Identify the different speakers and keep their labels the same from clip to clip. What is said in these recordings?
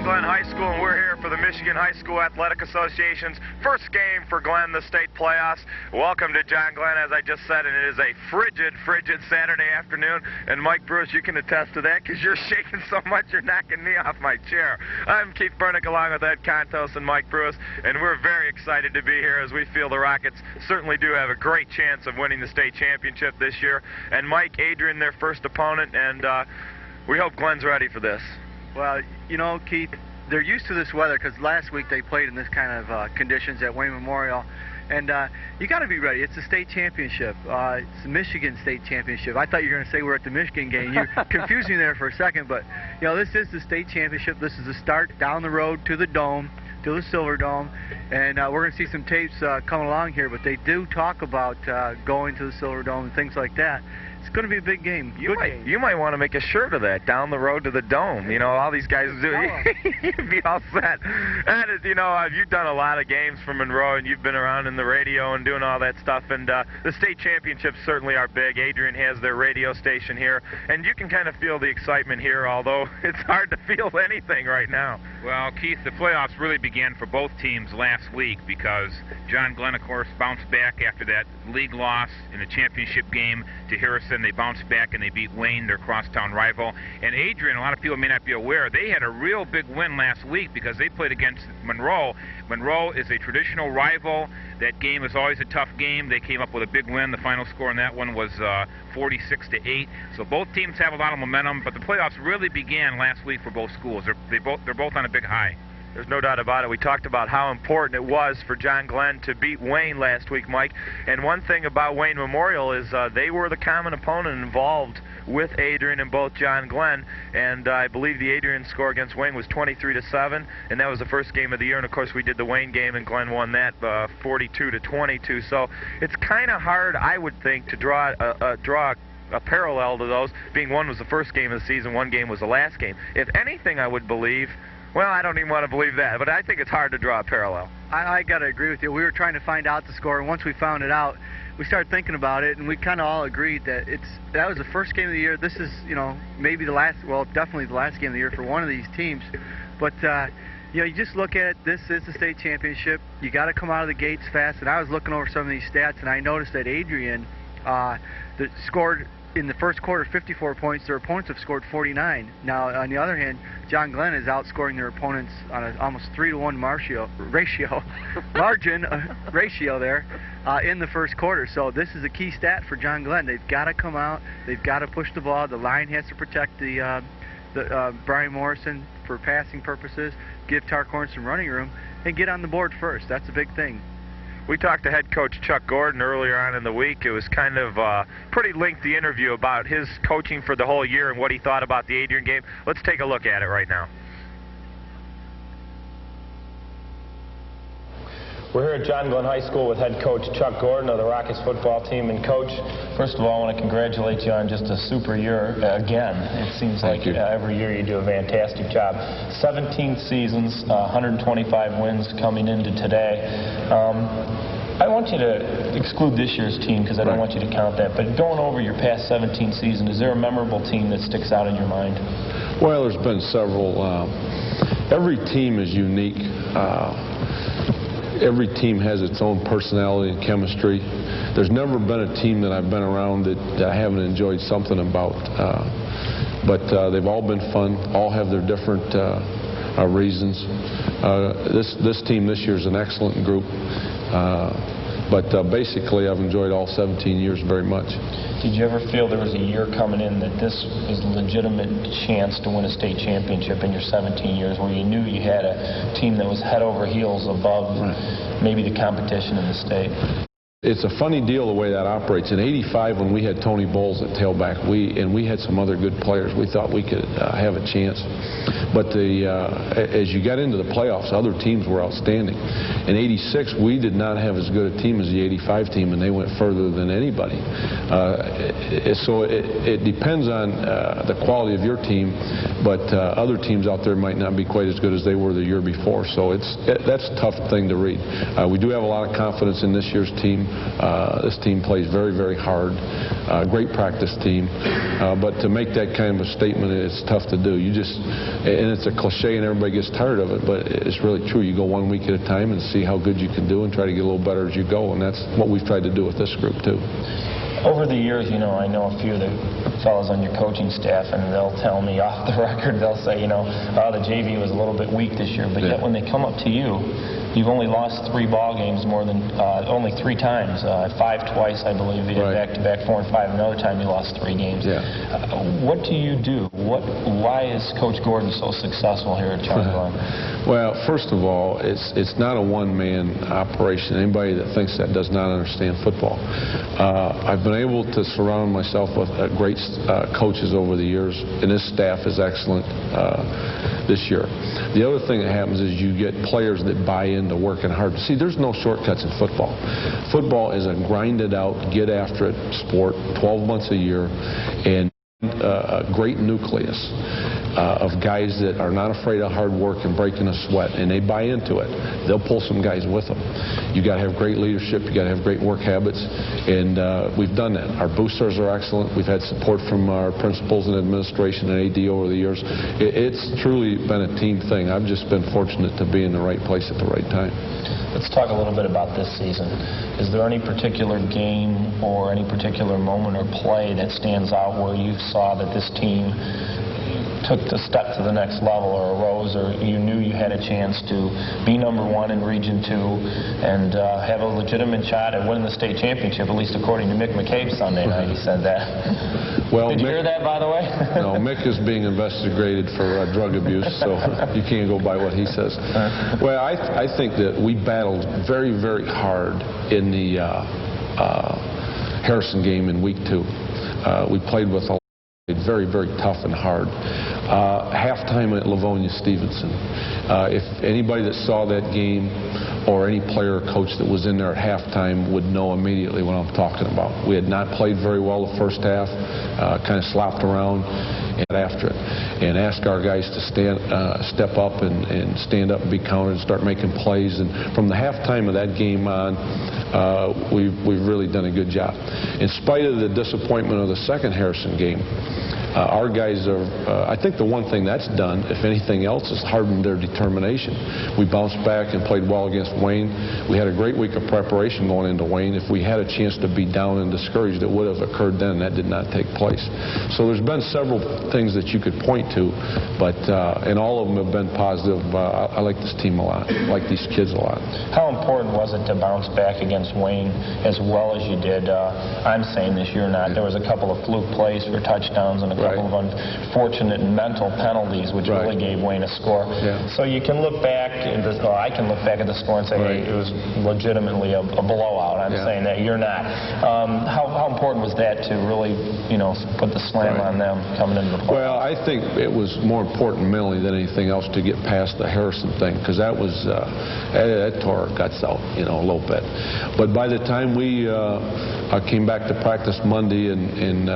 Speaker 1: Glenn High School, and we're here for the Michigan High School Athletic Association's first game for Glenn, the state playoffs. Welcome to John Glenn, as I just said, and it is a frigid Saturday afternoon. And Mike Bruce, you can attest to that because you're shaking so much you're knocking me off my chair. I'm Keith Bernick along with Ed Contos and Mike Bruce, and we're very excited to be here as we feel the Rockets certainly do have a great chance of winning the state championship this year. And Mike, Adrian, their first opponent, and we hope Glenn's ready for this.
Speaker 2: Well, you know, Keith, they're used to this weather because last week they played in this kind of conditions at Wayne Memorial. And you got to be ready. It's a state championship. It's the Michigan State Championship. I thought you were going to say we're at the Michigan game. You confused me there for a second. But, you know, this is the state championship. This is the start down the road to the Dome, to the Silver Dome. And we're going to see some tapes coming along here. But they do talk about going to the Silver Dome and things like that. It's going to be a big game.
Speaker 1: You might want to make a shirt of that, down the road to the Dome. You know, all these guys do. You'd be all set. And, you know, you've done a lot of games for Monroe, and you've been around in the radio and doing all that stuff. And the state championships certainly are big. Adrian has their radio station here, and you can kind of feel the excitement here, although it's hard to feel anything right now.
Speaker 3: Well, Keith, the playoffs really began for both teams last week because John Glenn, of course, bounced back after that league loss in the championship game to Harrison. They bounced back and they beat Wayne, their crosstown rival. And Adrian, a lot of people may not be aware, they had a real big win last week because they played against Monroe. Monroe is a traditional rival. That game is always a tough game. They came up with a big win. The final score in that one was 46-8. So both teams have a lot of momentum, but the playoffs really began last week for both schools. They're both on a big high.
Speaker 1: There's no doubt about it. We talked about how important it was for John Glenn to beat Wayne last week, Mike. And one thing about Wayne Memorial is they were the common opponent involved with Adrian and both John Glenn. And I believe the Adrian score against Wayne was 23-7, and that was the first game of the year. And of course, we did the Wayne game, and Glenn won that 42-22. So it's kind of hard, I would think, to draw a parallel to those, being one was the first game of the season, one game was the last game. If anything, I would believe. Well, I don't even want to believe that, but I think it's hard to draw a parallel.
Speaker 2: I got to agree with you. We were trying to find out the score, and once we found it out, we started thinking about it, and we kind of all agreed that that was the first game of the year. This is, you know, maybe the last, well, definitely the last game of the year for one of these teams. But, you know, you just look at it, this is the state championship. You got to come out of the gates fast, and I was looking over some of these stats, and I noticed that Adrian scored in the first quarter 54 points. Their opponents have scored 49. Now, on the other hand, John Glenn is outscoring their opponents on an almost 3-to-1 ratio there in the first quarter. So this is a key stat for John Glenn. They've got to come out. They've got to push the ball. The line has to protect the Brian Morrison for passing purposes, give Tarkorn some running room, and get on the board first. That's a big thing.
Speaker 1: We talked to head coach Chuck Gordon earlier on in the week. It was kind of a pretty lengthy interview about his coaching for the whole year and what he thought about the Adrian game. Let's take a look at it right now.
Speaker 4: We're here at John Glenn High School with head coach Chuck Gordon of the Rockets football team. And Coach, first of all, I want to congratulate you on just a super year again. It seems like every year you do a fantastic job. 17 seasons, 125 wins coming into today. I want you to exclude this year's team because I don't want you to count that. But going over your past 17 seasons, is there a memorable team that sticks out in your mind?
Speaker 5: Well, there's been several. Every team is unique. Every team has its own personality and chemistry. There's never been a team that I've been around that I haven't enjoyed something about. But they've all been fun. All have their different reasons. This team this year is an excellent group. But basically, I've enjoyed all 17 years very much.
Speaker 4: Did you ever feel there was a year coming in that this was a legitimate chance to win a state championship in your 17 years, where you knew you had a team that was head over heels above maybe the competition in the state?
Speaker 5: It's a funny deal the way that operates. In '85, when we had Tony Bowles at tailback, we had some other good players. We thought we could have a chance. But as you got into the playoffs, other teams were outstanding. In '86, we did not have as good a team as the '85 team, and they went further than anybody. So it depends on the quality of your team, but other teams out there might not be quite as good as they were the year before. So that's a tough thing to read. We do have a lot of confidence in this year's team. This team plays very, very hard. Great practice team. But to make that kind of a statement, it's tough to do. And it's a cliche and everybody gets tired of it, but it's really true. You go 1 week at a time and see how good you can do and try to get a little better as you go, and that's what we've tried to do with this group too.
Speaker 4: Over the years, you know, I know a few of the fellows on your coaching staff, and they'll tell me off the record, they'll say, you know, the JV was a little bit weak this year, but yet when they come up to you, you've only lost 3 ball games more than, only 3 times. 5 twice, I believe. You did back-to-back 4 and 5. Another time you lost 3 games.
Speaker 5: Yeah.
Speaker 4: What do you do? Why is Coach Gordon so successful here at John Glenn?
Speaker 5: Well, first of all, it's not a one-man operation. Anybody that thinks that does not understand football. I've been able to surround myself with great coaches over the years, and this staff is excellent this year. The other thing that happens is you get players that buy into working hard. See, there's no shortcuts in football. Football is a grinded-out, get-after-it sport, 12 months a year, and a great nucleus of guys that are not afraid of hard work and breaking a sweat, and they buy into it. They'll pull some guys with them. You got to have great leadership. You got to have great work habits, and we've done that. Our boosters are excellent. We've had support from our principals and administration and AD over the years. It's truly been a team thing. I've just been fortunate to be in the right place at the right time.
Speaker 4: Let's talk a little bit about this season. Is there any particular game or any particular moment or play that stands out where you saw that this team took the step to the next level, or arose, or you knew you had a chance to be #1 in Region 2 and have a legitimate shot at winning the state championship, at least according to Mick McCabe Sunday night? He said that.
Speaker 5: Well,
Speaker 4: did you hear that, by the way?
Speaker 5: No, Mick is being investigated for drug abuse, so you can't go by what he says. Well, I think that we battled very, very hard in the Harrison game in week 2. We played with a very, very tough and hard. Halftime at Livonia Stevenson. If anybody that saw that game or any player or coach that was in there at halftime would know immediately what I'm talking about. We had not played very well the first half, kind of slopped around and after it, and asked our guys to step up and stand up and be counted and start making plays. And from the halftime of that game on, we've really done a good job. In spite of the disappointment of the second Harrison game, our guys are, I think the one thing that's done, if anything else, is hardened their determination. We bounced back and played well against Wayne. We had a great week of preparation going into Wayne. If we had a chance to be down and discouraged, it would have occurred then. That did not take place. So there's been several things that you could point to, but and all of them have been positive. I like this team a lot. I like these kids a lot.
Speaker 4: How important was it to bounce back against Wayne as well as you did? I'm saying this year not. There was a couple of fluke plays for touchdowns and a couple of unfortunate mental penalties, which really gave Wayne a score. So you can look back, I can look back at the score and say, hey, it was legitimately a blowout. I'm saying that you're not. How important was that to really, you know, put the slam on them coming into the play?
Speaker 5: Well, I think it was more important mentally than anything else to get past the Harrison thing, because that was that tore our guts out, you know, a little bit. But by the time we came back to practice Monday, and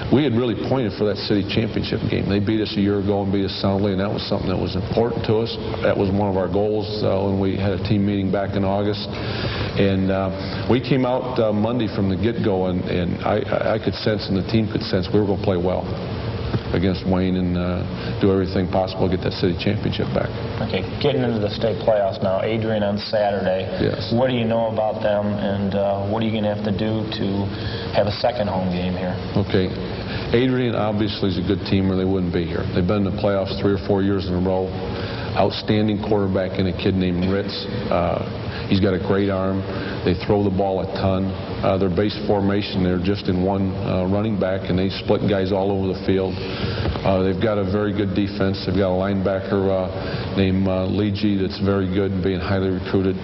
Speaker 5: we had really pointed for that city championship game. They beat us a year ago and beat us soundly, and that was something that was important to us. That was one of our goals when we had a team meeting back in August. And we came out Monday from the get-go, and I could sense, and the team could sense, we were going to play well against Wayne and do everything possible to get that city championship back.
Speaker 4: Okay, getting into the state playoffs now. Adrian on Saturday.
Speaker 5: Yes.
Speaker 4: What do you know about them, and what are you going to have to do to have a second home game here?
Speaker 5: Okay. Adrian obviously is a good team or they wouldn't be here. They've been in the playoffs 3 or 4 years in a row. Outstanding quarterback in a kid named Ritz. He's got a great arm. They throw the ball a ton. Their base formation, they're just in one running back, and they split guys all over the field. They've got a very good defense. They've got a linebacker named Lee G that's very good and being highly recruited.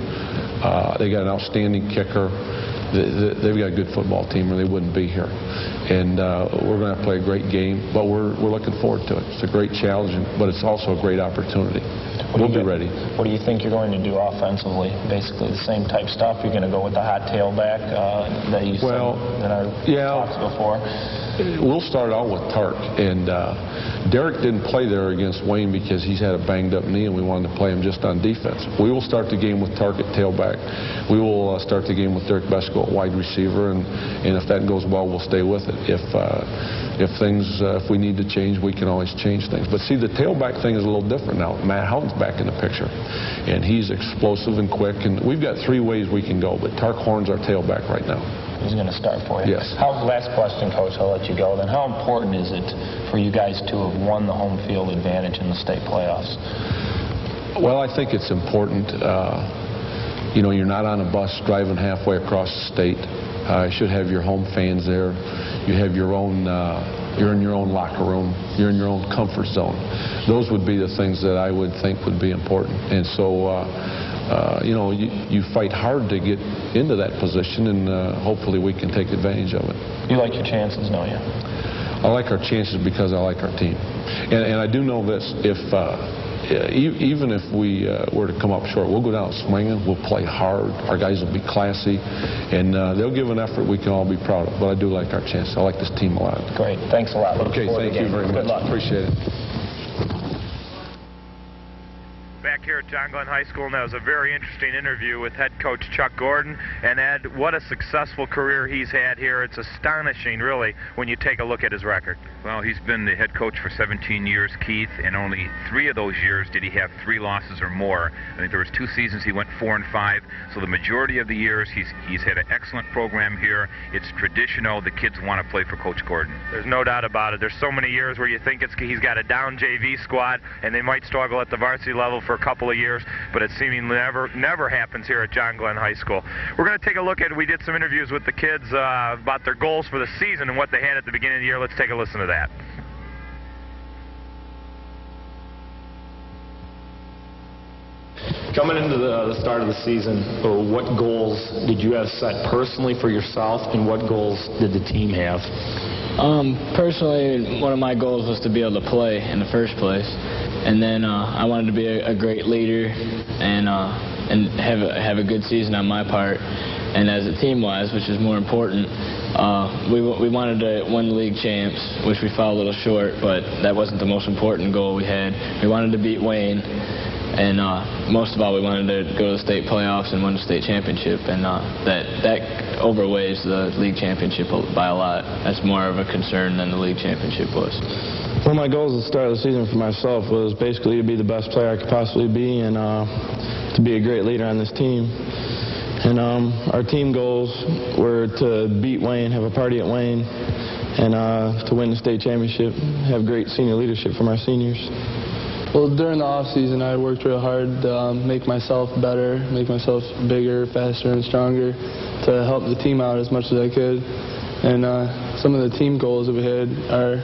Speaker 5: They got an outstanding kicker. They've got a good football team or they wouldn't be here. And we're going to play a great game, but we're looking forward to it. It's a great challenge, but it's also a great opportunity. We'll be ready. What
Speaker 4: do you think you're going to do offensively? Basically the same type stuff? You're going to go with the hot tailback that you said in our talks before?
Speaker 5: We'll start out with Tark, and Derek didn't play there against Wayne because he's had a banged-up knee, and we wanted to play him just on defense. We will start the game with Tark at tailback. We will start the game with Derek Besko go at wide receiver, and if that goes well, we'll stay with it. If we need to change, we can always change things. But see, the tailback thing is a little different now. Matt Houghton's back in the picture, and he's explosive and quick, and we've got 3 ways we can go, but Tarkhorn's our tailback right now.
Speaker 4: He's going to start for you.
Speaker 5: Yes.
Speaker 4: Last question, Coach, I'll let you go. Then how important is it for you guys to have won the home field advantage in the state playoffs?
Speaker 5: Well, I think it's important. You know, you're not on a bus driving halfway across the state. You should have your home fans there. You have your own, you're in your own locker room. You're in your own comfort zone. Those would be the things that I would think would be important. And so, you know, you fight hard to get into that position, and hopefully we can take advantage of it.
Speaker 4: You like your chances, don't you?
Speaker 5: I like our chances because I like our team. And I do know this, even if we were to come up short, we'll go down swinging, we'll play hard, our guys will be classy, and they'll give an effort we can all be proud of. But I do like our chances. I like this team a lot.
Speaker 4: Great. Thanks a lot.
Speaker 5: Okay, thank you very much.
Speaker 4: Good luck.
Speaker 5: Appreciate it.
Speaker 1: Back here at John Glenn High School, and that was a very interesting interview with head coach Chuck Gordon. And Ed, what a successful career he's had here. It's astonishing, really, when you take a look at his record.
Speaker 3: Well, he's been the head coach for 17 years, Keith, and only 3 of those years did he have 3 losses or more. I think there was 2 seasons he went 4-5. So the majority of the years he's had an excellent program here. It's traditional. The kids want to play for Coach Gordon.
Speaker 1: There's no doubt about it. There's so many years where you think he's got a down JV squad, and they might struggle at the varsity level for a couple of years, but it seemingly never happens here at John Glenn High School. We're going to take a look at, we did some interviews with the kids about their goals for the season and what they had at the beginning of the year. Let's take a listen to that.
Speaker 4: Coming into the start of the season, what goals did you have set personally for yourself, and what goals did the team have?
Speaker 6: Personally, one of my goals was to be able to play in the first place, and then I wanted to be a great leader and have a good season on my part. And as a team-wise, which is more important, we wanted to win the league champs, which we fell a little short, but that wasn't the most important goal we had. We wanted to beat Wayne, and most of all, we wanted to go to the state playoffs and win the state championship, and that overweighs the league championship by a lot. That's more of a concern than the league championship was.
Speaker 7: One of my goals at the start of the season for myself was basically to be the best player I could possibly be, and to be a great leader on this team. And our team goals were to beat Wayne, have a party at Wayne, and to win the state championship, have great senior leadership from our seniors.
Speaker 8: Well, during the off-season, I worked real hard to make myself better, make myself bigger, faster, and stronger to help the team out as much as I could. And some of the team goals that we had are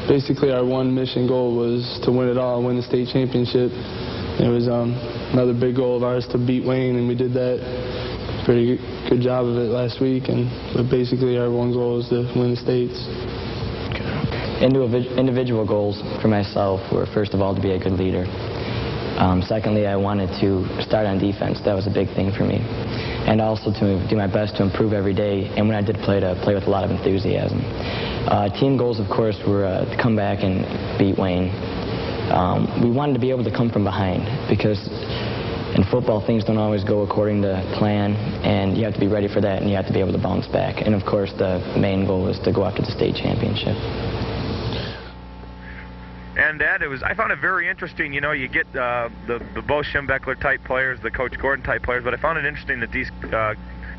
Speaker 8: basically our one mission goal was to win it all, win the state championship. It was another big goal of ours to beat Wayne, and we did that. Pretty good job of it last week, but basically our one goal is to win the states.
Speaker 9: Individual goals for myself were, first of all, to be a good leader. Secondly, I wanted to start on defense. That was a big thing for me. And also to do my best to improve every day, and when I did play, to play with a lot of enthusiasm. Team goals, of course, were to come back and beat Wayne. We wanted to be able to come from behind, because in football, things don't always go according to plan, and you have to be ready for that, and you have to be able to bounce back. And, of course, the main goal was to go after the state championship.
Speaker 1: And Ed, I found it very interesting. You know, you get the Bo Schimbeckler type players, the Coach Gordon type players, but I found it interesting that these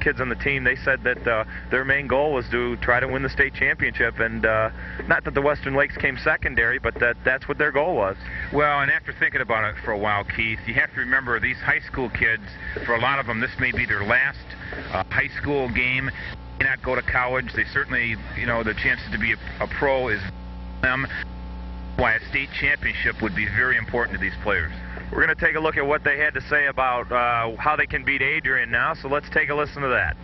Speaker 1: kids on the team, they said that their main goal was to try to win the state championship, and not that the Western Lakes came secondary, but that's what their goal was.
Speaker 3: Well, and after thinking about it for a while, Keith, you have to remember these high school kids, for a lot of them, this may be their last high school game. They may not go to college. They certainly, you know, the chances to be a pro is them. Why a state championship would be very important to these players.
Speaker 1: We're going to take a look at what they had to say about how they can beat Adrian now, so let's take a listen to that.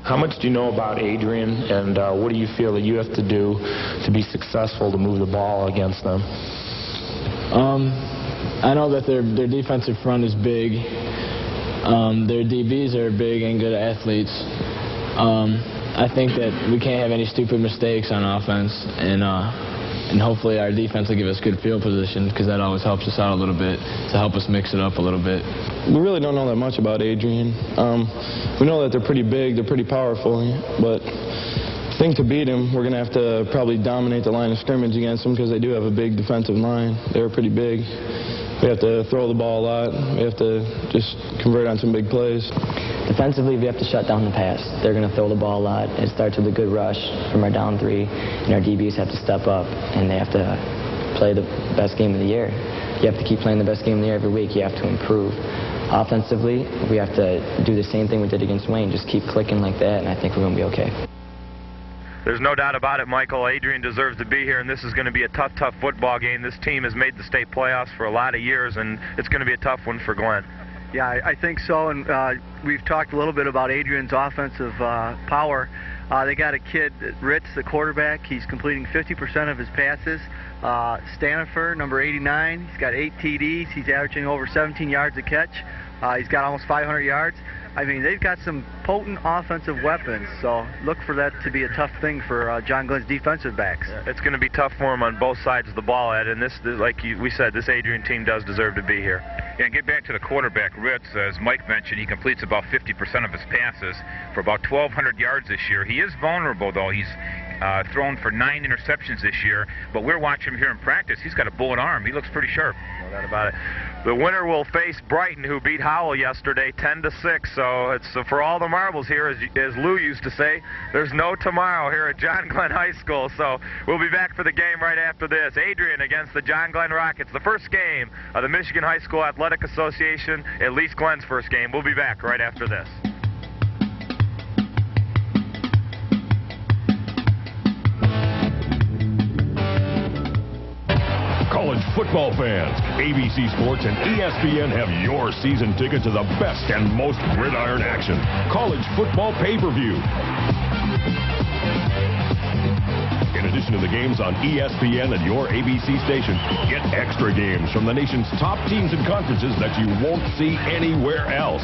Speaker 4: How much do you know about Adrian, and what do you feel that you have to do to be successful to move the ball against them?
Speaker 6: I know that their defensive front is big. Their DBs are big and good athletes. I think that we can't have any stupid mistakes on offense, and and hopefully our defense will give us good field position, because that always helps us out a little bit to help us mix it up a little bit.
Speaker 7: We really don't know that much about Adrian. We know that they're pretty big, they're pretty powerful, but I think to beat them, we're going to have to probably dominate the line of scrimmage against them, because they do have a big defensive line. They're pretty big. We have to throw the ball a lot. We have to just convert on some big plays.
Speaker 9: Defensively, we have to shut down the pass. They're going to throw the ball a lot. It starts with a good rush from our down three, and our DBs have to step up, and they have to play the best game of the year. You have to keep playing the best game of the year every week. You have to improve. Offensively, we have to do the same thing we did against Wayne, just keep clicking like that, and I think we're going to be okay.
Speaker 1: There's no doubt about it, Michael. Adrian deserves to be here, and this is going to be a tough football game. This team has made the state playoffs for a lot of years, and it's going to be a tough one for Glenn.
Speaker 2: Yeah, I think so, and we've talked a little bit about Adrian's offensive power. They got a kid, Ritz, the quarterback. He's completing 50% of his passes. Stanifer, number 89, he's got 8 TDs. He's averaging over 17 yards a catch. He's got almost 500 yards. I mean, they've got some potent offensive weapons, so look for that to be a tough thing for John Glenn's defensive backs.
Speaker 1: Yeah, it's going to be tough for him on both sides of the ball, Ed, and this like we said, this Adrian team does deserve to be here.
Speaker 3: Yeah, and get back to the quarterback, Ritz. As Mike mentioned, he completes about 50% of his passes for about 1,200 yards this year. He is vulnerable, though. He's thrown for 9 interceptions this year, but we're watching him here in practice. He's got a bullet arm. He looks pretty sharp.
Speaker 1: No doubt about it. The winner will face Brighton, who beat Howell yesterday 10-6. So it's for all the marbles here, as Lou used to say. There's no tomorrow here at John Glenn High School. So we'll be back for the game right after this. Adrian against the John Glenn Rockets, the first game of the Michigan High School Athletic Association, at least Glenn's first game. We'll be back right after this.
Speaker 10: College football fans, ABC Sports and ESPN have your season ticket to the best and most gridiron action. College football pay-per-view. In addition to the games on ESPN and your ABC station, get extra games from the nation's top teams and conferences that you won't see anywhere else.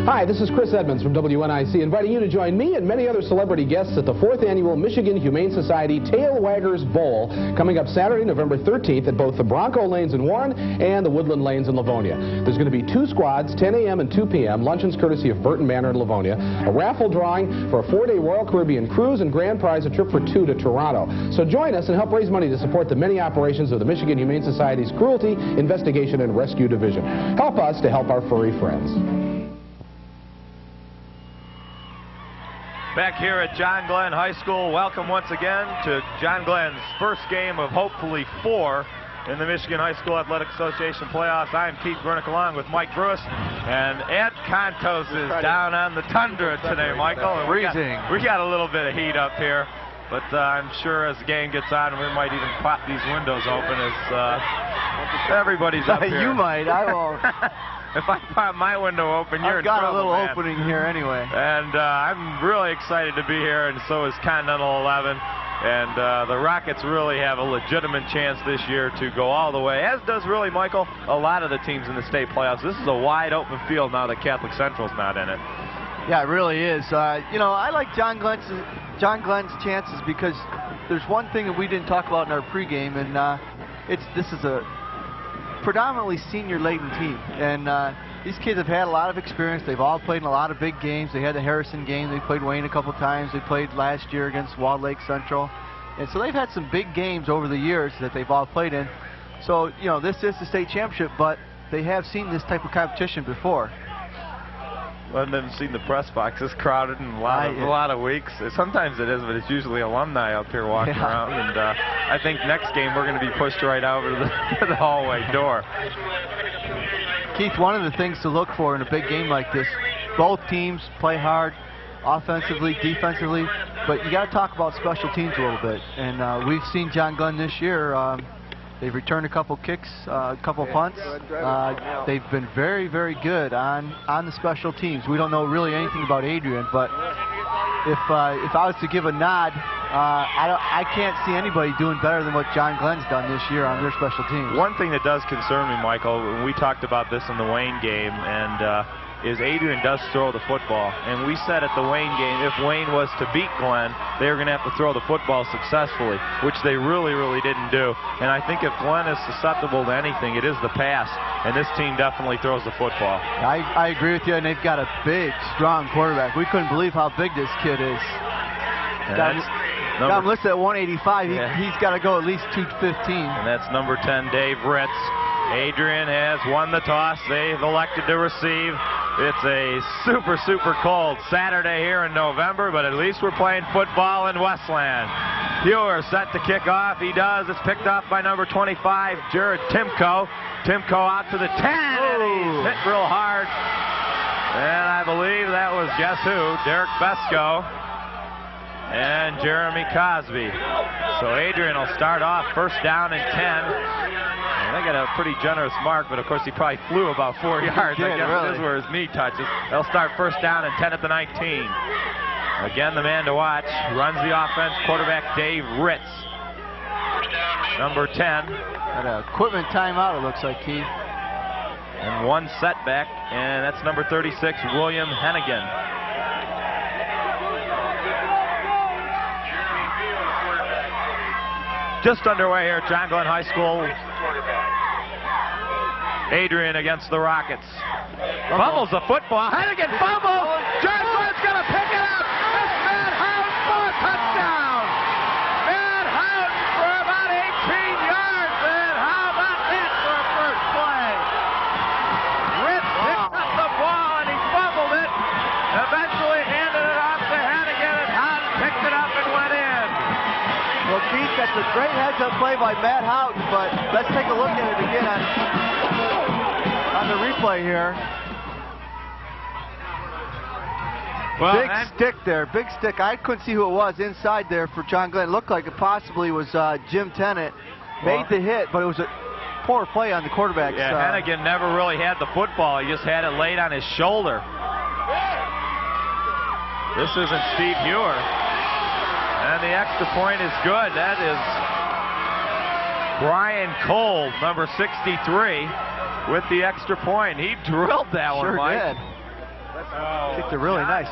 Speaker 11: Hi, this is Chris Edmonds from WNIC, inviting you to join me and many other celebrity guests at the 4th Annual Michigan Humane Society Tail Waggers Bowl, coming up Saturday, November 13th at both the Bronco Lanes in Warren and the Woodland Lanes in Livonia. There's going to be 2 squads, 10 a.m. and 2 p.m., luncheons courtesy of Burton Manor in Livonia, a raffle drawing for a 4-day Royal Caribbean cruise, and grand prize a trip for 2 to Toronto. So join us and help raise money to support the many operations of the Michigan Humane Society's Cruelty, Investigation, and Rescue Division. Help us to help our furry friends.
Speaker 1: Back here at John Glenn High School, welcome once again to John Glenn's first game of hopefully 4 in the Michigan High School Athletic Association playoffs. I'm Keith Bernick along with Mike Brewis, and Ed Contos is down on the tundra today, Michael. And we got a little bit of heat up here, but I'm sure as the game gets on, we might even pop these windows open as everybody's up here.
Speaker 2: You might, I won't.
Speaker 1: If I pop my window open, you're in trouble,
Speaker 2: I've got a little
Speaker 1: man.
Speaker 2: opening here anyway.
Speaker 1: And I'm really excited to be here, and so is Continental 11. And the Rockets really have a legitimate chance this year to go all the way, as does really, Michael, a lot of the teams in the state playoffs. This is a wide open field now that Catholic Central's not in it.
Speaker 2: Yeah, it really is. You know, I like John Glenn's chances because there's one thing that we didn't talk about in our pregame, and this is a predominantly senior-laden team, and these kids have had a lot of experience. They've all played in a lot of big games. They had the Harrison game. They played Wayne a couple times. They played last year against Walled Lake Central, and so they've had some big games over the years that they've all played in. So, you know, this is the state championship, but they have seen this type of competition before.
Speaker 1: Well, I've seen the press boxes crowded in a lot of weeks. Sometimes it is, but it's usually alumni up here walking around. And I think next game we're going to be pushed right over to the hallway door.
Speaker 2: Keith, one of the things to look for in a big game like this, both teams play hard, offensively, defensively, but you got to talk about special teams a little bit. And we've seen John Glenn this year. They've returned a couple kicks, a couple punts. They've been very, very good on the special teams. We don't know really anything about Adrian, but if I was to give a nod I can't see anybody doing better than what John Glenn's done this year on their special teams.
Speaker 1: One thing that does concern me, Michael, when we talked about this in the Wayne game, and is Adrian does throw the football. And we said at the Wayne game, if Wayne was to beat Glenn, they were going to have to throw the football successfully, which they really, really didn't do. And I think if Glenn is susceptible to anything, it is the pass. And this team definitely throws the football.
Speaker 2: I agree with you, and they've got a big, strong quarterback. We couldn't believe how big this kid is. Got him listed at 185. He's got to go at least 215.
Speaker 1: And that's number 10, Dave Ritz. Adrian has won the toss. They've elected to receive. It's a super, super cold Saturday here in November, but at least we're playing football in Westland. Hewer set to kick off. He does. It's picked off by number 25, Jared Timko. Timko out to the 10, and he's hit real hard. And I believe that was, guess who? Derek Besco and Jeremy Cosby. So Adrian will start off first down and 10. And they got a pretty generous mark, but of course he probably flew about 4 yards. I guess it is where his knee touches. They'll start first down and 10 at the 19. Again, the man to watch. Runs the offense, quarterback Dave Ritz. Number 10.
Speaker 2: Got an equipment timeout, it looks like, Keith.
Speaker 1: And one setback, and that's number 36, William Hennigan. Just underway here at John Glenn High School. Adrian against the Rockets. Fumbles the football. Hennigan fumble. John Glenn's going to pick it up. It's Matt Houghton for a touchdown. Matt Houghton for about 18 yards. And how about that for a first play? Ritz picked up the ball and he fumbled it. Eventually handed it off to Hennigan, and Houghton picked it up and went in.
Speaker 2: Well, Keith, that's a great heads-up play by Matt Houghton, but let's take a look at it again on the replay here.
Speaker 1: Well,
Speaker 2: big stick there, big stick. I couldn't see who it was inside there for John Glenn. It looked like it possibly was Jim Tennant. Made the hit, but it was a poor play on the quarterback's
Speaker 1: side. Hennigan never really had the football. He just had it laid on his shoulder. This isn't Steve Hewer. And the extra point is good. That is Brian Cole, number 63, with the extra point. He drilled that one, Mike.
Speaker 2: Sure did. Kicked it really nice.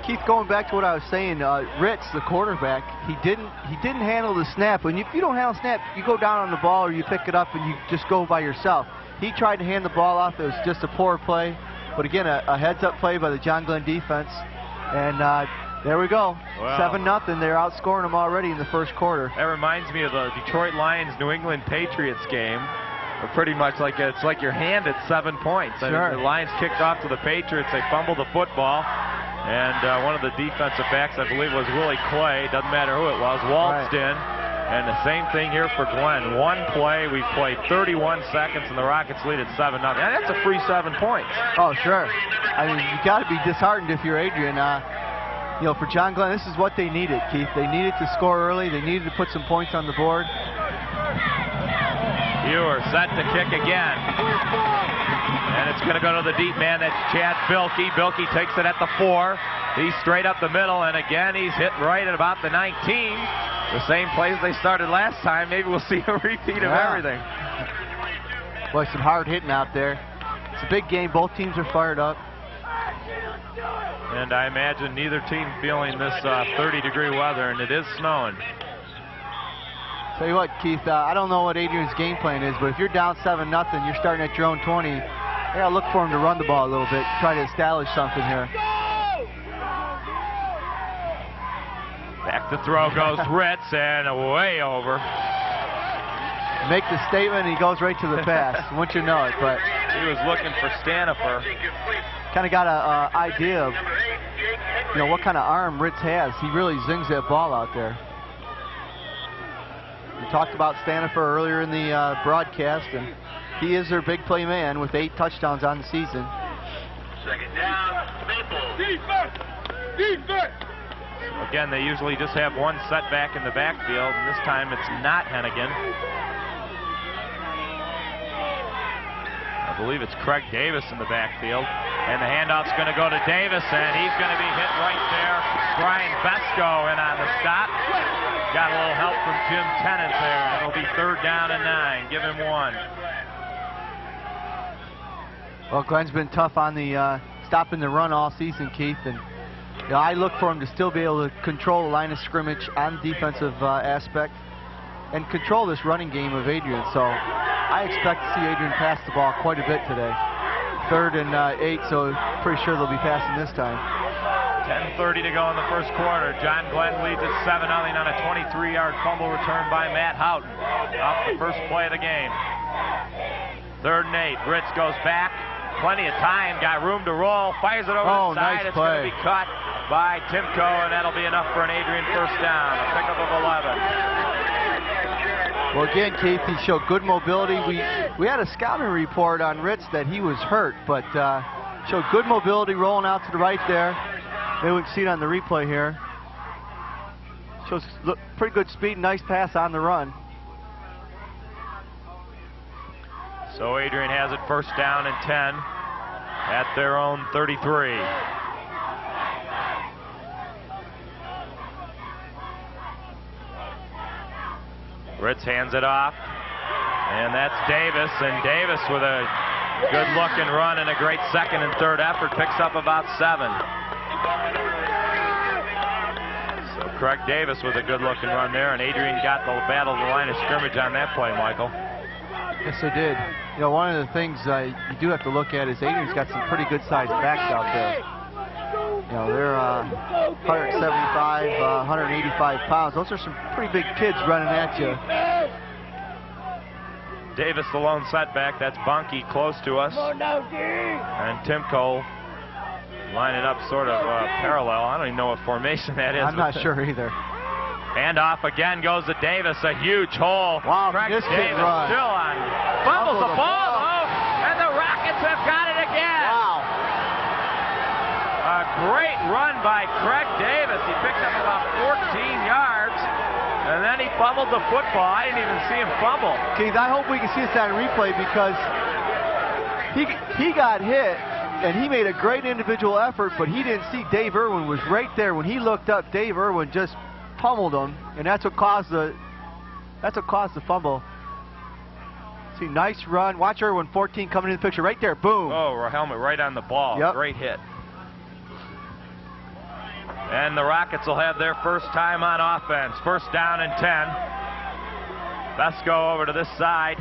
Speaker 2: Keith, going back to what I was saying, Ritz, the quarterback, he didn't handle the snap. When if you don't handle the snap, you go down on the ball or you pick it up and you just go by yourself. He tried to hand the ball off. It was just a poor play. But again, a heads-up play by the John Glenn defense. And there we go. Wow. 7-0. They're outscoring them already in the first quarter.
Speaker 1: That reminds me of the Detroit Lions New England Patriots game. Pretty much like it's like you're handed 7 points.
Speaker 2: Sure.
Speaker 1: I mean, the Lions kicked off to the Patriots. They fumbled the football. And one of the defensive backs, I believe, was Willie Clay. Doesn't matter who it was. Waltzed in. And the same thing here for Glenn. One play, we played 31 seconds, and the Rockets lead at 7-0. And that's a free 7 points.
Speaker 2: Oh, sure. I mean, you got to be disheartened if you're Adrian. You know, for John Glenn, this is what they needed, Keith. They needed to score early. They needed to put some points on the board.
Speaker 1: Hewer set to kick again. And it's going to go to the deep man. That's Chad Bilkey. Bilkey takes it at the 4. He's straight up the middle, and again, he's hit right at about the 19. The same place they started last time. Maybe we'll see a repeat of everything.
Speaker 2: Boy, some hard hitting out there. It's a big game. Both teams are fired up.
Speaker 1: And I imagine neither team feeling this 30-degree weather, and it is snowing.
Speaker 2: Tell you what, Keith, I don't know what Adrian's game plan is, but if you're down 7-0, you're starting at your own 20, you gotta look for him to run the ball a little bit, try to establish something here.
Speaker 1: Back to throw goes Ritz, and way over.
Speaker 2: Make the statement, he goes right to the pass. Once you know it, but
Speaker 1: he was looking for Stanifer.
Speaker 2: Kind of got an idea of, you know, what kind of arm Ritz has. He really zings that ball out there. We talked about Stanifer earlier in the broadcast, and he is their big play man with 8 touchdowns on the season.
Speaker 12: Second down, Maples. Defense! Defense!
Speaker 1: Again, they usually just have one setback in the backfield, and this time it's not Hennigan. I believe it's Craig Davis in the backfield. And the handoff's going to go to Davis, and he's going to be hit right there. Brian Vesco in on the stop. Got a little help from Jim Tennant there. It'll be 3rd down and 9. Give him 1.
Speaker 2: Well, Glenn's been tough on the stopping the run all season, Keith, and I look for him to still be able to control the line of scrimmage on the defensive aspect and control this running game of Adrian. So I expect to see Adrian pass the ball quite a bit today. 3rd and 8, so pretty sure they'll be passing this time.
Speaker 1: 10:30 to go in the first quarter. John Glenn leads at 7-0 on a 23-yard fumble return by Matt Houghton off the first play of the game. 3rd and 8. Ritz goes back. Plenty of time. Got room to roll. Fires it over the side.
Speaker 2: Nice
Speaker 1: it's going to be caught by Timko, and that'll be enough for an Adrian first down. A pickup of 11.
Speaker 2: Well, again, Keith, he showed good mobility. We had a scouting report on Ritz that he was hurt, but showed good mobility rolling out to the right there. Maybe we can see it on the replay here. Shows pretty good speed, nice pass on the run.
Speaker 1: So Adrian has it 1st down and 10 at their own 33. Ritz hands it off, and that's Davis, and Davis with a good-looking run and a great 2nd and 3rd effort picks up about 7. So Craig Davis with a good-looking run there, and Adrian got the battle of the line of scrimmage on that play, Michael.
Speaker 2: Yes, they did. You know, one of the things you do have to look at is Adrian's got some pretty good-sized backs out there. You know, they're 175, 185 pounds. Those are some pretty big kids running at you.
Speaker 1: Davis, the lone setback. That's Bonke close to us. And Timko lining up sort of parallel. I don't even know what formation that is.
Speaker 2: I'm not sure either.
Speaker 1: And off again goes to Davis. A huge hole.
Speaker 2: Wow,
Speaker 1: Craig
Speaker 2: this
Speaker 1: Davis
Speaker 2: run.
Speaker 1: still on. Fumbles the ball. Oh, and the Rockets have got it again.
Speaker 2: Wow.
Speaker 1: A great run by Craig Davis. He picked up about 14 yards. And then he fumbled the football. I didn't even see him fumble.
Speaker 2: Keith, I hope we can see this on replay because he got hit and he made a great individual effort, but he didn't see Dave Irwin was right there. When he looked up, Dave Irwin just pummeled him, and that's what caused the fumble. See, nice run. Watch Irwin, 14 coming in the picture right there. Boom.
Speaker 1: Oh, helmet right on the ball.
Speaker 2: Yep.
Speaker 1: Great hit. And the Rockets will have their first time on offense. 1st down and 10. Vesco over to this side.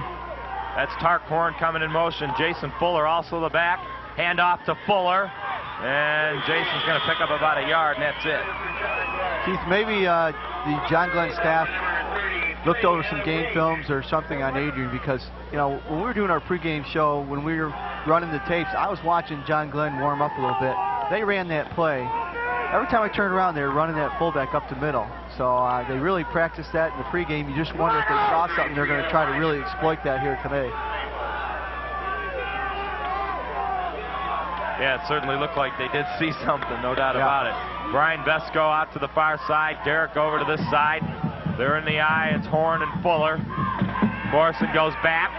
Speaker 1: That's Tarkhorn coming in motion. Jason Fuller also the back. Hand off to Fuller. And Jason's going to pick up about a yard, and that's it.
Speaker 2: Keith, maybe the John Glenn staff looked over some game films or something on Adrian because, you know, when we were doing our pregame show, when we were running the tapes, I was watching John Glenn warm up a little bit. They ran that play. Every time I turned around, they were running that fullback up the middle. So they really practiced that in the pregame. You just wonder if they saw something they're going to try to really exploit that here today.
Speaker 1: Yeah, it certainly looked like they did see something, no doubt about it. Brian Vesco out to the far side. Derek over to this side. They're in the eye. It's Horn and Fuller. Morrison goes back.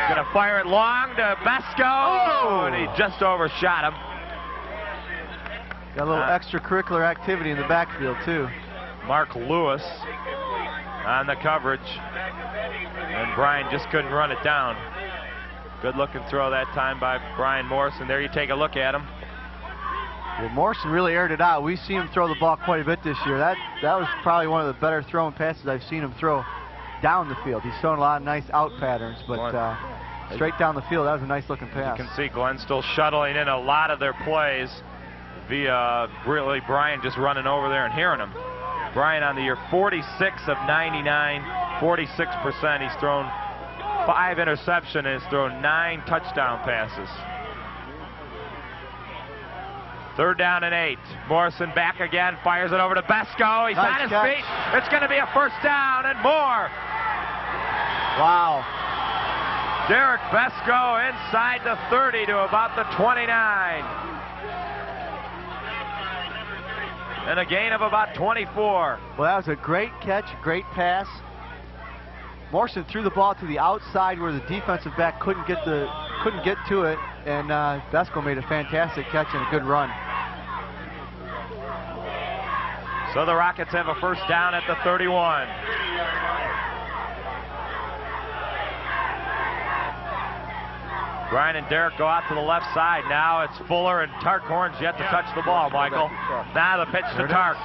Speaker 1: Going to fire it long to Vesco. Oh! And he just overshot him.
Speaker 2: Got a little extracurricular activity in the backfield, too.
Speaker 1: Mark Lewis on the coverage. And Brian just couldn't run it down. Good looking throw that time by Brian Morrison. There you take a look at him.
Speaker 2: Well, Morrison really aired it out. We've seen him throw the ball quite a bit this year. That was probably one of the better throwing passes I've seen him throw down the field. He's thrown a lot of nice out patterns, but straight down the field, that was a nice looking pass.
Speaker 1: You can see Glenn still shuttling in a lot of their plays via really Brian just running over there and hearing them. Brian on the year 46 of 99, 46%. He's thrown 5 interceptions and has thrown 9 touchdown passes. 3rd down and 8. Morrison back again, fires it over to Vesco. He's on his feet. It's going to be a 1st down and more.
Speaker 2: Wow.
Speaker 1: Derek Vesco inside the 30 to about the 29. And a gain of about 24.
Speaker 2: Well, that was a great catch, great pass. Morrison threw the ball to the outside where the defensive back couldn't get the couldn't get to it, and Vesco made a fantastic catch and a good run.
Speaker 1: So the Rockets have a first down at the 31. Brian and Derek go out to the left side. Now it's Fuller, and Tarkhorn's yet to touch the ball, Michael. Now the pitch to Tark.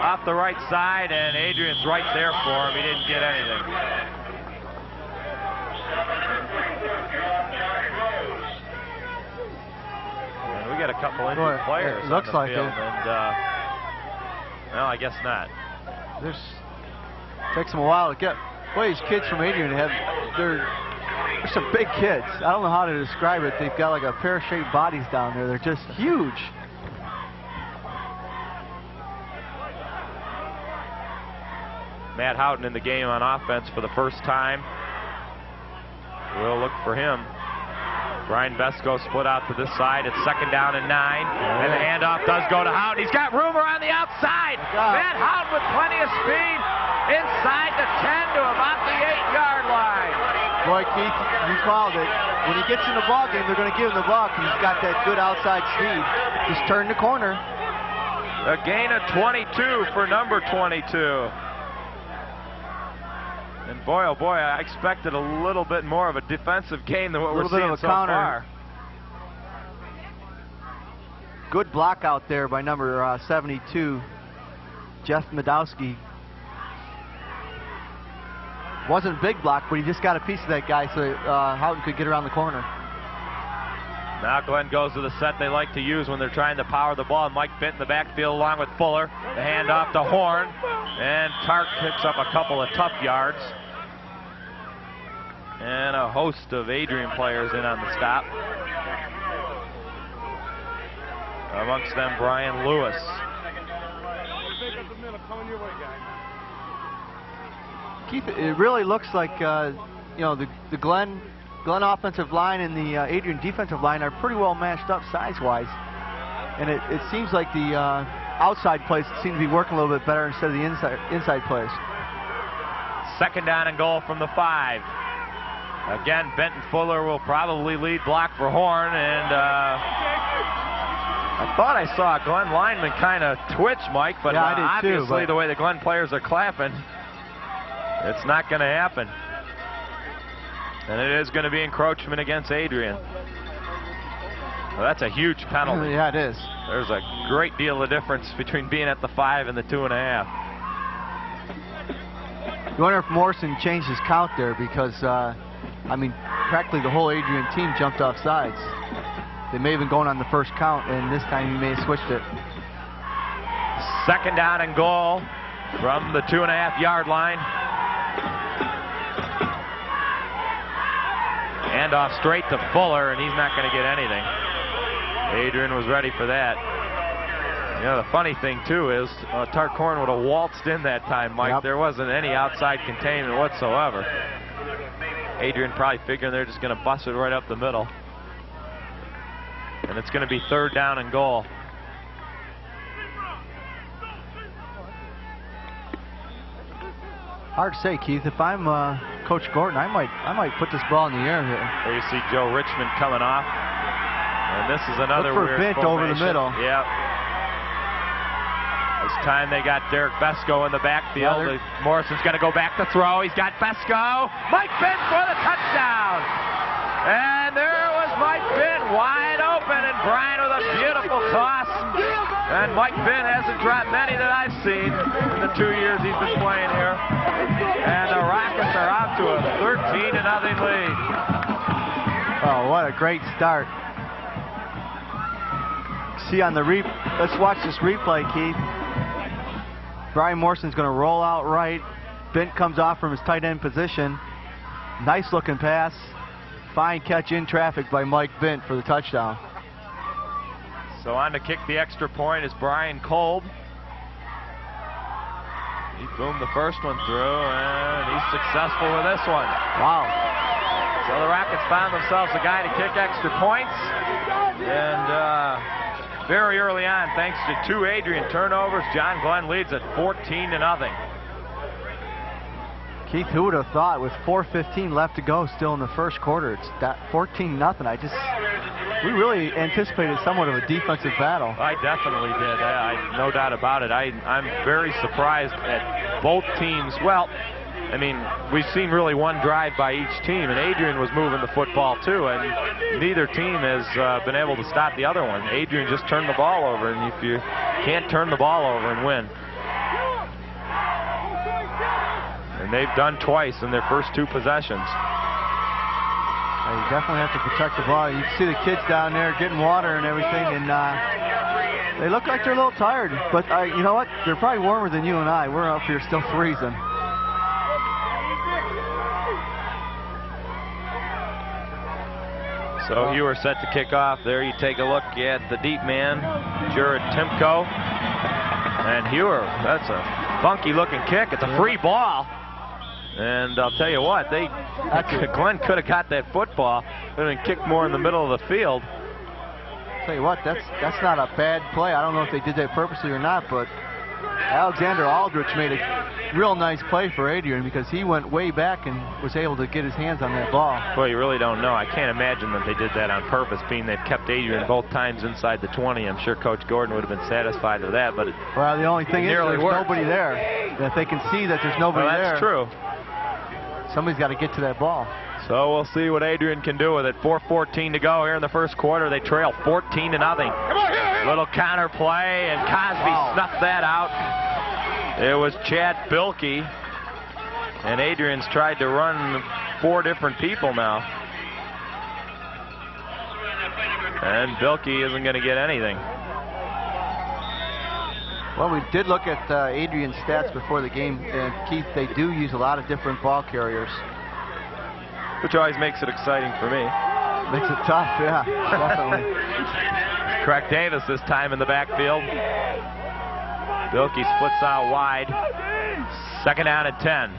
Speaker 1: Off the right side, and Adrian's right there for him. He didn't get anything. And we got a couple injured players.
Speaker 2: It looks
Speaker 1: on the
Speaker 2: like
Speaker 1: field,
Speaker 2: it.
Speaker 1: And, no, I guess not.
Speaker 2: Takes them a while to get. Boy, these kids from Adrian they're some big kids. I don't know how to describe it. They've got like a pear-shaped bodies down there. They're just huge.
Speaker 1: Matt Houghton in the game on offense for the first time. We'll look for him. Brian Vesco split out to this side. It's second down and 9. And the handoff does go to Houghton. He's got room around the outside. Matt Houghton with plenty of speed inside the 10 to about the 8-yard line.
Speaker 2: Boy, Keith, you called it. When he gets in the ball game, they're going to give him the ball because he's got that good outside speed. Just turn the corner.
Speaker 1: A gain of 22 for number 22. And boy, oh boy, I expected a little bit more of a defensive gain than what we're seeing so far.
Speaker 2: Good block out there by number 72, Jeff Medowski. Wasn't a big block, but he just got a piece of that guy so Houghton could get around the corner.
Speaker 1: Now Glenn goes to the set they like to use when they're trying to power the ball. Mike Bent in the backfield along with Fuller. The handoff to Horn. And Tark picks up a couple of tough yards. And a host of Adrian players in on the stop. Amongst them, Brian Lewis.
Speaker 2: Keith, it really looks like you know, the Glenn offensive line and the Adrian defensive line are pretty well matched up size-wise, and it seems like the outside plays seem to be working a little bit better instead of the inside plays.
Speaker 1: Second down and goal from the 5. Again, Benton Fuller will probably lead block for Horn, and I thought I saw a Glenn lineman kind of twitch, Mike, but
Speaker 2: yeah, I did
Speaker 1: obviously
Speaker 2: too,
Speaker 1: the way the Glenn players are clapping, it's not going to happen. And it is going to be encroachment against Adrian. Well, that's a huge penalty.
Speaker 2: Yeah, it is.
Speaker 1: There's a great deal of difference between being at the 5 and the 2.5.
Speaker 2: You wonder if Morrison changed his count there because, I mean, practically the whole Adrian team jumped off sides. They may have been going on the first count, and this time he may have switched it.
Speaker 1: Second down and goal from the 2.5-yard line. Handoff straight to Fuller, and he's not going to get anything. Adrian was ready for that. You know, the funny thing, too, is Tarkhorn would have waltzed in that time, Mike. Yep. There wasn't any outside containment whatsoever. Adrian probably figuring they're just going to bust it right up the middle. And it's going to be third down and goal.
Speaker 2: Hard to say, Keith. If I'm Coach Gordon, I might put this ball in the air here.
Speaker 1: There you see Joe Richmond coming off. And this is another
Speaker 2: weird
Speaker 1: formation.
Speaker 2: Bent over the middle.
Speaker 1: Yep. This time they got Derek Vesco in the backfield.
Speaker 2: Yeah,
Speaker 1: Morrison's going to go back to throw. He's got Vesco. Mike Bent for the touchdown. And there was Mike Bent wide open, and Brian with a beautiful toss. And Mike Bent hasn't dropped many that I've seen in the 2 years he's been playing here. And the Rockets are out to a 13-0 lead.
Speaker 2: Oh, what a great start. See on the let's watch this replay, Keith. Brian Morrison's going to roll out right. Bent comes off from his tight end position. Nice looking pass. Fine catch in traffic by Mike Bent for the touchdown.
Speaker 1: So on to kick the extra point is Brian Kolb. He boomed the first one through, and he's successful with this one.
Speaker 2: Wow.
Speaker 1: So the Rockets found themselves a guy to kick extra points. And very early on, thanks to 2 Adrian turnovers, John Glenn leads at 14-0.
Speaker 2: Keith, who would have thought with 4:15 left to go still in the first quarter, it's 14-0. We really anticipated somewhat of a defensive battle.
Speaker 4: I definitely did. No doubt about it. I'm very surprised at both teams. Well, I mean, we've seen really one drive by each team, and Adrian was moving the football too, and neither team has been able to stop the other one. Adrian just turned the ball over, and if you can't turn the ball over and win. And they've done twice in their first 2 possessions.
Speaker 2: You definitely have to protect the ball. You can see the kids down there getting water and everything, and they look like they're a little tired. But you know what? They're probably warmer than you and I. We're up here still freezing.
Speaker 4: So you are set to kick off. There you take a look at the deep man, Jared Timko. And Hewer, that's a funky looking kick. It's a free ball. And I'll tell you what, Glenn could have got that football and kicked more in the middle of the field.
Speaker 2: I'll tell you what, that's not a bad play. I don't know if they did that purposely or not, but Alexander Aldrich made a real nice play for Adrian because he went way back and was able to get his hands on that ball.
Speaker 4: Well, you really don't know. I can't imagine that they did that on purpose, being they've kept Adrian both times inside the 20. I'm sure Coach Gordon would have been satisfied with that, but
Speaker 2: well, the only thing is there's nobody there. That they can see that there's nobody there.
Speaker 4: That's true.
Speaker 2: Somebody's got to get to that ball.
Speaker 4: So we'll see what Adrian can do with it. 4:14 to go here in the first quarter. They trail 14-0. Little counter play, and Cosby snuffed that out. It was Chad Bilkey, and Adrian's tried to run 4 different people now. And Bilkey isn't going to get anything.
Speaker 2: Well, we did look at Adrian's stats before the game, and Keith, they do use a lot of different ball carriers.
Speaker 4: Which always makes it exciting for me.
Speaker 2: Makes it tough, yeah, definitely.
Speaker 4: Craig Davis this time in the backfield. Bilkey splits out wide. 2nd down and 10.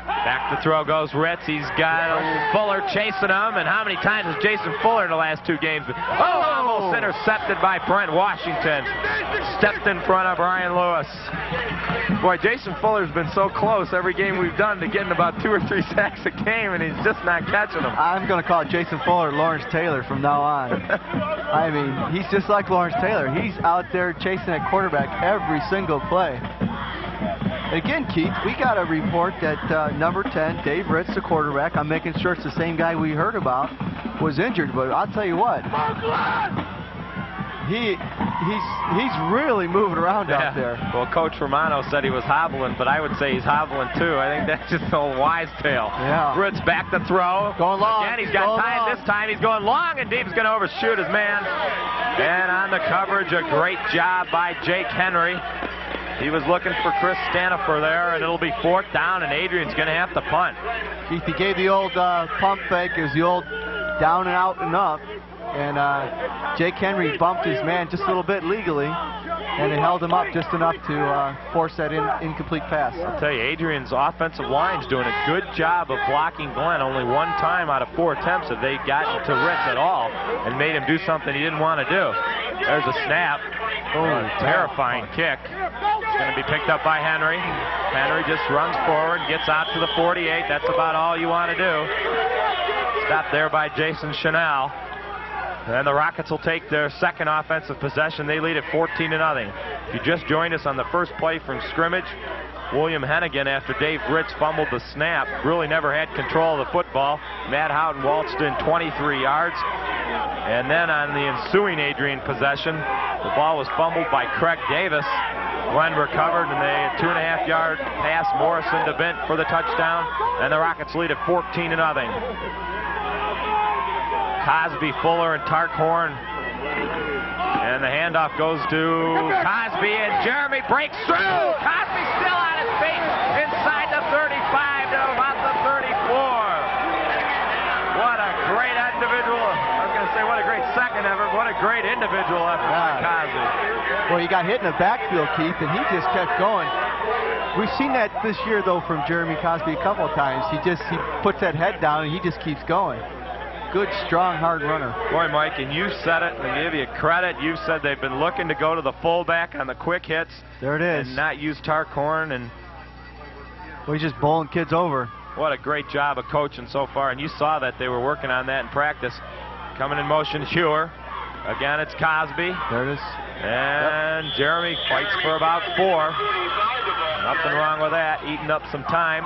Speaker 4: Back to throw goes Ritz. He's got Fuller chasing him. And how many times has Jason Fuller in the last 2 games? Almost intercepted by Brent Washington. Stepped in front of Brian Lewis. Boy, Jason Fuller's been so close every game we've done to getting about 2 or 3 sacks a game, and he's just not catching them.
Speaker 2: I'm going to call Jason Fuller Lawrence Taylor from now on. I mean, he's just like Lawrence Taylor. He's out there chasing that quarterback every single play. Again, Keith, we got a report that number 10, Dave Ritz, the quarterback, I'm making sure it's the same guy we heard about, was injured. But I'll tell you what, he's really moving around out there.
Speaker 4: Well, Coach Romano said he was hobbling, but I would say he's hobbling too. I think that's just an old wives' tale.
Speaker 2: Yeah.
Speaker 4: Ritz back to throw.
Speaker 2: Going long.
Speaker 4: Again, he's got time this time. He's going long, and Deep's going to overshoot his man. And on the coverage, a great job by Jake Henry. He was looking for Chris Stanifer there, and it'll be 4th down, and Adrian's going to have to punt.
Speaker 2: Keith, he gave the old pump fake. It was the old down and out and up. And Jake Henry bumped his man just a little bit legally, and it held him up just enough to force that incomplete pass.
Speaker 4: I'll tell you, Adrian's offensive line's doing a good job of blocking Glenn. Only 1 time out of 4 attempts have they gotten to Ritz at all and made him do something he didn't want to do. There's a snap. Terrifying kick. It's going to be picked up by Henry. Henry just runs forward, gets out to the 48. That's about all you want to do. Stopped there by Jason Chanel. And the Rockets will take their 2nd offensive possession. They lead at 14-0. If you just joined us on the first play from scrimmage, William Hennigan, after Dave Ritz fumbled the snap, really never had control of the football. Matt Houghton waltzed in 23 yards. And then on the ensuing Adrian possession, the ball was fumbled by Craig Davis. Glenn recovered, and they had 2.5-yard pass Morrison to Bent for the touchdown. And the Rockets lead at 14-0. Cosby, Fuller, and Tarkhorn. And the handoff goes to Cosby, and Jeremy breaks through. Cosby still on his feet inside the 35 to about the 34. What a great individual. I was going to say what a great second effort. What a great individual effort by Cosby.
Speaker 2: Well, he got hit in the backfield, Keith, and he just kept going. We've seen that this year, though, from Jeremy Cosby a couple of times. He puts that head down, and he just keeps going. Good, strong, hard runner.
Speaker 4: Boy, Mike, and you said it, and I give you credit. You said they've been looking to go to the fullback on the quick hits.
Speaker 2: There it is.
Speaker 4: And not use Tarkhorn. And
Speaker 2: well, he's just bowling kids over.
Speaker 4: what a great job of coaching so far, and you saw that they were working on that in practice. Coming in motion, Hewer. Again, it's Cosby.
Speaker 2: There it is.
Speaker 4: And Jeremy fights for about 4. Nothing wrong with that, eating up some time.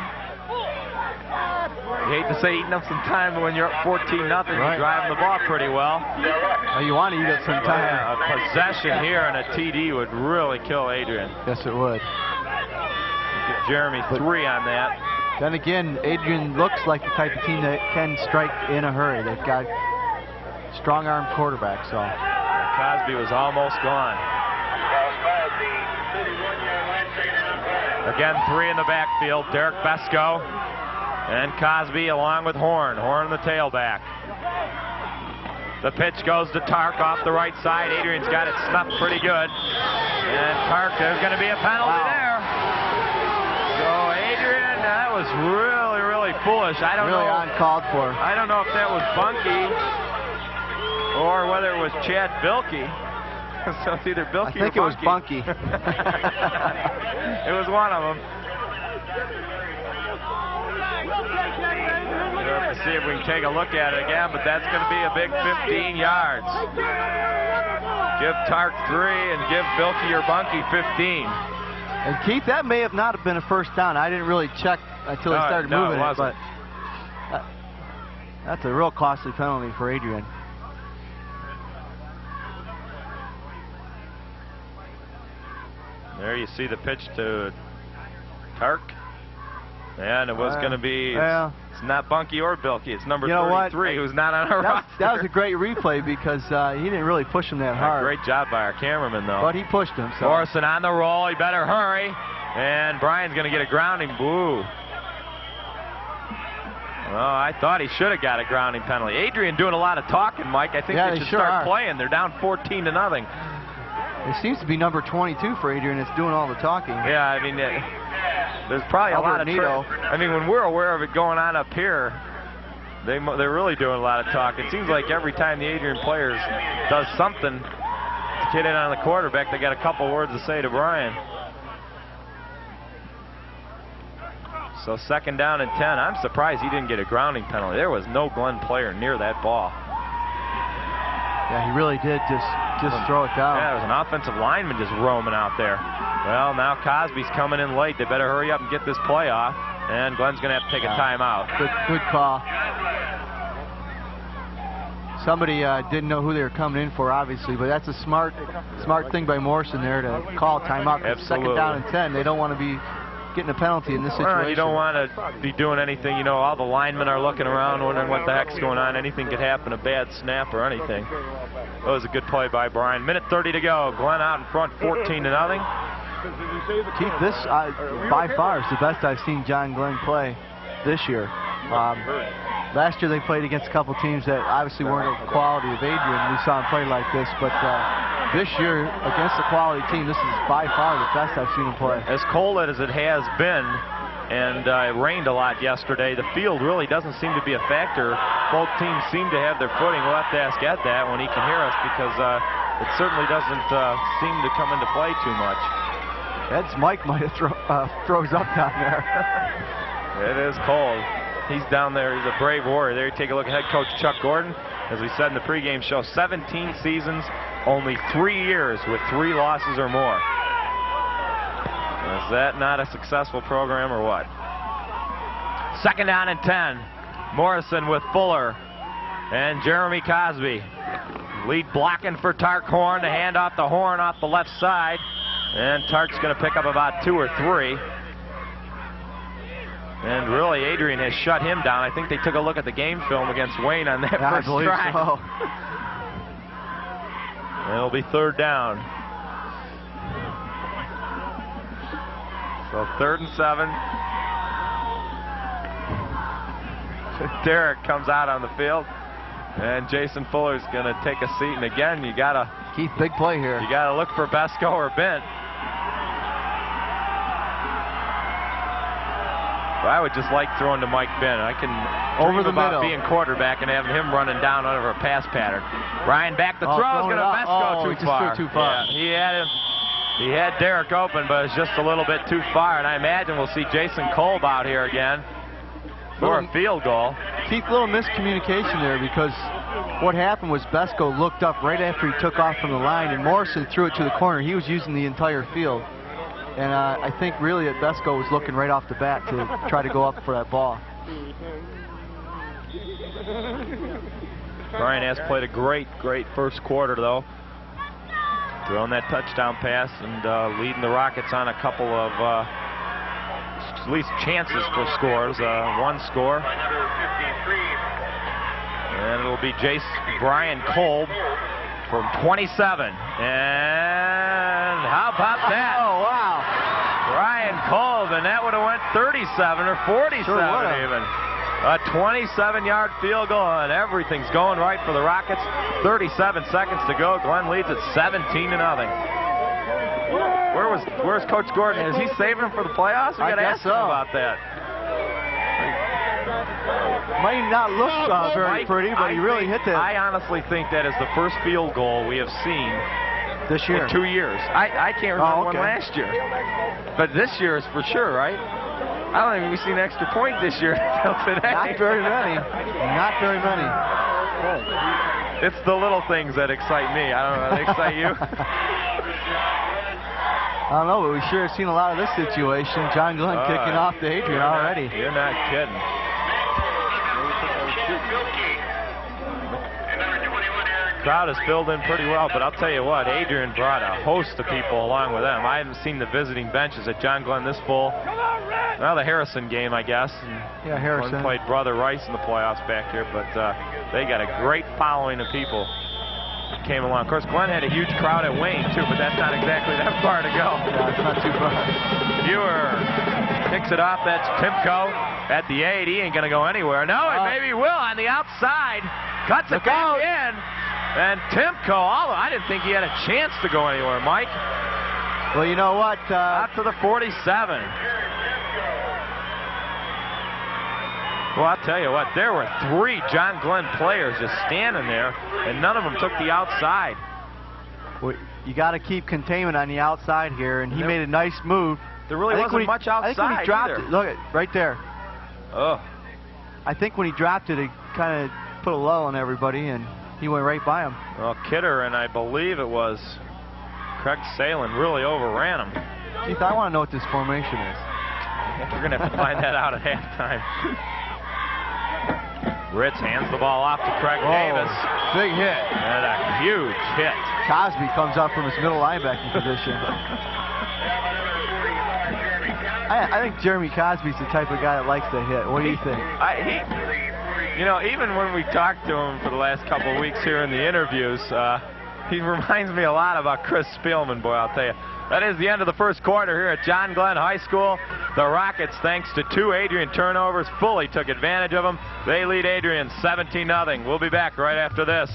Speaker 4: You hate to say eating up some time, but when you're up 14-0, you're driving the ball pretty well.
Speaker 2: Well, you want to eat up some time.
Speaker 4: Yeah, a possession here and a TD would really kill Adrian.
Speaker 2: Yes, it would.
Speaker 4: Give Jeremy 3 on that.
Speaker 2: Then again, Adrian looks like the type of team that can strike in a hurry. They've got strong-arm quarterback, so.
Speaker 4: Cosby was almost gone. Again, 3 in the backfield. Derek Besko and Cosby along with Horn. Horn the tailback. The pitch goes to Tark off the right side. Adrian's got it stuffed pretty good. And Tark, there's going to be a penalty there. So Adrian, that was really, really foolish. I don't know.
Speaker 2: Really uncalled for.
Speaker 4: I don't know if that was Bunky or whether it was Chad Bilkey. So it's either Bilkey or Bunky.
Speaker 2: I think it was Bunky.
Speaker 4: It was one of them. We'll have to see if we can take a look at it again, but that's going to be a big 15 yards. Give Tark 3 and give Bilkey or Bunky 15.
Speaker 2: And Keith, that may have not been a first down. I didn't really check until he started moving it, but that's a real costly penalty for Adrian.
Speaker 4: There you see the pitch to Tark. And it was going to be, it's not Bunky or Bilkey. It's number 33 who's not on our roster.
Speaker 2: That was a great replay because he didn't really push him that hard.
Speaker 4: Great job by our cameraman, though.
Speaker 2: But he pushed him. So.
Speaker 4: Morrison on the roll. He better hurry. And Brian's going to get a grounding. Boo. Well, I thought he should have got a grounding penalty. Adrian doing a lot of talking, Mike. I think they should start playing. They're down 14-0.
Speaker 2: It seems to be number 22 for Adrian that's doing all the talking.
Speaker 4: Yeah, I mean, there's probably a lot of I mean, when we're aware of it going on up here, they're really doing a lot of talk. It seems like every time the Adrian players does something to get in on the quarterback, they got a couple words to say to Brian. So 2nd down and 10. I'm surprised he didn't get a grounding penalty. There was no Glenn player near that ball.
Speaker 2: Yeah, he really did just throw it down.
Speaker 4: Yeah, there was an offensive lineman just roaming out there. Well, now Cosby's coming in late. They better hurry up and get this play off. And Glenn's going to have to take a timeout.
Speaker 2: Good call. Somebody didn't know who they were coming in for, obviously, but that's a smart thing by Morrison there to call timeout.
Speaker 4: Absolutely.
Speaker 2: 2nd down and 10. They don't want to be getting a penalty in this situation.
Speaker 4: You don't want to be doing anything. You know, all the linemen are looking around wondering what the heck's going on. Anything could happen, a bad snap or anything. That was a good play by Brian. Minute 30 to go. Glenn out in front, 14-0.
Speaker 2: Keith, this by far is the best I've seen John Glenn play this year. Last year they played against a couple teams that obviously weren't of the quality of Adrian. We saw him play like this, but this year against a quality team, this is by far the best I've seen him play.
Speaker 4: As cold as it has been, and it rained a lot yesterday, the field really doesn't seem to be a factor. Both teams seem to have their footing. We'll have to ask Ed that when he can hear us, because it certainly doesn't seem to come into play too much.
Speaker 2: Ed's mic might have froze up down there.
Speaker 4: It is cold. He's down there. He's a brave warrior. There you take a look at head coach Chuck Gordon. As we said in the pregame show, 17 seasons, only 3 years with 3 losses or more. Is that not a successful program or what? 2nd down and 10. Morrison with Fuller and Jeremy Cosby. Lead blocking for Tark Horn. The handoff to Horn off the left side. And Tark's going to pick up about 2 or 3. And really, Adrian has shut him down. I think they took a look at the game film against Wayne on that first drive.
Speaker 2: So.
Speaker 4: It'll be 3rd down. So 3rd and 7. Derek comes out on the field, and Jason Fuller's going to take a seat. And again, you got to
Speaker 2: Keith, big play here.
Speaker 4: You got to look for Besko or Bent. I would just like throwing to Mike Bent. I can
Speaker 2: over the
Speaker 4: about
Speaker 2: middle
Speaker 4: being quarterback and having him running down over a pass pattern. Ryan back the throw is going to Besko too far. Yeah, he had Derek open, but it's just a little bit too far. And I imagine we'll see Jason Kolb out here again.
Speaker 1: for a field goal.
Speaker 2: Keith, little miscommunication there, because what happened was Besko looked up right after he took off from the line, and Morrison threw it to the corner. He was using the entire field. And I think really that Besko was looking right off the bat to try to go up for that ball.
Speaker 1: Brian has played a great first quarter, though. Throwing that touchdown pass and leading the Rockets on a couple of at least chances for scores. One score. And it'll be Brian Kolb from 27. And how about that?
Speaker 2: Oh, wow.
Speaker 1: Brian Kolb, and that would have went 37 or 47 even. A 27-yard field goal, and everything's going right for the Rockets. 37 seconds to go. Glenn leads at 17-0. Where's Coach Gordon? Is he saving him for the playoffs? We got to ask him about that.
Speaker 2: Might not look very pretty, but he really hit that.
Speaker 1: I honestly think that is the first field goal we have seen
Speaker 2: this year.
Speaker 1: In 2 years. I can't remember one last year. But this year is for sure, right? I don't think we've seen an extra point this year until today.
Speaker 2: Not very many. Not very many.
Speaker 1: It's the little things that excite me. I don't know. They excite you?
Speaker 2: I don't know, but we sure have seen a lot of this situation. John Glenn kicking off to Adrian already.
Speaker 1: You're not kidding. Crowd is filled in pretty well, but I'll tell you what, Adrian brought a host of people along with them. I haven't seen the visiting benches at John Glenn this full. Well, the Harrison game, I guess.
Speaker 2: Yeah, Harrison.
Speaker 1: Glenn played Brother Rice in the playoffs back here, but they got a great following of people that came along. Of course, Glenn had a huge crowd at Wayne, too, but that's not exactly that far to go.
Speaker 2: Yeah, it's not too far.
Speaker 1: Viewer kicks it off. That's Timko at the 8. He ain't going to go anywhere. No, and maybe will on the outside. Cuts it back in. And Timko, although I didn't think he had a chance to go anywhere, Mike.
Speaker 2: Well, you know what?
Speaker 1: Out to the 47. Well, I'll tell you what, there were 3 John Glenn players just standing there, and none of them took the outside.
Speaker 2: Well, you got to keep containment on the outside here, and he made a nice move.
Speaker 1: There really wasn't much outside.
Speaker 2: I think when he dropped it, look at right there.
Speaker 1: Oh.
Speaker 2: I think when he dropped it, it kind of put a lull on everybody, and he went right by him.
Speaker 1: Well, Kidder and I believe it was Craig Salin really overran him.
Speaker 2: Keith, I want to know what this formation is.
Speaker 1: We're going to have to find that out at halftime. Ritz hands the ball off to Craig Davis.
Speaker 2: Big hit.
Speaker 1: And a huge hit.
Speaker 2: Cosby comes up from his middle linebacking position. I think Jeremy Cosby's the type of guy that likes to hit. What do you think?
Speaker 1: You know, even when we talked to him for the last couple of weeks here in the interviews, he reminds me a lot about Chris Spielman, boy, I'll tell you. That is the end of the first quarter here at John Glenn High School. The Rockets, thanks to 2 Adrian turnovers, fully took advantage of them. They lead Adrian 17-0. We'll be back right after this.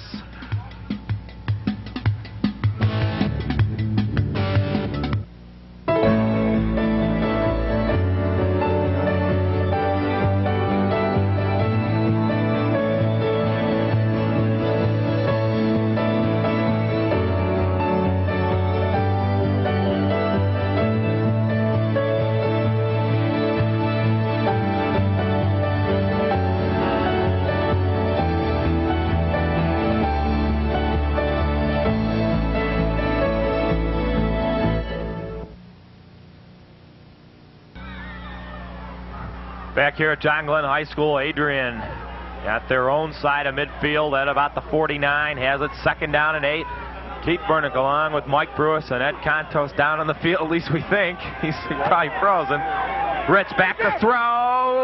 Speaker 1: Back here at John Glenn High School, Adrian at their own side of midfield at about the 49, has it 2nd down and 8. Keith Burnick along with Mike Brewis and Ed Contos down on the field, at least we think. He's probably frozen. Ritz back to throw.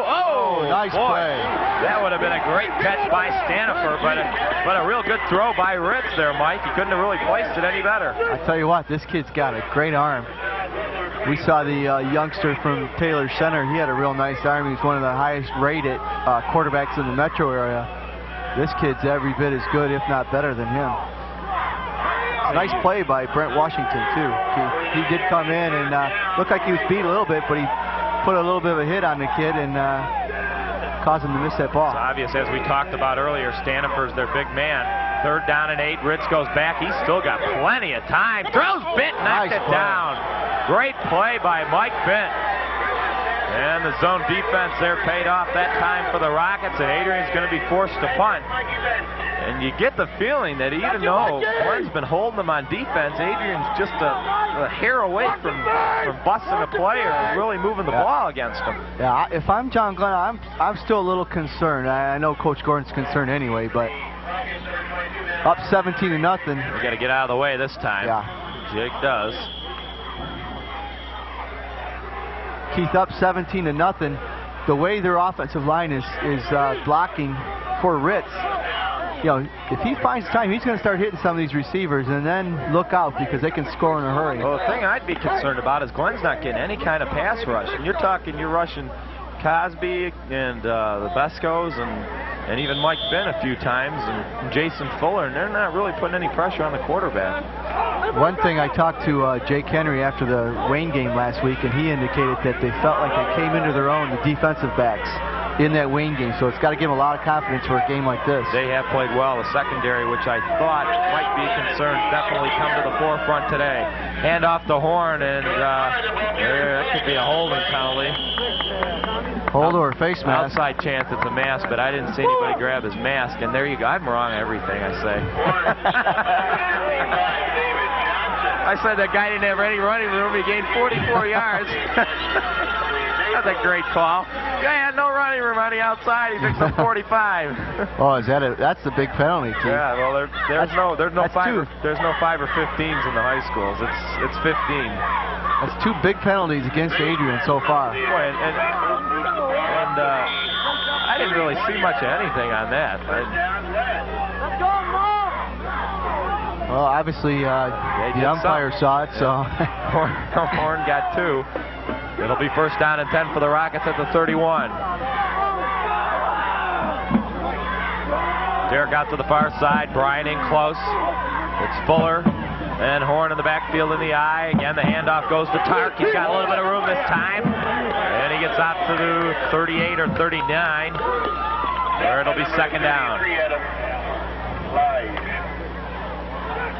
Speaker 1: Oh,
Speaker 2: nice play.
Speaker 1: That would have been a great catch by Stanifer, but a real good throw by Ritz there, Mike. He couldn't have really placed it any better.
Speaker 2: I tell you what, this kid's got a great arm. We saw the youngster from Taylor Center. He had a real nice arm. He's one of the highest rated quarterbacks in the metro area. This kid's every bit as good, if not better than him. Nice play by Brent Washington, too. He did come in and looked like he was beat a little bit, but he put a little bit of a hit on the kid and caused him to miss that ball.
Speaker 1: It's obvious, as we talked about earlier, Stanifer's their big man. 3rd down and 8. Ritz goes back. He's still got plenty of time. Throws Bint, knocked it down. Great play by Mike Bint. And the zone defense there paid off that time for the Rockets, and Adrian's going to be forced to punt. And you get the feeling that even though Horn's been holding them on defense, Adrian's just a hair away from busting a play or really moving the ball against him.
Speaker 2: Yeah, if I'm John Glenn, I'm still a little concerned. I know Coach Gordon's concerned anyway, but up 17-0. You
Speaker 1: got to get out of the way this time.
Speaker 2: Yeah.
Speaker 1: Jake does.
Speaker 2: Keith, up 17-0. The way their offensive line is blocking for Ritz, you know, if he finds time, he's going to start hitting some of these receivers, and then look out because they can score in a hurry.
Speaker 1: Well, the thing I'd be concerned about is Glenn's not getting any kind of pass rush. And you're rushing Cosby and the Bescos and even Mike Finn a few times and Jason Fuller, and they're not really putting any pressure on the quarterback.
Speaker 2: One thing, I talked to Jake Henry after the Wayne game last week, and he indicated that they felt like they came into their own, the defensive backs, in that Wayne game. So it's got to give them a lot of confidence for a game like this. They
Speaker 1: have played well. The secondary, which I thought might be concerned, definitely come to the forefront today. Hand off to Horn, and that could be a holding penalty.
Speaker 2: Hold or face mask.
Speaker 1: Outside chance it's a mask, but I didn't see anybody grab his mask. And there you go. I'm wrong on everything I say. I said that guy didn't have any running room. He gained 44 yards. That's a great call. Guy had no running room on the outside. He picked up 45.
Speaker 2: Oh, is that that's the big penalty, Keith?
Speaker 1: Yeah. Well, there's no 5 or 15s in the high schools. It's 15.
Speaker 2: That's 2 big penalties against Adrian so far.
Speaker 1: Boy, and I didn't really see much of anything on that.
Speaker 2: Well, obviously the umpire saw it, so
Speaker 1: Horn got 2. It'll be first down and 10 for the Rockets at the 31. Derek out to the far side. Bryan in close. It's Fuller and Horn in the backfield in the eye. Again, the handoff goes to Tark. He's got a little bit of room this time. And he gets out to the 38 or 39, where it'll be second down.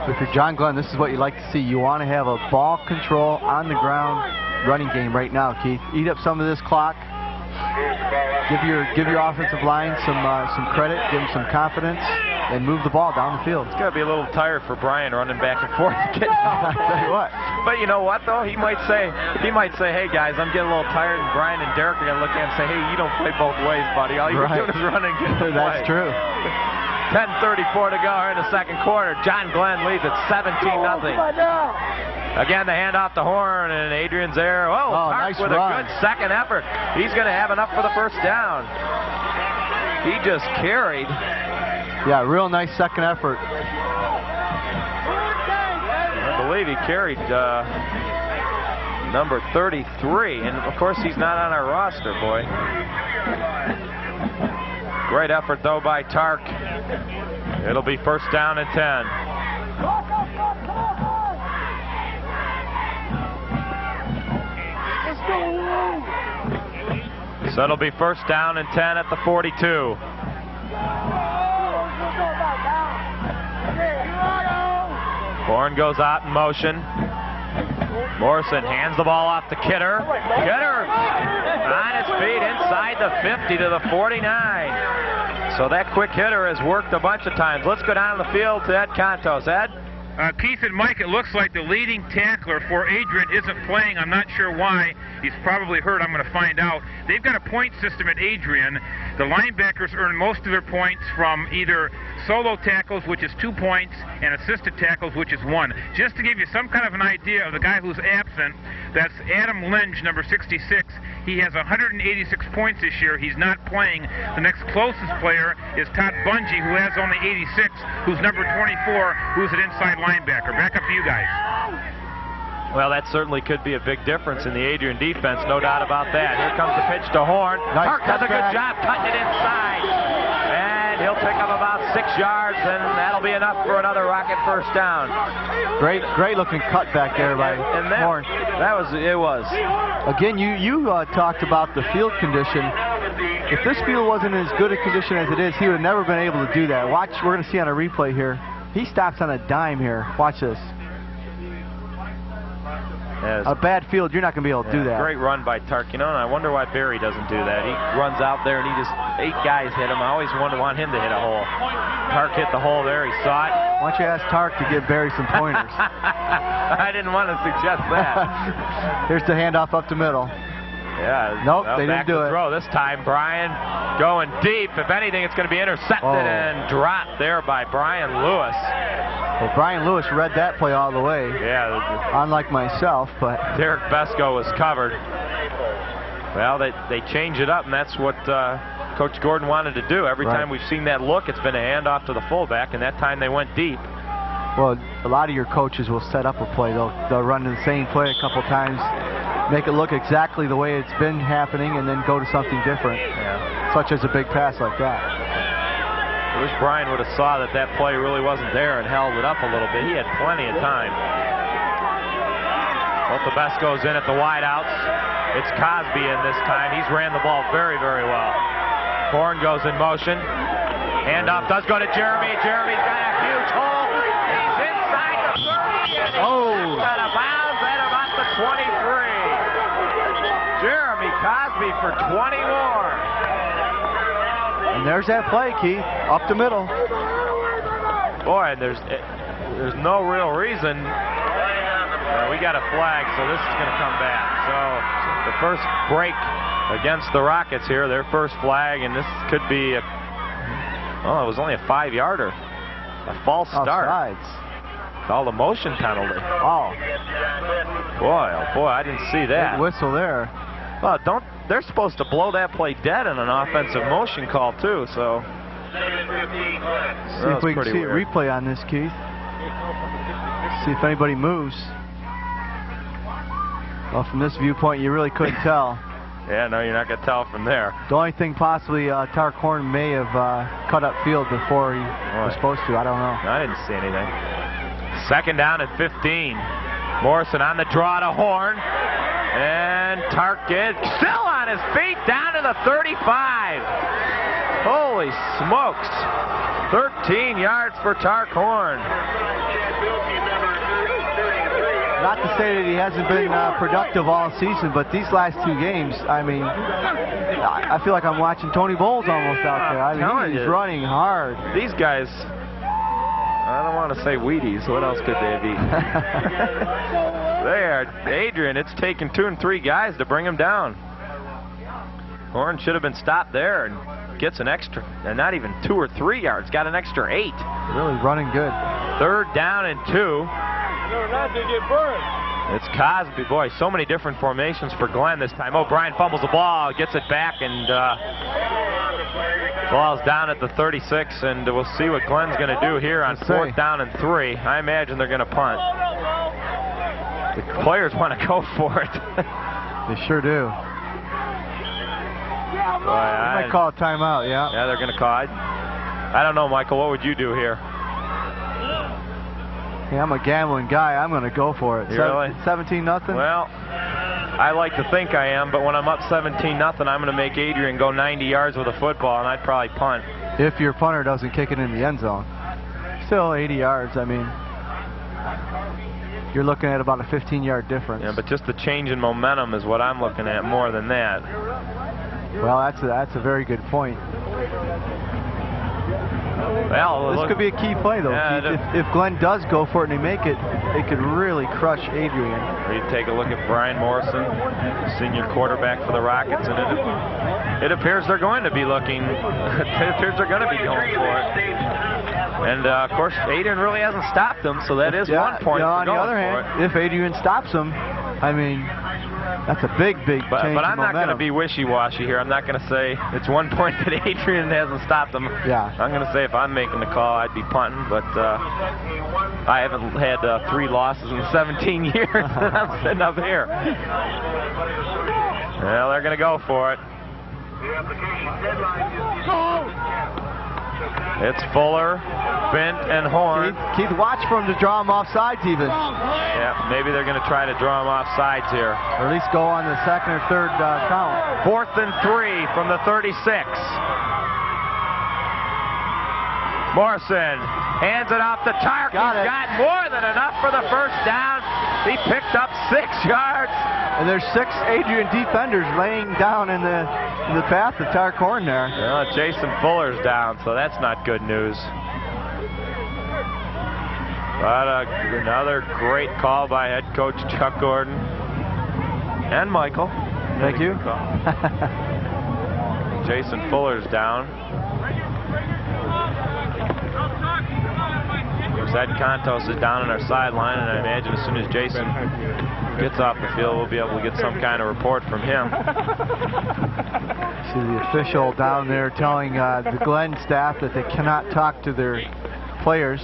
Speaker 2: If you're John Glenn, this is what you like to see. You want to have a ball control on the ground running game right now, Keith. Eat up some of this clock. Give your offensive line some credit. Give them some confidence, and move the ball down the field.
Speaker 1: It's got to be a little tired for Bryan running back and forth to get out.
Speaker 2: I'll tell you what.
Speaker 1: But you know what though? He might say, hey guys, I'm getting a little tired, and Bryan and Derek are gonna look at him and say, hey, you don't play both ways, buddy. All you're doing is running and getting the play.
Speaker 2: That's true.
Speaker 1: 10:34 to go in the second quarter. John Glenn leads at 17-0. Again, the handoff to Horn, and Adrian's there.
Speaker 2: Nice
Speaker 1: with
Speaker 2: run.
Speaker 1: a good second effort. He's going to have enough for the first down. He just carried.
Speaker 2: Yeah, real nice second effort.
Speaker 1: I believe he carried number 33, and of course he's not on our roster, boy. Great effort, though, by Tark. It'll be first down and 10. So it'll be first down and 10 at the 42. Horn goes out in motion. Morrison hands the ball off to Kidder. Kidder on his feet inside the 50 to the 49. So that quick hitter has worked a bunch of times. Let's go down the field to Ed Contos. Ed?
Speaker 3: Keith and Mike, it looks like the leading tackler for Adrian isn't playing. I'm not sure why. He's probably hurt. I'm going to find out. They've got a point system at Adrian. The linebackers earn most of their points from either solo tackles, which is 2 points, and assisted tackles, which is 1. Just to give you some kind of an idea of the guy who's absent, that's Adam Lynch, number 66. He has 186 points this year. He's not playing. The next closest player is Todd Bungie, who has only 86, who's number 24, who's an inside linebacker. Back up to you guys.
Speaker 1: Well, that certainly could be a big difference in the Adrian defense, no doubt about that. Here comes the pitch to Horn. Tark does a good job cutting it inside. And he'll pick up about 6 yards, and that'll be enough for another Rocket first down.
Speaker 2: Great looking cut back there by Horn.
Speaker 1: It was.
Speaker 2: Again, you talked about the field condition. If this field wasn't in as good a condition as it is, he would have never been able to do that. Watch, we're going to see on a replay here. He stops on a dime here. Watch this. a bad field, you're not going to be able to do that.
Speaker 4: Great run by Tarkino, and I wonder why Barry doesn't do that. He runs out there, and he just 8 guys hit him. I always want him to hit a hole. Tark hit the hole there. He saw it.
Speaker 2: Why don't you ask Tark to give Barry some pointers?
Speaker 4: I didn't want to suggest that.
Speaker 2: Here's the handoff up the middle.
Speaker 4: Yeah.
Speaker 2: Nope, they didn't do it.
Speaker 4: Throw this time. Brian going deep. If anything, it's going to be intercepted and dropped there by Brian Lewis.
Speaker 2: Well, Brian Lewis read that play all the way.
Speaker 4: Yeah.
Speaker 2: Unlike myself, but
Speaker 4: Derek Besco was covered. Well, they change it up, and that's what Coach Gordon wanted to do. Every time we've seen that look, it's been a handoff to the fullback, and that time they went deep.
Speaker 2: Well, a lot of your coaches will set up a play. They'll run the same play a couple times, make it look exactly the way it's been happening, and then go to something different, such as a big pass like that.
Speaker 4: I wish Brian would have saw that play really wasn't there and held it up a little bit. He had plenty of time. Well, the best goes in at the wideouts. It's Cosby in this time. He's ran the ball very, very well. Horn goes in motion. Handoff does go to Jeremy. Jeremy's got a huge hole. He's inside the 30. And out of bounds at about the 23. Jeremy Cosby for 20 more.
Speaker 2: And there's that play, Keith, up the middle.
Speaker 4: Boy, there's no real reason. We got a flag, so this is going to come back. So the first break against the Rockets here, their first flag, and this could be it was only a 5-yarder. A false start.
Speaker 2: Offsides.
Speaker 4: Called a motion penalty.
Speaker 2: Oh.
Speaker 4: Boy, I didn't see that.
Speaker 2: Big whistle there.
Speaker 4: Well, they're supposed to blow that play dead in an offensive motion call, too, so.
Speaker 2: See if we can see a replay on this, Keith. See if anybody moves. Well, from this viewpoint, you really couldn't tell.
Speaker 4: Yeah, no, you're not going to tell from there.
Speaker 2: The only thing possibly Tark Horn may have cut up field before he was supposed to. I don't know.
Speaker 4: I didn't see anything. Second down and 15. Morrison on the draw to Horn. And Tark still on his feet down to the 35. Holy smokes. 13 yards for Tark Horn.
Speaker 2: Not to say that he hasn't been productive all season, but these last 2 games, I mean, I feel like I'm watching Tony Bowles almost out there. I mean, he's running hard.
Speaker 4: These guys, I don't want to say Wheaties. What else could they be? Adrian, it's taken 2 and 3 guys to bring him down. Horn should have been stopped there and gets an extra, and not even 2 or 3 yards, got an extra 8.
Speaker 2: Really running good.
Speaker 4: Third down and 2. It's Cosby. Boy, so many different formations for Glenn this time. O'Brien fumbles the ball, gets it back, and ball's down at the 36, and we'll see what Glenn's going to do here on 4th down and 3. I imagine they're going to punt. The players want to go for it.
Speaker 2: They sure do.
Speaker 4: Boy,
Speaker 2: they might call a timeout, yeah.
Speaker 4: Yeah, they're going to call. I don't know, Michael. What would you do here?
Speaker 2: Yeah, I'm a gambling guy. I'm going to go for it.
Speaker 4: Really?
Speaker 2: 17-0?
Speaker 4: Well, I like to think I am, but when I'm up 17-0, I'm going to make Adrian go 90 yards with a football, and I'd probably punt.
Speaker 2: If your punter doesn't kick it in the end zone. Still 80 yards. I mean, you're looking at about a 15-yard difference.
Speaker 4: Yeah, but just the change in momentum is what I'm looking at more than that.
Speaker 2: Well, that's a very good point.
Speaker 4: Well,
Speaker 2: this could be a key play, though. If Glenn does go for it and they make it, it could really crush Adrian.
Speaker 4: You take a look at Brian Morrison, senior quarterback for the Rockets, and it appears they're going to be looking. It appears they're going to be going for it. And of course, Adrian really hasn't stopped them, so that is 1 point.
Speaker 2: On the other hand, if Adrian stops him, I mean, that's a big change in momentum.
Speaker 4: But I'm not going to be wishy-washy here. I'm not going to say it's 1 point that Adrian hasn't stopped them.
Speaker 2: Yeah.
Speaker 4: I'm going to say if I'm making the call, I'd be punting, but I haven't had 3 losses in 17 years that I'm sitting up here. Well, they're going to go for it. It's Fuller, Bent, and Horn.
Speaker 2: Keith, watch for him to draw him off sides even.
Speaker 4: Yeah, maybe they're going to try to draw him off sides here.
Speaker 2: Or at least go on the 2nd or 3rd count.
Speaker 4: 4th and 3 from the 36. Morrison hands it off to Tark. He's got more than enough for the first down.
Speaker 1: He picked up 6 yards.
Speaker 2: And there's 6 Adrian defenders laying down in the path of Tar Corn there.
Speaker 1: Well, Jason Fuller's down, so that's not good news. But another great call by head coach Chuck Gordon and Michael.
Speaker 2: Thank you.
Speaker 1: Jason Fuller's down. Of course, Ed Contos is down on our sideline, and I imagine as soon as Jason gets off the field, we'll be able to get some kind of report from him.
Speaker 2: See the official down there telling the Glenn staff that they cannot talk to their players.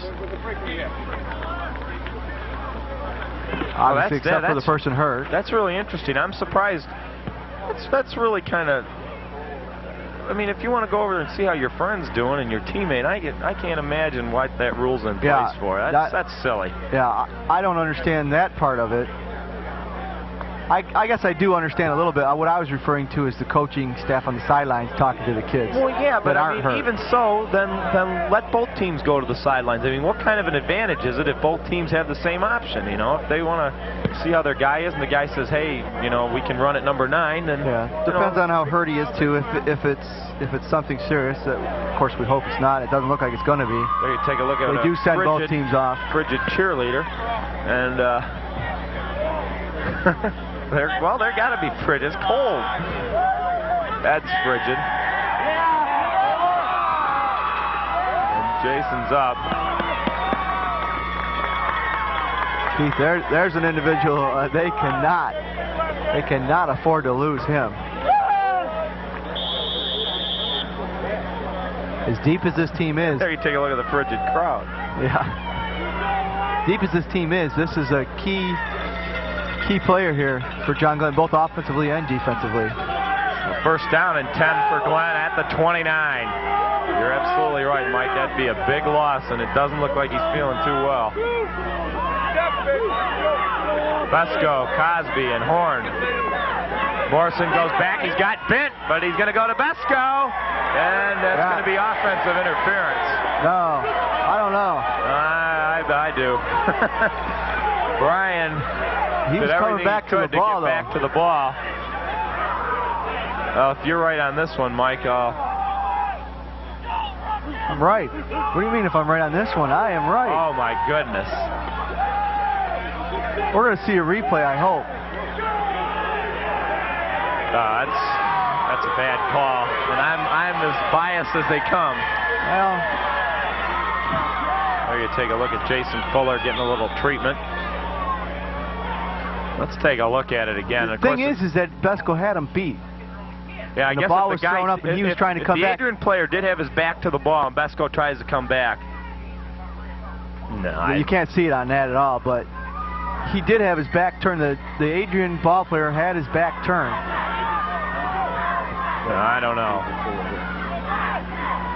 Speaker 2: Obviously, except for the person hurt.
Speaker 1: That's really interesting. I'm surprised. That's really kind of. I mean, if you want to go over there and see how your friend's doing and your teammate, I can't imagine what that rule's in place for. That's silly.
Speaker 2: Yeah, I don't understand that part of it. I guess I do understand a little bit. What I was referring to is the coaching staff on the sidelines talking to the kids.
Speaker 1: Well, yeah, but I mean, even so, then let both teams go to the sidelines. I mean, what kind of an advantage is it if both teams have the same option? You know, if they want to see how their guy is, and the guy says, "Hey, you know, we can run at number 9," then
Speaker 2: depends on how hurt he is too. If it's something serious, of course we hope it's not. It doesn't look like it's going to be.
Speaker 1: There you take a look at.
Speaker 2: They do send both teams off.
Speaker 1: Frigid cheerleader, and there got to be frigid. It's cold. That's frigid. And Jason's up.
Speaker 2: Keith, there's an individual they cannot afford to lose him. As deep as this team is.
Speaker 1: There you take a look at the frigid crowd.
Speaker 2: Yeah. Deep as this team is, this is a key player here for John Glenn, both offensively and defensively.
Speaker 1: First down and 10 for Glenn at the 29. You're absolutely right, Mike. That'd be a big loss, and it doesn't look like he's feeling too well. Besco, Cosby, and Horn. Morrison goes back. He's got bent, but he's going to go to Besco, and that's going to be offensive interference.
Speaker 2: No, I don't know.
Speaker 1: I do. Brian.
Speaker 2: He was coming back to the ball, though.
Speaker 1: Back to the ball. If you're right on this one, Mike,
Speaker 2: I'm right. What do you mean if I'm right on this one? I am right.
Speaker 1: Oh, my goodness.
Speaker 2: We're going to see a replay, I hope.
Speaker 1: That's a bad call. And I'm as biased as they come.
Speaker 2: Well,
Speaker 1: there you take a look at Jason Fuller getting a little treatment. Let's take a look at it again.
Speaker 2: The thing is that Besco had him beat.
Speaker 1: Yeah, I guess
Speaker 2: the ball was thrown up and he was trying to come back.
Speaker 1: The Adrian player did have his back to the ball and Besco tries to come back. No,
Speaker 2: you can't see it on that at all, but he did have his back turned. The Adrian ball player had his back turned.
Speaker 1: I don't know.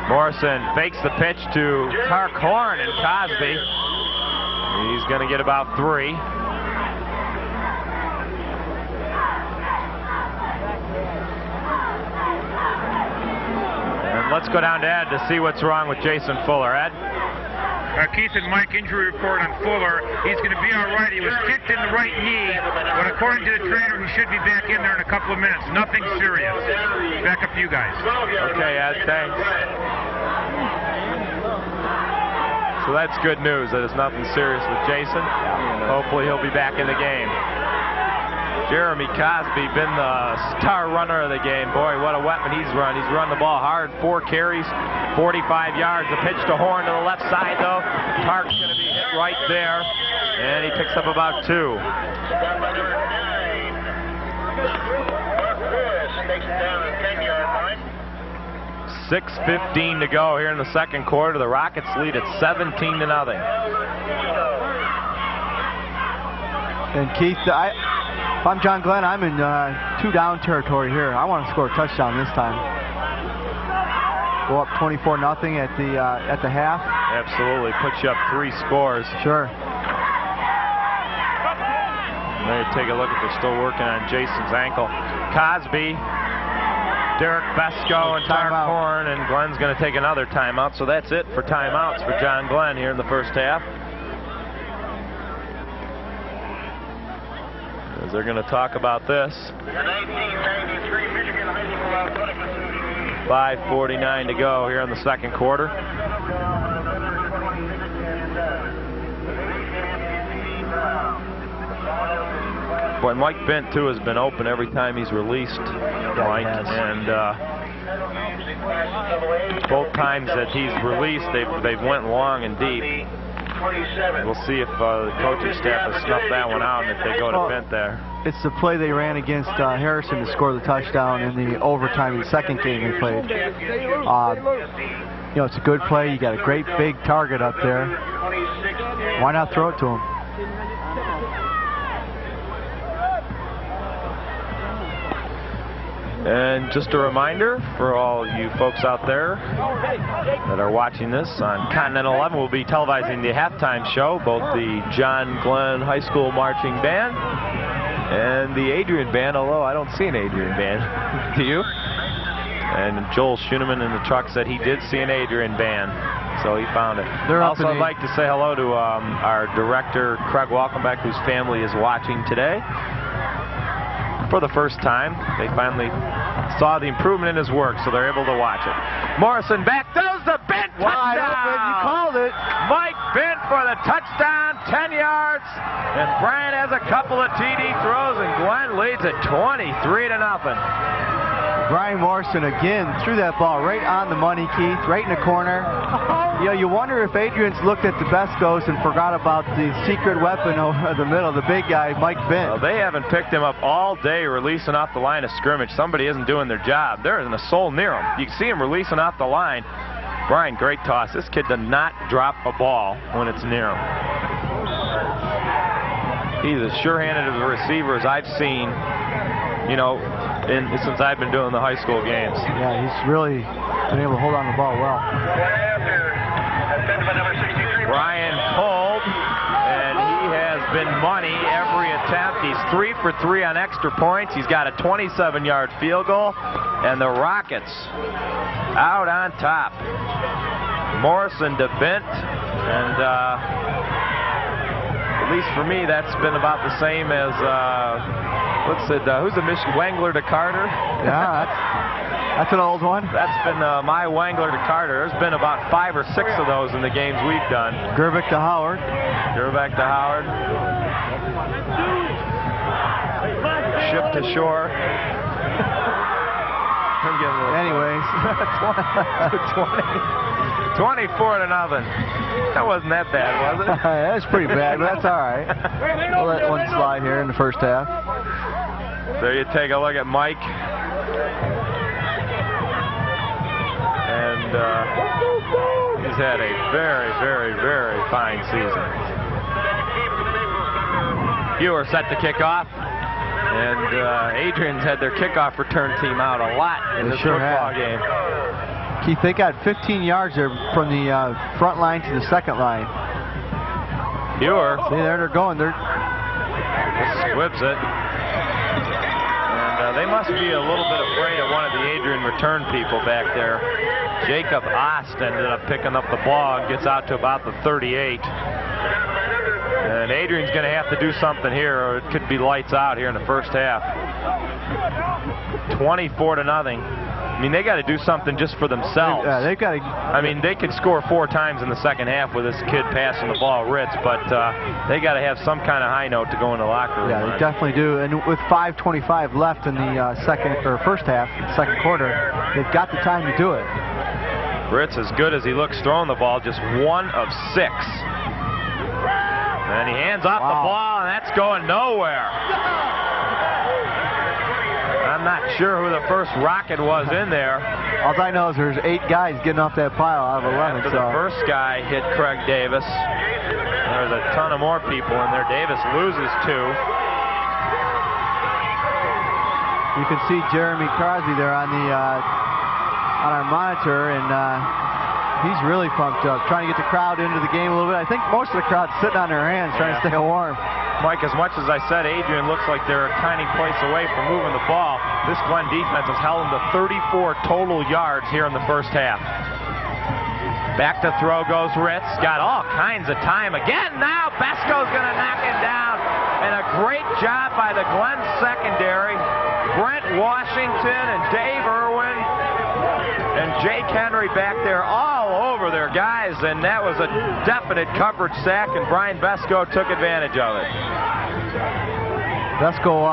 Speaker 1: Morrison fakes the pitch to Tarcorn and Cosby. He's going to get about 3. Let's go down to Ed to see what's wrong with Jason Fuller. Ed?
Speaker 3: Keith and Mike, injury report on Fuller. He's going to be all right. He was kicked in the right knee, but according to the trainer, he should be back in there in a couple of minutes. Nothing serious. Back up to you guys.
Speaker 1: Okay, Ed, thanks. So that's good news that it's nothing serious with Jason. Hopefully he'll be back in the game. Jeremy Cosby been the star runner of the game. Boy, what a weapon he's run. He's run the ball hard. 4 carries, 45 yards. The pitch to Horn to the left side, though. Tark's going to be hit right there, and he picks up about 2. 6:15 to go here in the second quarter. The Rockets lead at 17-0.
Speaker 2: And Keith, if I'm John Glenn, I'm in 2-down territory here. I want to score a touchdown this time. Go up 24-0 at the half.
Speaker 1: Absolutely, puts you up 3 scores.
Speaker 2: Sure.
Speaker 1: There you take a look at they're still working on Jason's ankle. Cosby, Derek Besco, and Tarcorn, and Glenn's going to take another timeout. So that's it for timeouts for John Glenn here in the first half. they're going to talk about this. 5:49 to go here in the second quarter. Boy, Mike Bent, too, has been open every time he's released, Mike. And both times that he's released, they've went long and deep. We'll see if the coaching staff has snuffed that one out and if they go to Bent there.
Speaker 2: It's the play they ran against Harrison to score the touchdown in the overtime in the second game they played. You know, it's a good play. You got a great big target up there. Why not throw it to him?
Speaker 1: And just a reminder for all you folks out there that are watching this, on Continental 11 we'll be televising the halftime show, both the John Glenn High School Marching Band and the Adrian Band, although I don't see an Adrian Band. Do you? And Joel Schoeneman in the truck said he did see an Adrian Band, so he found it. Also, I'd like to say hello to our director, Craig Welcomebeck, whose family is watching today. For the first time, they finally saw the improvement in his work, so they're able to watch it. Morrison back goes the Bent touchdown.
Speaker 2: You called it.
Speaker 1: Mike Bent for the touchdown, 10 yards, and Bryant has a couple of TD throws, and Glenn leads at 23-0.
Speaker 2: Brian Morrison again threw that ball right on the money, Keith, right in the corner. You know, you wonder if Adrian's looked at the Bescos and forgot about the secret weapon over the middle, the big guy, Mike Bent.
Speaker 1: Well, they haven't picked him up all day releasing off the line of scrimmage. Somebody isn't doing their job. There isn't a soul near him. You can see him releasing off the line. Brian, great toss. This kid does not drop a ball when it's near him. He's as sure-handed of a receiver as I've seen, you know, since I've been doing the high school games.
Speaker 2: Yeah, he's really been able to hold on the ball well.
Speaker 1: Brian pulled, and he has been money every attempt. He's 3 for 3 on extra points. He's got a 27-yard field goal, and the Rockets out on top. Morrison to Bent, and at least for me, that's been about the same as who's the Michigan Wangler to Carter?
Speaker 2: Yeah, that's an old one.
Speaker 1: That's been my Wangler to Carter. There's been about 5 or 6 of those in the games we've done.
Speaker 2: Gerbeck to Howard.
Speaker 1: Gerbeck to Howard. Ship to shore.
Speaker 2: Anyways,
Speaker 1: 24-0. That wasn't that bad, was it?
Speaker 2: That's pretty bad, but that's all right. We'll let one slide here in the first half.
Speaker 1: There you take a look at Mike. And he's had a very, very, very fine season. Hewer set to kick off. And Adrian's had their kickoff return team out a lot in this football game.
Speaker 2: Keith, they got 15 yards there from the front line to the second line.
Speaker 1: Hewer.
Speaker 2: See, there they're going. They're
Speaker 1: squibs it. And they must be a little bit afraid of one of the Adrian return people back there. Jacob Ost ended up picking up the ball and gets out to about the 38. And Adrian's going to have to do something here, or it could be lights out here in the first half. 24-0. I mean, they got to do something just for themselves.
Speaker 2: Yeah, they've got to.
Speaker 1: I mean, they could score 4 times in the second half with this kid passing the ball, Ritz, but they got to have some kind of high note to go in the locker room.
Speaker 2: Yeah, they definitely do. And with 5:25 left in the first half, second quarter, they've got the time to do it.
Speaker 1: Ritz, as good as he looks throwing the ball, just 1 of 6. And he hands off the ball, and that's going nowhere. I'm not sure who the first Rocket was in there.
Speaker 2: All I know is there's 8 guys getting off that pile out of 11.
Speaker 1: After the first guy hit Craig Davis, there's a ton of more people in there. Davis loses 2.
Speaker 2: You can see Jeremy Crosby there on the on our monitor, and he's really pumped up, trying to get the crowd into the game a little bit. I think most of the crowd's sitting on their hands trying to stay warm.
Speaker 1: Mike, as much as I said Adrian looks like they're a tiny place away from moving the ball, this Glenn defense has held them to 34 total yards here in the first half. Back to throw goes Ritz. Got all kinds of time again now. Besco's going to knock it down. And a great job by the Glenn secondary. Brent Washington and Dave Irwin and Jake Henry back there all over their guys, and that was a definite coverage sack, and Brian Vesco took advantage of it.
Speaker 2: Vesco,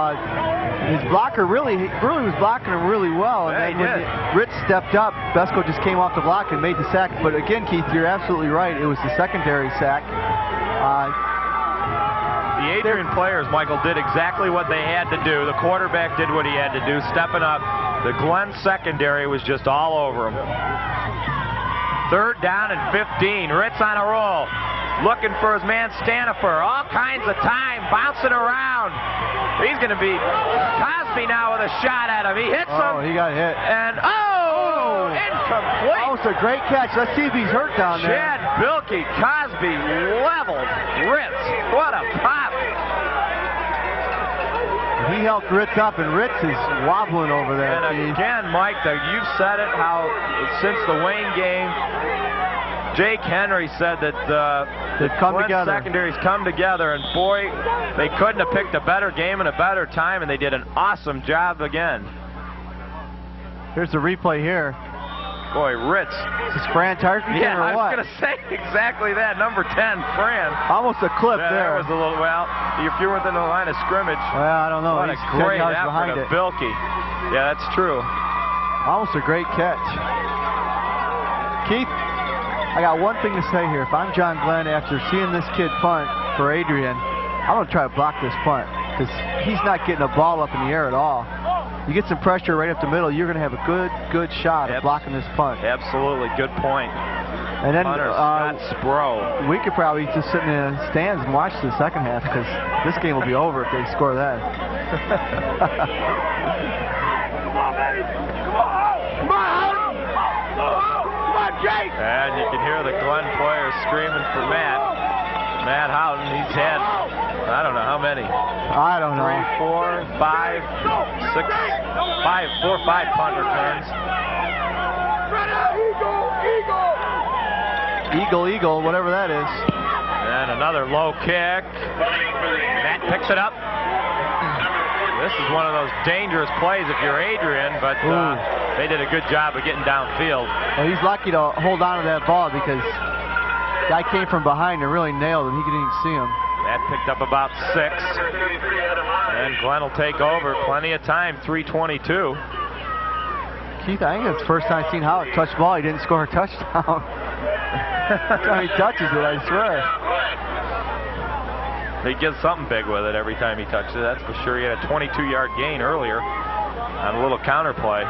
Speaker 2: his blocker really was blocking him really well, and then when Ritz stepped up, Vesco just came off the block and made the sack. But again, Keith, you're absolutely right. It was the secondary sack.
Speaker 1: The Adrian players, Michael, did exactly what they had to do. The quarterback did what he had to do, stepping up. The Glenn secondary was just all over him. 3rd down and 15. Ritz on a roll. Looking for his man Stanifer. All kinds of time. Bouncing around. He's going to be Cosby now with a shot at him. He hits him.
Speaker 2: Oh, he got hit.
Speaker 1: And, incomplete.
Speaker 2: Oh, it's a great catch. Let's see if he's hurt down there.
Speaker 1: Chad Bilkey, Cosby leveled Ritz. What a pop.
Speaker 2: He helped Ritz up, and Ritz is wobbling over there.
Speaker 1: And again, Mike, you've said it, how since the Wayne game, Jake Henry said that the secondaries come together, and boy, they couldn't have picked a better game and a better time, and they did an awesome job again.
Speaker 2: Here's the replay here.
Speaker 1: Boy, Ritz.
Speaker 2: Is this Fran Tarkington
Speaker 1: Yeah,
Speaker 2: or what?
Speaker 1: I was going to say exactly that. Number 10, Fran.
Speaker 2: Almost a clip there.
Speaker 1: That was a little, well, if you're within the line of scrimmage.
Speaker 2: Well, I don't know.
Speaker 1: What
Speaker 2: He's
Speaker 1: a great
Speaker 2: 10 yards
Speaker 1: effort
Speaker 2: behind
Speaker 1: of
Speaker 2: it.
Speaker 1: Bilkey. Yeah, that's true.
Speaker 2: Almost a great catch. Keith, I got one thing to say here. If I'm John Glenn, after seeing this kid punt for Adrian, I'm going to try to block this punt because he's not getting a ball up in the air at all. You get some pressure right up the middle, you're going to have a good shot at blocking this punt.
Speaker 1: Absolutely, good point.
Speaker 2: And then
Speaker 1: Scott Spro.
Speaker 2: We could probably just sit in the stands and watch the second half because this game will be over if they score that.
Speaker 12: Come on, baby! Come on! Come on! Come on, Jake!
Speaker 1: And you can hear the Glenn players screaming for Matt Houghton. He's had, I don't know how many.
Speaker 2: I don't know.
Speaker 1: 3, 4, 5, 6, 4 or 5 punt returns.
Speaker 2: Eagle, whatever that is.
Speaker 1: And another low kick. Matt picks it up. This is one of those dangerous plays if you're Adrian, but they did a good job of getting downfield.
Speaker 2: Well, he's lucky to hold on to that ball because the guy came from behind and really nailed him. He couldn't even see him.
Speaker 1: That picked up about 6. And Glenn will take over. Plenty of time, 3:22.
Speaker 2: Keith, I think it's the first time I've seen Howard touch the ball. He didn't score a touchdown. Every time he touches it, I swear.
Speaker 1: He gets something big with it every time he touches it, that's for sure. He had a 22-yard gain earlier on a little counter play.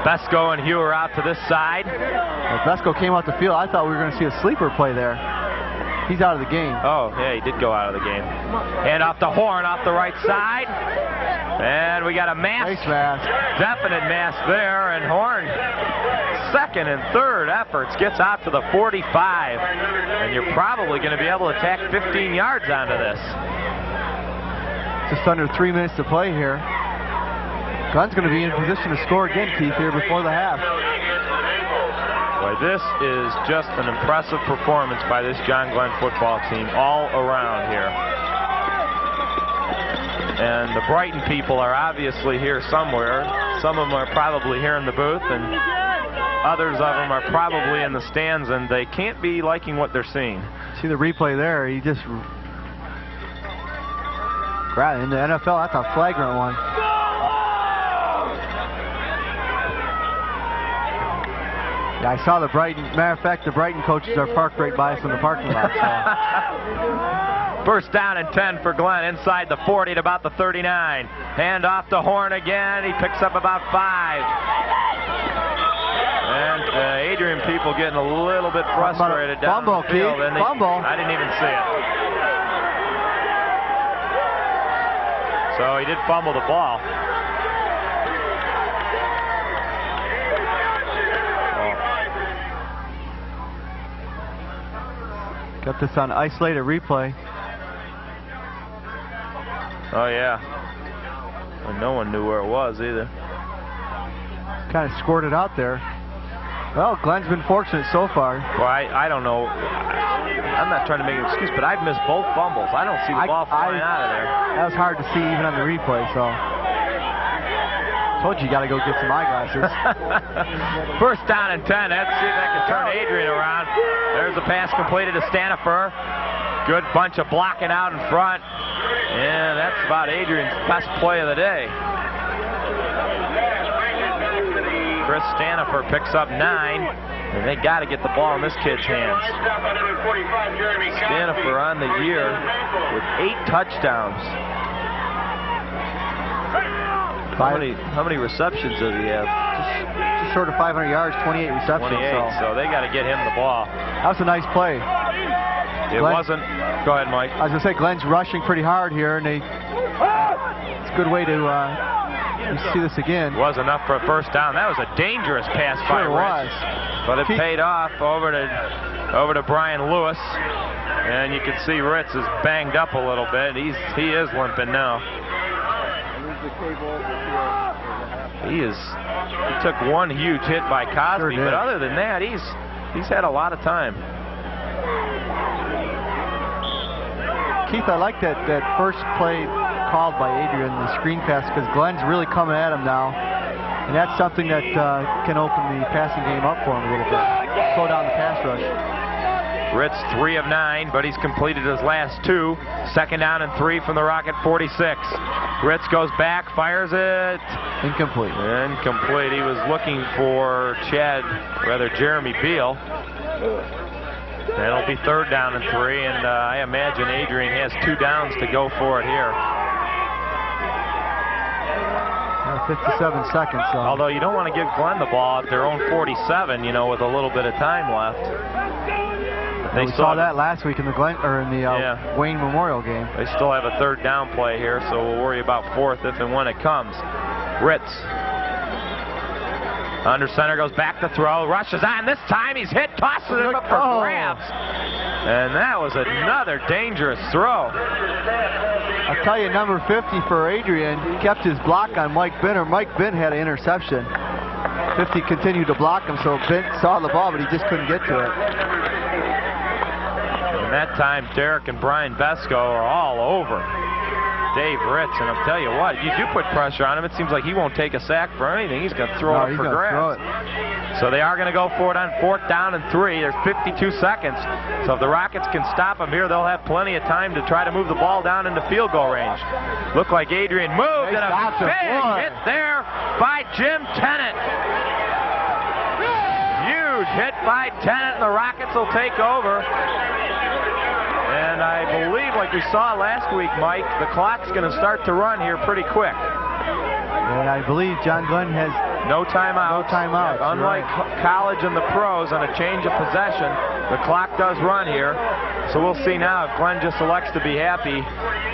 Speaker 1: Vesco and Hugh are out to this side.
Speaker 2: Well, Vesco came out the field. I thought we were going to see a sleeper play there. He's out of the game.
Speaker 1: Oh, yeah, he did go out of the game. And off the Horn, off the right side. And we got a mask.
Speaker 2: Face mask.
Speaker 1: Definite mask there. And Horn, second and third efforts, gets out to the 45. And you're probably going to be able to tack 15 yards onto this.
Speaker 2: Just under 3 minutes to play here. Glenn's going to be in position to score again, Keith, here before the half.
Speaker 1: Boy, this is just an impressive performance by this John Glenn football team all around here. And the Brighton people are obviously here somewhere. Some of them are probably here in the booth, and others of them are probably in the stands, and they can't be liking what they're seeing.
Speaker 2: See the replay there. He just... in the NFL, that's a flagrant one. Yeah, I saw the Brighton. Matter of fact, the Brighton coaches are parked right by us in the parking lot. So.
Speaker 1: First down and 10 for Glenn inside the 40 at about the 39. Hand off to Horn again. He picks up about 5. And Adrian people getting a little bit frustrated down the field. And I didn't even see it. So he did fumble the ball.
Speaker 2: Got this on isolated replay.
Speaker 1: Oh, yeah. And no one knew where it was either.
Speaker 2: Kind of scored it out there. Well, Glenn's been fortunate so far.
Speaker 1: Well, I don't know. I'm not trying to make an excuse, but I've missed both fumbles. I don't see the ball flying out of there.
Speaker 2: That was hard to see even on the replay, so. Told you got to go get some eyeglasses.
Speaker 1: First down and 10. Let's see if that can turn Adrian around. There's a pass completed to Stanifer. Good bunch of blocking out in front. And that's about Adrian's best play of the day. Chris Stanifer picks up 9. And they got to get the ball in this kid's hands. Stanifer on the year with 8 touchdowns. How many receptions does he have?
Speaker 2: Just short of 500 yards, 28 receptions.
Speaker 1: 28, so they got to get him the ball.
Speaker 2: That was a nice play.
Speaker 1: It wasn't. Go ahead, Mike.
Speaker 2: I was going to say, Glenn's rushing pretty hard here, and it's a good way to see this again.
Speaker 1: Was enough for a first down. That was a dangerous pass by Ritz. But it paid off over to Brian Lewis. And you can see Ritz is banged up a little bit. He is limping now. He took one huge hit by Cosby, but other than that, he's had a lot of time.
Speaker 2: Keith, I like that first play called by Adrian, the screen pass, because Glenn's really coming at him now, and that's something that can open the passing game up for him a little bit. Slow down the pass rush.
Speaker 1: Ritz 3 of 9, but he's completed his last 2. Second down and 3 from the Rocket 46. Ritz goes back, fires it.
Speaker 2: Incomplete.
Speaker 1: Incomplete. He was looking for Jeremy Beal. That'll be third down and 3, and I imagine Adrian has 2 downs to go for it here.
Speaker 2: 57 seconds.
Speaker 1: Although you don't want to give Glenn the ball at their own 47, with a little bit of time left.
Speaker 2: We saw that last week in the Wayne Memorial game.
Speaker 1: They still have a third down play here, so we'll worry about fourth if and when it comes. Ritz. Under center, goes back to throw, rushes on. This time he's hit, tosses it up for grabs. And that was another dangerous throw.
Speaker 2: I'll tell you, number 50 for Adrian kept his block on Mike Binner. Mike Bin had an interception. 50 continued to block him, so Bin saw the ball, but he just couldn't get to it.
Speaker 1: And that time, Derek and Brian Vesco are all over Dave Ritz, and I'll tell you what, you do put pressure on him, it seems like he won't take a sack for anything. He's going to throw it up for grabs. So they are going to go for it on 4th down and 3. There's 52 seconds. So if the Rockets can stop them here, they'll have plenty of time to try to move the ball down into field goal range. Look like Adrian moved, and a big hit there by Jim Tennant. Huge hit by Tennant, and the Rockets will take over. And I believe, like we saw last week, Mike, the clock's going to start to run here pretty quick.
Speaker 2: And I believe John Glenn has
Speaker 1: no timeouts.
Speaker 2: No timeouts.
Speaker 1: Yeah, unlike college and the pros, on a change of possession, the clock does run here. So we'll see now if Glenn just elects to be happy,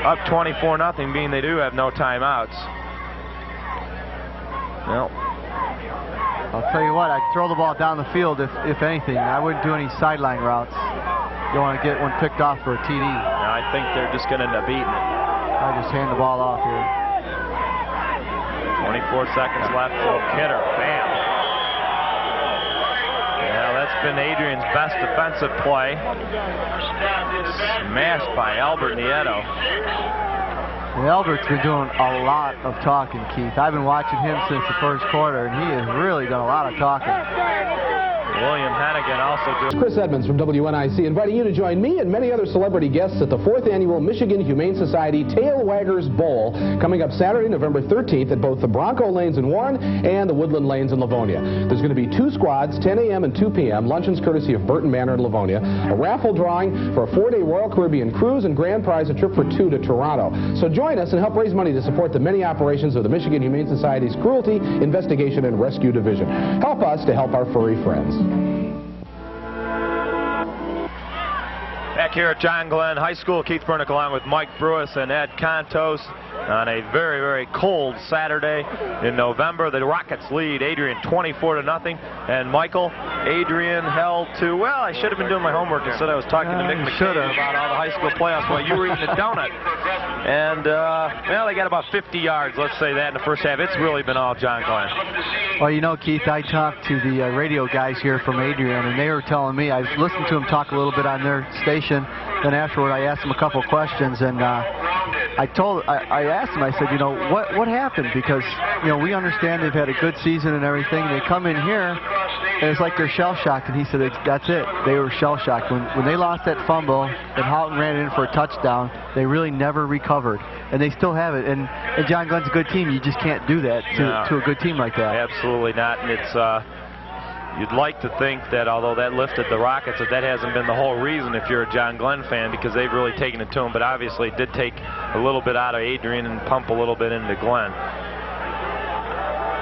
Speaker 1: up 24-0, being they do have no timeouts. Well,
Speaker 2: I'll tell you what, I'd throw the ball down the field if anything. I wouldn't do any sideline routes. You don't want to get one picked off for a TD.
Speaker 1: No, I think they're just going to end up eating it.
Speaker 2: I'll just hand the ball off here.
Speaker 1: 24 seconds left. So Kidder, bam. Yeah, that's been Adrian's best defensive play. Smashed by Albert Nieto.
Speaker 2: Well, Albert's been doing a lot of talking, Keith. I've been watching him since the first quarter, and he has really done a lot of talking.
Speaker 1: William Hennigan also doing.
Speaker 11: Chris Edmonds from WNIC inviting you to join me and many other celebrity guests at the 4th Annual Michigan Humane Society Tail Waggers Bowl coming up Saturday, November 13th at both the Bronco Lanes in Warren and the Woodland Lanes in Livonia. There's going to be 2 squads, 10 a.m. and 2 p.m. Luncheons courtesy of Burton Manor in Livonia. A raffle drawing for a 4-day Royal Caribbean cruise and grand prize a trip for 2 to Toronto. So join us and help raise money to support the many operations of the Michigan Humane Society's Cruelty, Investigation, and Rescue Division. Help us to help our furry friends.
Speaker 1: Back here at John Glenn High School, Keith Burnick along with Mike Brewis and Ed Contos. on a very, very cold Saturday in November. The Rockets lead Adrian 24-0. And Michael, Adrian held to, well, I should have been doing my homework instead. I was talking to Nick McKay about all the high school playoffs while you were eating a donut. And, well, they got about 50 yards, let's say that, in the first half. It's really been all John Glenn.
Speaker 2: Well, you know, Keith, I talked to the radio guys here from Adrian, and they were telling me, I listened to them talk a little bit on their station. Then afterward, I asked them a couple questions, and I asked them, I said, you know, what happened? Because, you know, we understand they've had a good season and everything. They come in here, and it's like they're shell-shocked. And he said, that's it. They were shell-shocked. When they lost that fumble and Houghton ran it in for a touchdown, they really never recovered. And they still have it. And John Glenn's a good team. You just can't do that to a good team like that.
Speaker 1: Absolutely not. And it's... you'd like to think that although that lifted the Rockets, that hasn't been the whole reason if you're a John Glenn fan, because they've really taken it to him. But obviously it did take a little bit out of Adrian and pump a little bit into Glenn.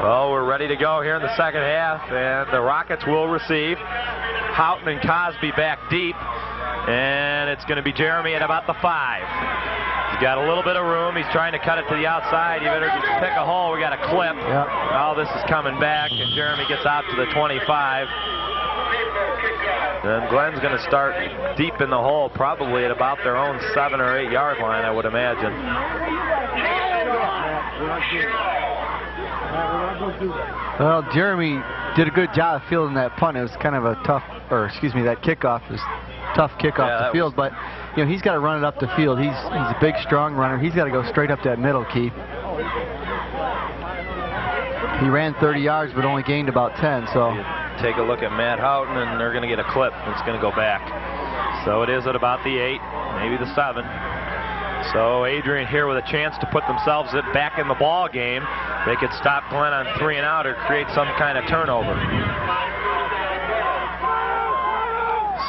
Speaker 1: Well, we're ready to go here in the second half, and the Rockets will receive. Houghton and Cosby back deep, and it's going to be Jeremy at about the 5. He's got a little bit of room. He's trying to cut it to the outside. You better just pick a hole. We got a clip.
Speaker 2: Yep.
Speaker 1: Oh, this is coming back, and Jeremy gets out to the 25. And Glenn's going to start deep in the hole, probably at about their own 7 or 8 yard line, I would imagine.
Speaker 2: Well, Jeremy did a good job of fielding that punt. It was kind of a tough, that kickoff was tough kickoff the field, but you know, he's got to run it up the field. He's a big, strong runner. He's got to go straight up that middle, Keith. He ran 30 yards, but only gained about 10. So
Speaker 1: take a look at Matt Houghton, and they're going to get a clip. It's going to go back. So it is at about the 8, maybe the 7. So Adrian here with a chance to put themselves back in the ball game. They could stop Glenn on 3 and out or create some kind of turnover.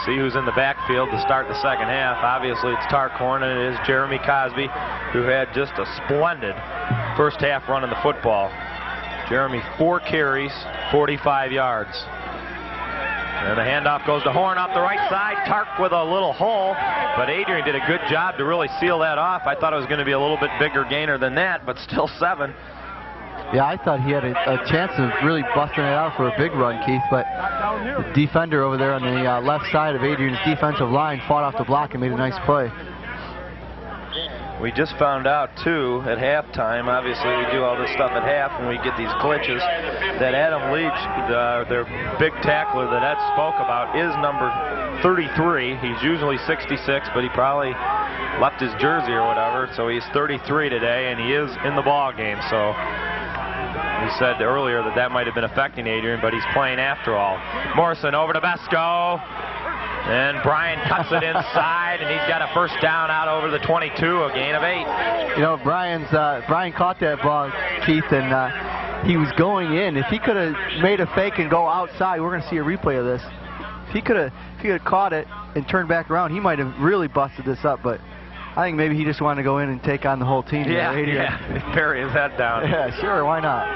Speaker 1: See who's in the backfield to start the second half. Obviously it's Tarcorn, and it is Jeremy Cosby, who had just a splendid first half run in the football. Jeremy 4 carries, 45 yards. And the handoff goes to Horn off the right side. Tark with a little hole, but Adrian did a good job to really seal that off. I thought it was going to be a little bit bigger gainer than that, but still 7.
Speaker 2: Yeah, I thought he had a chance of really busting it out for a big run, Keith, but the defender over there on the left side of Adrian's defensive line fought off the block and made a nice play.
Speaker 1: We just found out, too, at halftime, obviously we do all this stuff at half when we get these glitches, that Adam Leach, their big tackler that Ed spoke about, is number 33. He's usually 66, but he probably left his jersey or whatever, so he's 33 today, and he is in the ball game. So we said earlier that might have been affecting Adrian, but he's playing after all. Morrison over to Besco. And Brian cuts it inside, and he's got a first down out over the 22, a gain of 8.
Speaker 2: You know, Brian caught that ball, Keith, and he was going in. If he could have made a fake and go outside, we're going to see a replay of this. If he could have caught it and turned back around, he might have really busted this up. But I think maybe he just wanted to go in and take on the whole team.
Speaker 1: Yeah, bury his head down.
Speaker 2: Yeah, sure, why not?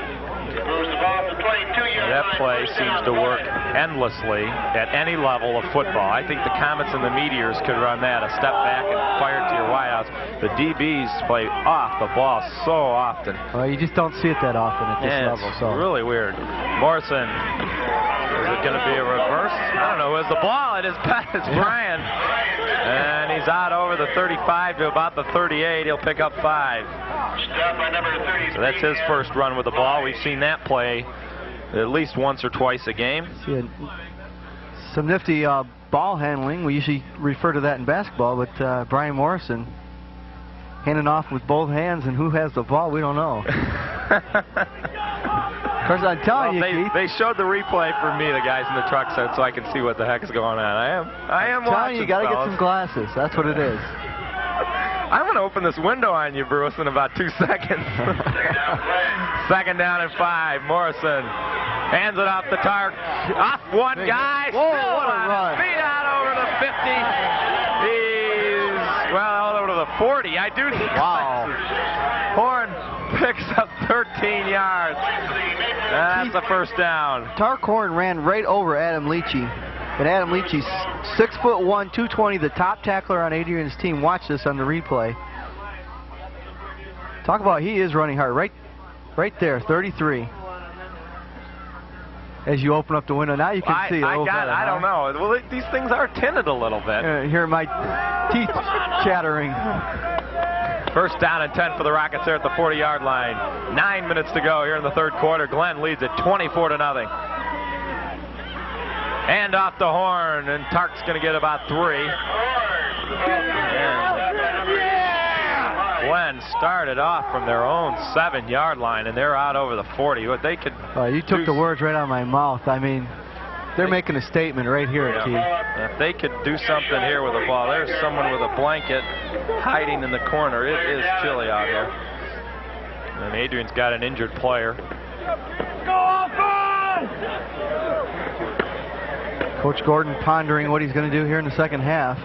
Speaker 1: That play seems to work endlessly at any level of football. I think the Comets and the Meteors could run that, a step back and fire it to your wideouts. The DBs play off the ball so often.
Speaker 2: Well, you just don't see it that often at this level. So
Speaker 1: really weird. Morrison, is it going to be a reverse? I don't know. It was the ball. It is Brian. And he's out over the 35 to about the 38. He'll pick up 5. So that's his first run with the ball. We've seen that play at least once or twice a game.
Speaker 2: Some nifty ball handling. We usually refer to that in basketball, but Brian Morrison handing off with both hands, and who has the ball, we don't know. Of course, I'm telling you, Keith.
Speaker 1: They showed the replay for me, the guys in the truck set, so I can see what the heck is going on. I am watching.
Speaker 2: You got to get some glasses. That's what it is.
Speaker 1: I'm going to open this window on you, Bruce, in about 2 seconds. Second down and 5. Morrison hands it off the Tark. Off one guy.
Speaker 2: Whoa, what a run.
Speaker 1: Feet out over the 50. He's, well, over to the 40. I do think.
Speaker 2: Wow.
Speaker 1: Horn picks up 13 yards. That's a first down.
Speaker 2: Tarcorn ran right over Adam Leachy. And Adam Leachy's 6'1", 220, the top tackler on Adrian's team. Watch this on the replay. Talk about he is running hard. Right there, 33. As you open up the window, now you can see a little better.
Speaker 1: I don't know. Well, these things are tinted a little bit.
Speaker 2: Hear my teeth chattering.
Speaker 1: First down and 10 for the Rockets there at the 40-yard line. 9 minutes to go here in the third quarter. Glenn leads it 24-0. And off the horn, and Tark's going to get about 3. And Glenn started off from their own 7-yard line, and they're out over the 40. What they could
Speaker 2: you took the words right out of my mouth. I mean, they're making a statement right here, Keith.
Speaker 1: If they could do something here with the ball, there's someone with a blanket hiding in the corner. It is chilly out here. And Adrian's got an injured player.
Speaker 12: Go offense!
Speaker 2: Coach Gordon pondering what he's going to do here in the second half.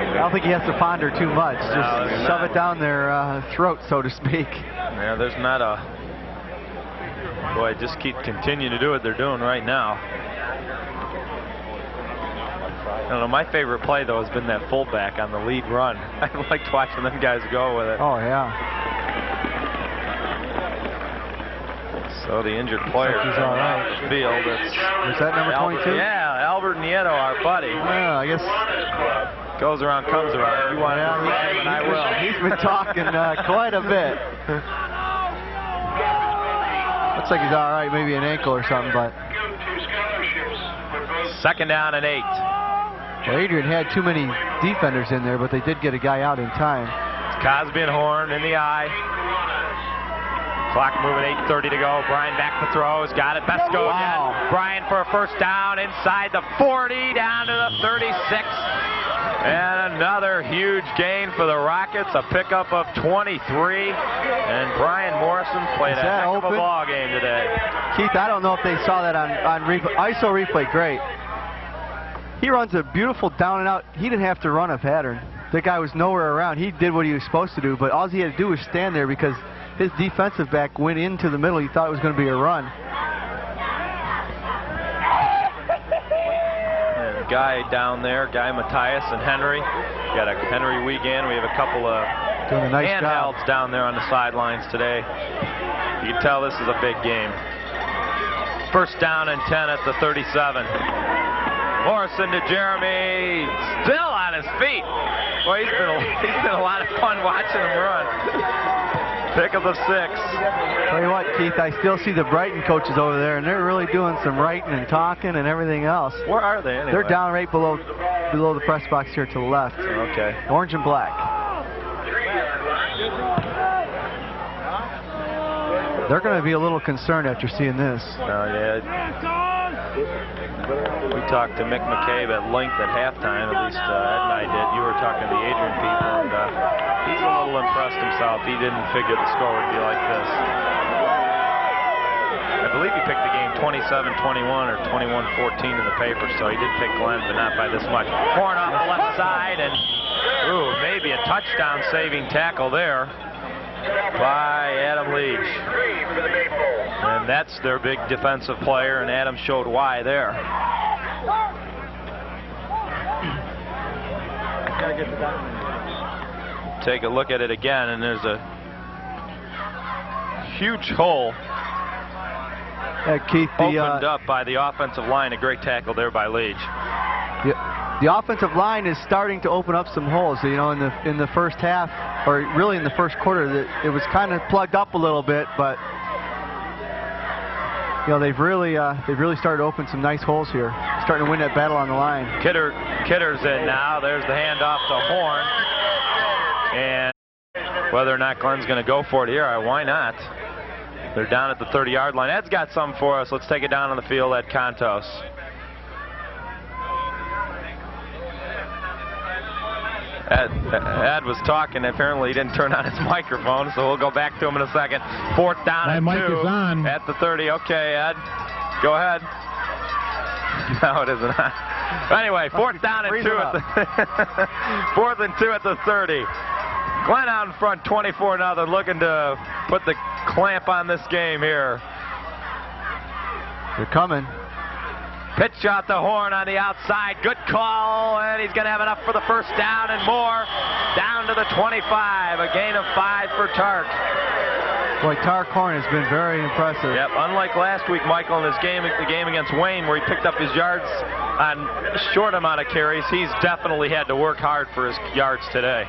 Speaker 2: I don't think he has to ponder too much. Just shove it down their throat, so to speak.
Speaker 1: Yeah, there's not a... Boy, just keep continuing to do what they're doing right now. I don't know, my favorite play, though, has been that fullback on the lead run. I liked watching them guys go with it.
Speaker 2: Oh, yeah.
Speaker 1: So the injured player
Speaker 2: he's all right.
Speaker 1: The field.
Speaker 2: Is that number 22?
Speaker 1: Yeah, Albert Nieto, our buddy.
Speaker 2: Yeah, I guess.
Speaker 1: Goes around, comes around. You want to play, and I will.
Speaker 2: He's been talking quite a bit. Looks like he's all right, maybe an ankle or something, but.
Speaker 1: Second down and 8.
Speaker 2: Well, Adrian had too many defenders in there, but they did get a guy out in time.
Speaker 1: It's Cosby and Horn in the eye. Clock moving, 8:30 to go. Brian back to throw. He's got it. Best go again. Brian for a first down inside the 40, down to the 36. And another huge gain for the Rockets. A pickup of 23. And Brian Morrison played a heck of a ball game today.
Speaker 2: Keith, I don't know if they saw that on replay. ISO replay, great. He runs a beautiful down and out. He didn't have to run a pattern. The guy was nowhere around. He did what he was supposed to do, but all he had to do was stand there because his defensive back went into the middle. He thought it was going to be a run.
Speaker 1: And Guy down there, Guy Matthias and Henry. Got a Henry Wiegand. We have a couple of handhelds down there on the sidelines today. You can tell this is a big game. First down and 10 at the 37. Morrison to Jeremy, still on his feet. Boy, he's been a lot of fun watching him run. Pick up a 6.
Speaker 2: Tell you what, Keith, I still see the Brighton coaches over there, and they're really doing some writing and talking and everything else.
Speaker 1: Where are they anyway?
Speaker 2: They're down right below the press box here to the left.
Speaker 1: Okay.
Speaker 2: Orange and black. They're going to be a little concerned after seeing this.
Speaker 1: Yeah. We talked to Mick McCabe at length at halftime, at least Ed and I did. You were talking to the Adrian people, and he's a little impressed himself. He didn't figure the score would be like this. I believe he picked the game 27-21 or 21-14 in the paper, so he did pick Glenn, but not by this much. Horn off the left side, and maybe a touchdown-saving tackle there by Adam Leach. And that's their big defensive player, and Adam showed why there. Take a look at it again, and there's a huge hole opened up by the offensive line. A great tackle there by Leach.
Speaker 2: The offensive line is starting to open up some holes. You know, in the first half, or really in the first quarter, it was kind of plugged up a little bit, but you know, they've really started to open some nice holes here. Starting to win that battle on the line.
Speaker 1: Kidder's in now. There's the handoff to Horn, and whether or not Glenn's going to go for it here, why not? They're down at the 30-yard line. Ed's got something for us. Let's take it down on the field at Contos. Ed was talking. Apparently, he didn't turn on his microphone, so we'll go back to him in a second. Fourth down and 2 at the 30. Okay, Ed, go ahead. No, it isn't on. Anyway, fourth down and 2 at the 4th and 2 at the 30. Glenn out in front, 24-0, looking to put the clamp on this game here.
Speaker 2: They're coming.
Speaker 1: Pitch out the horn on the outside. Good call, and he's going to have enough for the first down and more. Down to the 25. A gain of 5 for Tark.
Speaker 2: Boy, Tark Horn has been very impressive.
Speaker 1: Yep, unlike last week, Michael, in his game, the game against Wayne, where he picked up his yards on a short amount of carries, he's definitely had to work hard for his yards today.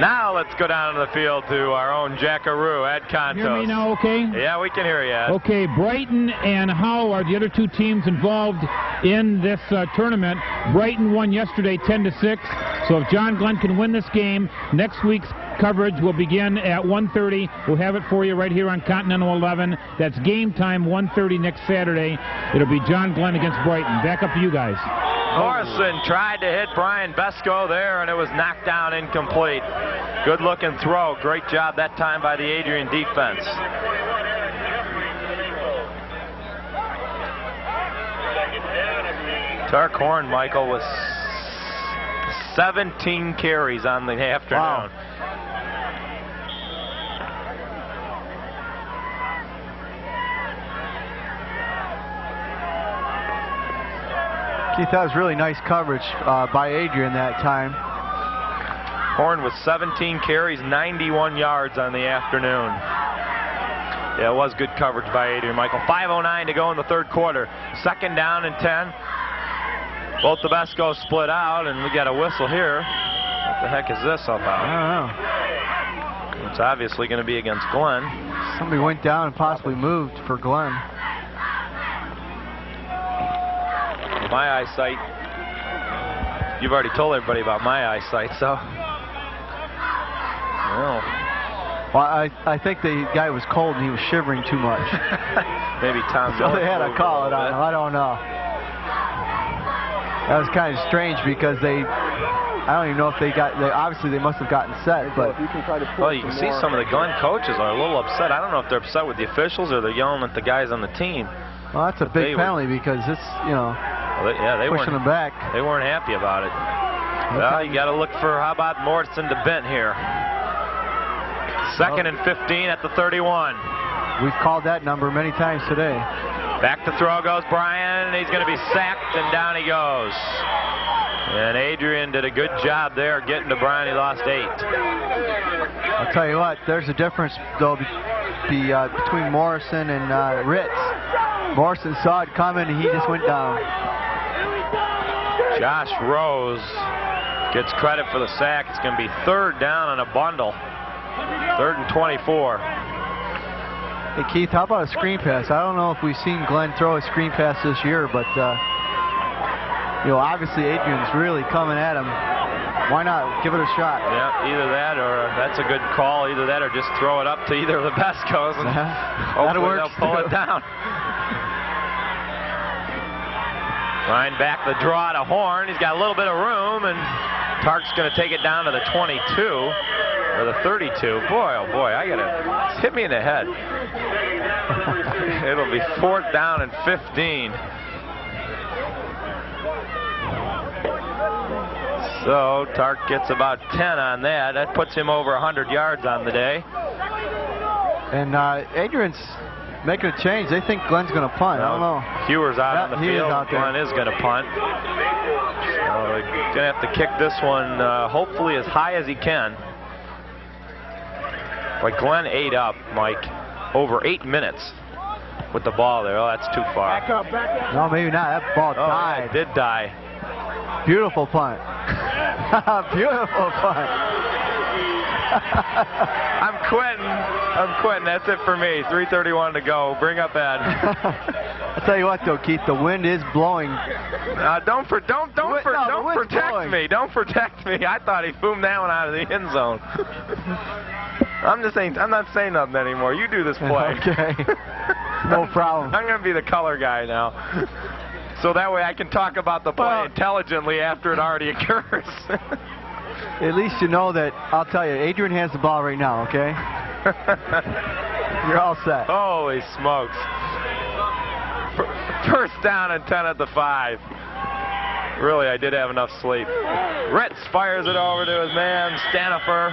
Speaker 1: Now let's go down to the field to our own Jackaroo, Ed Contos.
Speaker 13: Hear me now, okay?
Speaker 1: Yeah, we can hear you, Ed.
Speaker 13: Okay, Brighton and Howe are the other two teams involved in this tournament. Brighton won yesterday 10-6, so if John Glenn can win this game, next week's coverage will begin at 1:30. We'll have it for you right here on Continental 11. That's game time, 1:30 next Saturday. It'll be John Glenn against Brighton. Back up to you guys.
Speaker 1: Morrison tried to hit Brian Besco there, and it was knocked down incomplete. Good looking throw. Great job that time by the Adrian defense. Tark Horn, Michael, was 17 carries on the afternoon.
Speaker 2: Wow. Keith, that was really nice coverage by Adrian that time.
Speaker 1: Horn with 17 carries, 91 yards on the afternoon. Yeah, it was good coverage by Adrian, Michael. 5:09 to go in the third quarter. Second down and 10. Both the Bescos split out, and we got a whistle here. What the heck is this all about?
Speaker 2: I don't know.
Speaker 1: It's obviously going to be against Glenn.
Speaker 2: Somebody went down and possibly moved for Glenn.
Speaker 1: My eyesight, you've already told everybody about my eyesight, so.
Speaker 2: Well, I think the guy was cold and he was shivering too much.
Speaker 1: Maybe Tom.
Speaker 2: So they had to call it on him. I don't know. That was kind of strange because I don't even know if they obviously they must have gotten set, but.
Speaker 1: Well, you can see some of the Glenn coaches are a little upset. I don't know if they're upset with the officials or they're yelling at the guys on the team.
Speaker 2: Well, that's a big penalty because it's, you know.
Speaker 1: Yeah, they
Speaker 2: pushing them back.
Speaker 1: They weren't happy about it. Well, you got to look for, how about Morrison to Bent here. Second and 15 at the 31.
Speaker 2: We've called that number many times today.
Speaker 1: Back to throw goes Brian. He's going to be sacked, and down he goes. And Adrian did a good job there getting to Brian. He lost 8.
Speaker 2: I'll tell you what, there's a difference, though, between Morrison and Ritz. Morrison saw it coming, and he just went down.
Speaker 1: Josh Rose gets credit for the sack. It's going to be third down on a bundle. Third and 24.
Speaker 2: Hey, Keith, how about a screen pass? I don't know if we've seen Glenn throw a screen pass this year, but, you know, obviously Adrian's really coming at him. Why not give it a shot?
Speaker 1: Yeah, either that or that's a good call. Either that or just throw it up to either of the Bescos and hopefully they'll pull it down. Ryan back the draw to Horn. He's got a little bit of room, and Tark's going to take it down to the 22 or the 32. Boy, oh boy, it's hit me in the head. It'll be fourth down and 15. So Tark gets about 10 on that. That puts him over 100 yards on the day.
Speaker 2: And Adrian's making a change. They think Glenn's going to punt. I don't know.
Speaker 1: Hewer's out on the field. Glenn is going to punt. So they're going to have to kick this one hopefully as high as he can. Like Glenn ate up, Mike, over 8 minutes with the ball there. Oh, that's too far.
Speaker 2: Back up. No, maybe not. That ball died.
Speaker 1: It did die.
Speaker 2: Beautiful punt. Beautiful punt.
Speaker 1: I'm quitting. That's it for me. 3:31 to go. Bring up Ed.
Speaker 2: I'll tell you what, though, Keith, the wind is blowing.
Speaker 1: Don't protect me. Don't protect me. I thought he boomed that one out of the end zone. I'm not saying nothing anymore. You do this play.
Speaker 2: Okay. No problem.
Speaker 1: I'm going to be the color guy now. So that way I can talk about the play intelligently after it already occurs.
Speaker 2: At least you know that, I'll tell you, Adrian has the ball right now, okay? You're all set.
Speaker 1: Holy smokes. First down and 10 at the 5. Really, I did have enough sleep. Ritz fires it over to his man, Stanifer.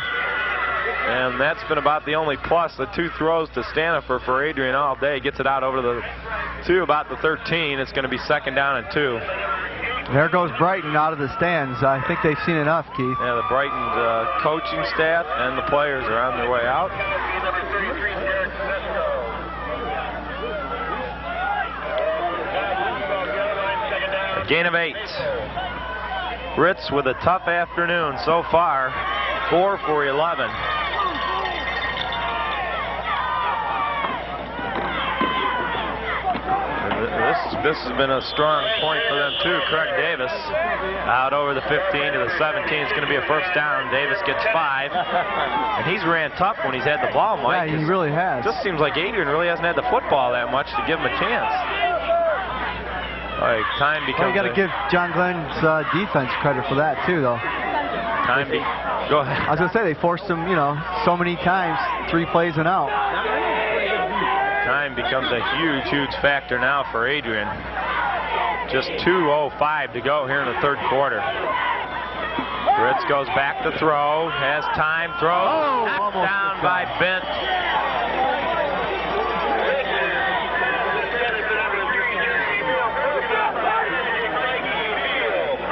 Speaker 4: And that's been about the only plus. The 2 throws to Stanifer for Adrian all day. Gets it out over to about the 13. It's going to be 2nd down and 2.
Speaker 2: There goes Brighton out of the stands. I think they've seen enough, Keith.
Speaker 4: Yeah, the Brighton coaching staff and the players are on their way out. A gain of 8. Ritz with a tough afternoon so far. 4 for 11. This has been a strong point for them too. Craig Davis out over the 15 to the 17. It's going to be a 1st down. Davis gets 5. And he's ran tough when he's had the ball, Mike.
Speaker 2: Yeah, he really has.
Speaker 4: It just seems like Adrian really hasn't had the football that much to give him a chance. Like, time becomes...
Speaker 2: Well, you got to give John Glenn's defense credit for that too, though.
Speaker 4: Go ahead.
Speaker 2: I was going to say, they forced him, so many times, 3 plays and out.
Speaker 4: Time becomes a huge factor now for Adrian. Just 2:05 to go here in the 3rd quarter. Ritz goes back to throw, has time, throws, knocked down by Bent.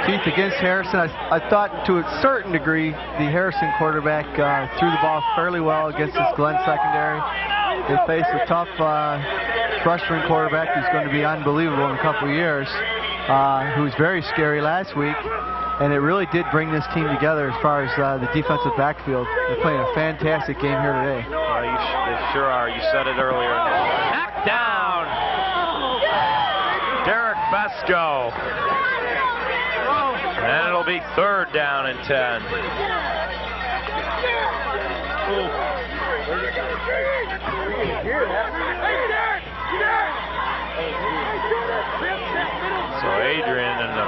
Speaker 2: Keith, against Harrison, I thought to a certain degree the Harrison quarterback threw the ball fairly well against this Glenn secondary. They face a tough freshman quarterback who's going to be unbelievable in a couple of years, who was very scary last week, and it really did bring this team together as far as the defensive backfield. They're playing a fantastic game here today.
Speaker 4: They sure are. You said it earlier. Knocked down. Derek Besco. And it'll be 3rd down and 10. So Adrian in a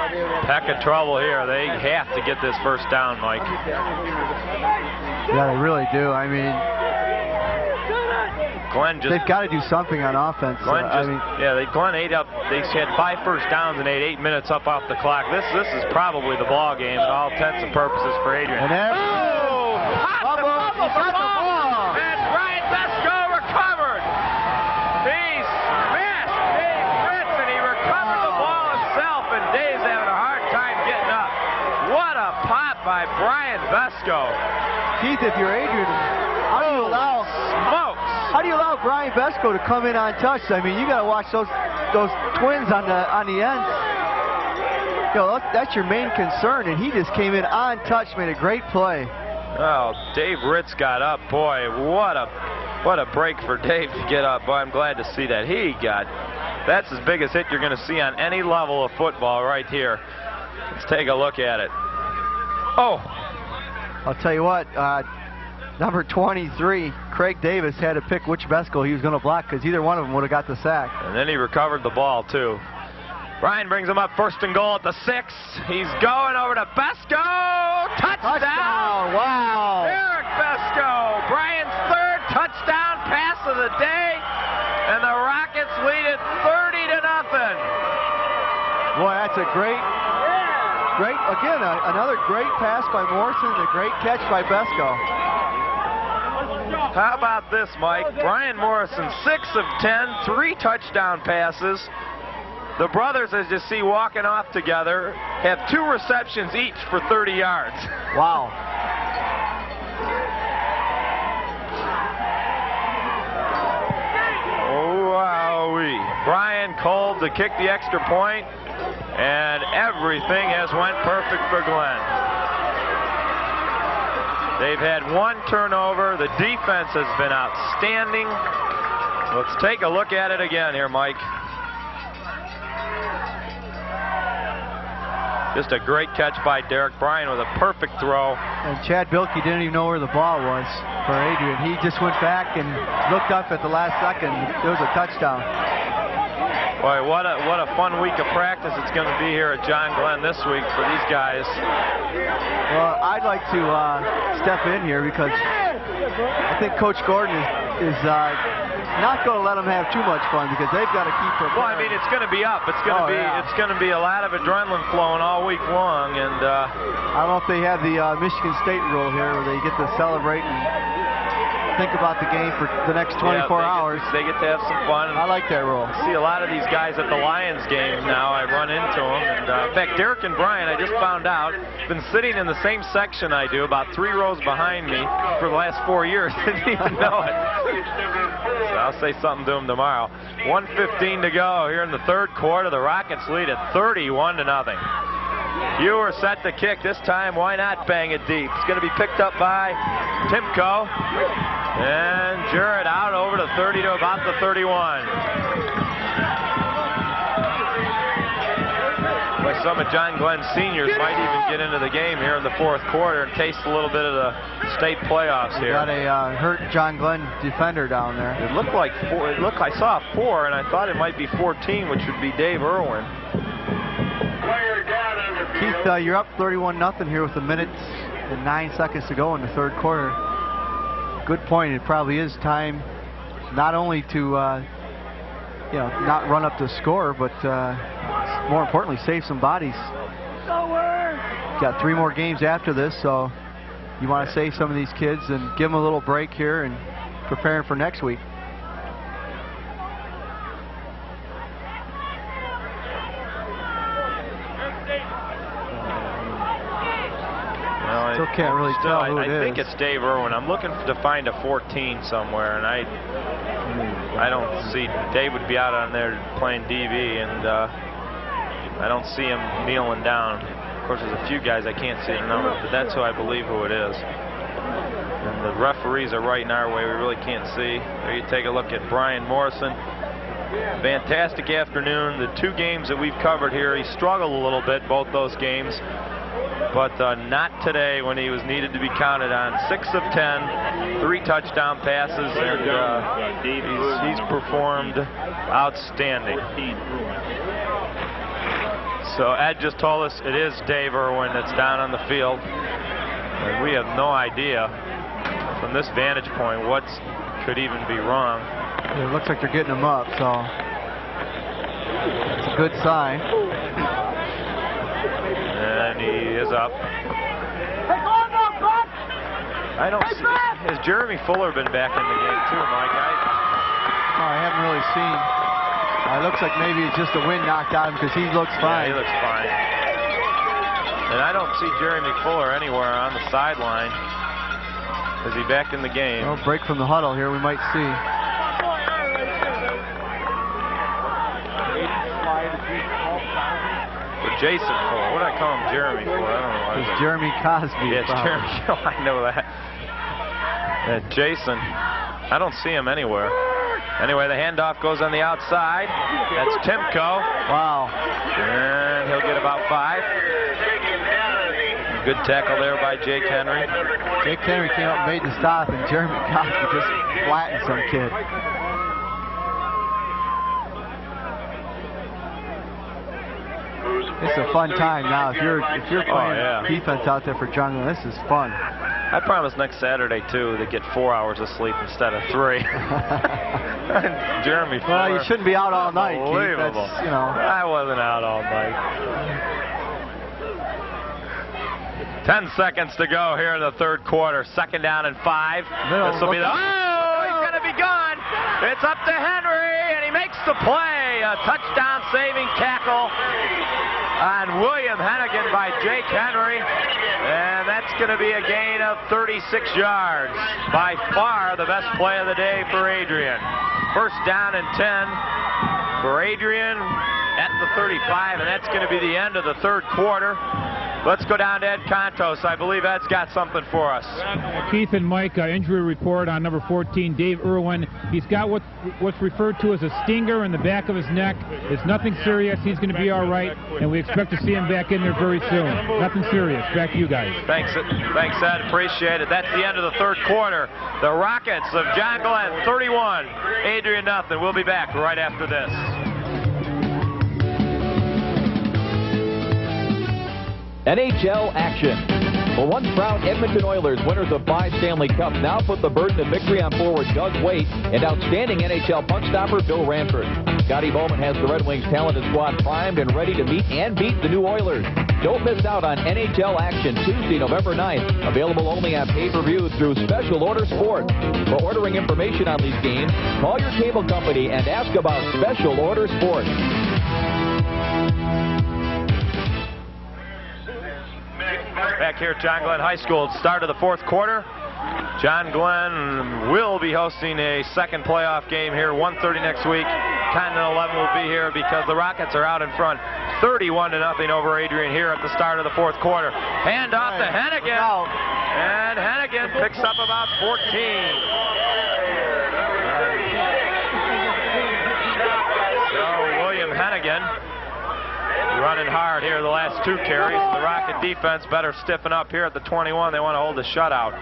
Speaker 4: peck of trouble here. They have to get this 1st down, Mike.
Speaker 2: Yeah, they really do. I mean,
Speaker 4: they've
Speaker 2: got to do something on offense.
Speaker 4: Glenn ate up. They had 5 1st downs and 8 minutes up off the clock. This is probably the ball game in all intents and purposes for Adrian.
Speaker 2: And
Speaker 4: and Brian Besco recovered. He smashed Dave Fritz, and he recovered the ball himself, and Dave's having a hard time getting up. What a pop by Brian Besco.
Speaker 2: Keith, if you're Adrian, how do you allow Brian Besco to come in untouched? I mean, you got to watch those twins on the ends. That's your main concern, and he just came in untouched, made a great play.
Speaker 4: Oh, Dave Ritz got up. Boy, what a break for Dave to get up. Boy, I'm glad to see that. That's as big a hit you're going to see on any level of football right here. Let's take a look at it. Oh.
Speaker 2: I'll tell you what, number 23, Craig Davis, had to pick which Besco he was going to block because either one of them would have got the sack.
Speaker 4: And then he recovered the ball, too. Brian brings him up 1st and goal at the 6. He's going over to Besco. Touchdown!
Speaker 2: Wow!
Speaker 4: Derek Besco, Brian's 3rd touchdown pass of the day, and the Rockets lead it 30-0.
Speaker 2: Boy, that's a great, again, another great pass by Morrison, and a great catch by Besco.
Speaker 4: How about this, Mike? Brian Morrison, 6 of 10, 3 touchdown passes. The brothers, as you see, walking off together, have 2 receptions each for 30 yards.
Speaker 2: Wow.
Speaker 4: Oh, wowee. Brian Kolb to kick the extra point, and everything has went perfect for Glenn. They've had 1 turnover. The defense has been outstanding. Let's take a look at it again here, Mike. Just a great catch by Derek Bryan with a perfect throw.
Speaker 2: And Chad Bilkey didn't even know where the ball was for Adrian. He just went back and looked up at the last second. There was a touchdown.
Speaker 4: Boy, what a fun week of practice it's going to be here at John Glenn this week for these guys.
Speaker 2: Well, I'd like to step in here because I think Coach Gordon is not going to let them have too much fun because they've got to keep preparing.
Speaker 4: Well, I mean, it's going to be up. It's going to be a lot of adrenaline flowing all week long, and
Speaker 2: I don't know if they have the Michigan State rule here where they get to celebrate and think about the game for the next 24 hours.
Speaker 1: They get to have some fun.
Speaker 2: I like that rule.
Speaker 1: See a lot of these guys at the Lions games now. I run into them. And, in fact, Derek and Brian, I just found out, been sitting in the same section I do, about 3 rows behind me for the last 4 years. Didn't even know it. So I'll say something to them tomorrow. 1:15 to go here in the third quarter. The Rockets lead at 31-0. You are set to kick. This time, why not bang it deep? It's going to be picked up by Timko. And Jarrett out over to 30 to about the 31. Boy, some of John Glenn's seniors might even get into the game here in the fourth quarter and taste a little bit of the state playoffs here.
Speaker 2: Got a hurt John Glenn defender down there.
Speaker 1: It looked like 4. I saw 4, and I thought it might be 14, which would be Dave Irwin.
Speaker 2: Keith, you're up 31-0 here with 1 minute and 9 seconds to go in the third quarter. Good point. It probably is time not only to not run up the score, but more importantly, save some bodies. Got 3 more games after this, so you want to save some of these kids and give them a little break here and prepare for next week. Still can't really tell who it is.
Speaker 1: I think it's Dave Irwin. I'm looking to find a 14 somewhere, and I don't see Dave would be out on there playing DB, and I don't see him kneeling down. Of course, there's a few guys I can't see the numbers, but that's who I believe who it is. And the referees are right in our way. We really can't see. There you take a look at Brian Morrison. Fantastic afternoon. The 2 games that we've covered here, he struggled a little bit, both those games. But not today when he was needed to be counted on. 6 of 10, 3 touchdown passes, and he's performed outstanding. So Ed just told us it is Dave Irwin that's down on the field. And we have no idea from this vantage point what could even be wrong.
Speaker 2: It looks like they're getting him up, so it's a good sign.
Speaker 1: And he is up. I don't see. Has Jeremy Fuller been back in the game too, Mike?
Speaker 2: I haven't really seen. It looks like maybe it's just the wind knocked out him because he looks fine.
Speaker 1: Yeah, he looks fine. And I don't see Jeremy Fuller anywhere on the sideline. Is he back in the game?
Speaker 2: Well, break from the huddle here, we might see.
Speaker 1: Jason Fuller. What did I call him? Jeremy Fuller. I don't know.
Speaker 2: It's Jeremy Cosby.
Speaker 1: Yeah, it's Jeremy. I know that. Jason. I don't see him anywhere. Anyway, the handoff goes on the outside. That's Timko.
Speaker 2: Wow.
Speaker 1: And he'll get about 5. Good tackle there by Jake Henry.
Speaker 2: Jake Henry came up and made the stop, and Jeremy Cosby just flattened some kid. It's a fun time now. If you're playing defense out there for John Glenn, this is fun.
Speaker 1: I promise next Saturday too to get 4 hours of sleep instead of 3. Jeremy Fuller.
Speaker 2: Well, you shouldn't be out all night, Keith.
Speaker 1: That's, I wasn't out all night. 10 seconds to go here in the third quarter. 2nd down and 5. This will be the. Oh, he's going to be gone. It's up to Henry, and he makes the play. A touchdown-saving tackle on William Hennigan by Jake Henry. And that's going to be a gain of 36 yards. By far the best play of the day for Adrian. 1st down and 10 for Adrian at the 35, and that's going to be the end of the third quarter. Let's go down to Ed Contos. I believe Ed's got something for us.
Speaker 13: Keith and Mike, injury report on number 14, Dave Irwin. He's got what's referred to as a stinger in the back of his neck. It's nothing serious. He's going to be all right, and we expect to see him back in there very soon. Nothing serious. Back to you guys.
Speaker 1: Thanks, Ed. Appreciate it. That's the end of the third quarter. The Rockets of John Glenn, 31. Adrian, nothing. We'll be back right after this.
Speaker 14: NHL action. The once proud Edmonton Oilers, winners of 5 Stanley Cups, now put the burden of victory on forward Doug Waite and outstanding NHL puck stopper Bill Ranford. Scotty Bowman has the Red Wings talented squad primed and ready to meet and beat the new Oilers. Don't miss out on NHL action Tuesday, November 9th. Available only on pay-per-view through Special Order Sports. For ordering information on these games, call your cable company and ask about Special Order Sports.
Speaker 1: Back here at John Glenn High School, start of the fourth quarter. John Glenn will be hosting a second playoff game here, 1:30 next week. Continental 11 will be here because the Rockets are out in front, 31-0 over Adrian here at the start of the fourth quarter. Hand off to Hennigan, and Hennigan picks up about 14. So William Hennigan running hard here the last two carries. The Rocket defense better stiffen up here at the 21. They want to hold the shutout.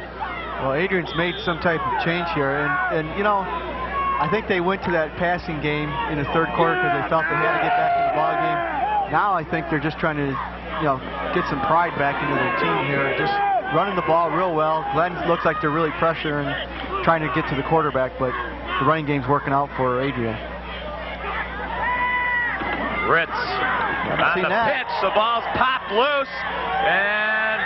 Speaker 2: Well, Adrian's made some type of change here, and you know, I think they went to that passing game in the third quarter because they felt they had to get back in the ball game. Now I think they're just trying to, you know, get some pride back into their team here, just running the ball real well. Glenn looks like they're really pressuring, trying to get to the quarterback, but the running game's working out for Adrian.
Speaker 1: Ritz on the pitch, the ball's popped loose, and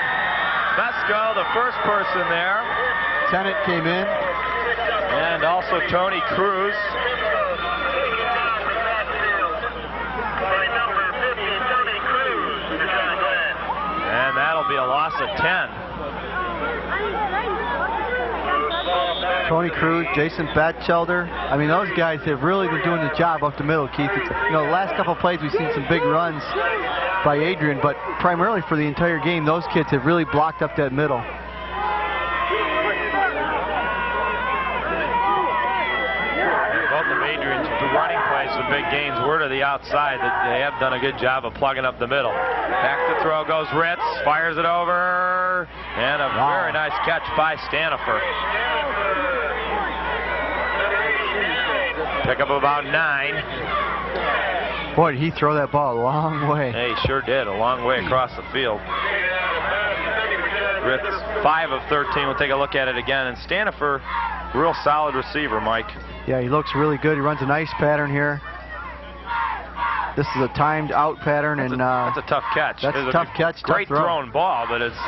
Speaker 1: Vesco, the first person there.
Speaker 2: Tennant came in.
Speaker 1: And also Tony Cruz. And that'll be a loss of 10.
Speaker 2: Tony Cruz, Jason Batchelder. I mean, those guys have really been doing the job up the middle, Keith. It's, you know, the last couple of plays we've seen some big runs by Adrian, but primarily for the entire game, those kids have really blocked up that middle.
Speaker 1: Both of Adrian's running plays with big gains were to the outside. That they have done a good job of plugging up the middle. Back to throw goes Ritz, fires it over, and a very nice catch by Stanifer. Pick up about 9.
Speaker 2: Boy, did he throw that ball a long way.
Speaker 1: Yeah, he sure did, a long way across the field. Ritz, 5 of 13. We'll take a look at it again. And Stanifer, real solid receiver, Mike.
Speaker 2: Yeah, he looks really good. He runs a nice pattern here. This is a timed out pattern, and
Speaker 1: that's a tough catch.
Speaker 2: That's a tough catch.
Speaker 1: Great thrown ball, but it's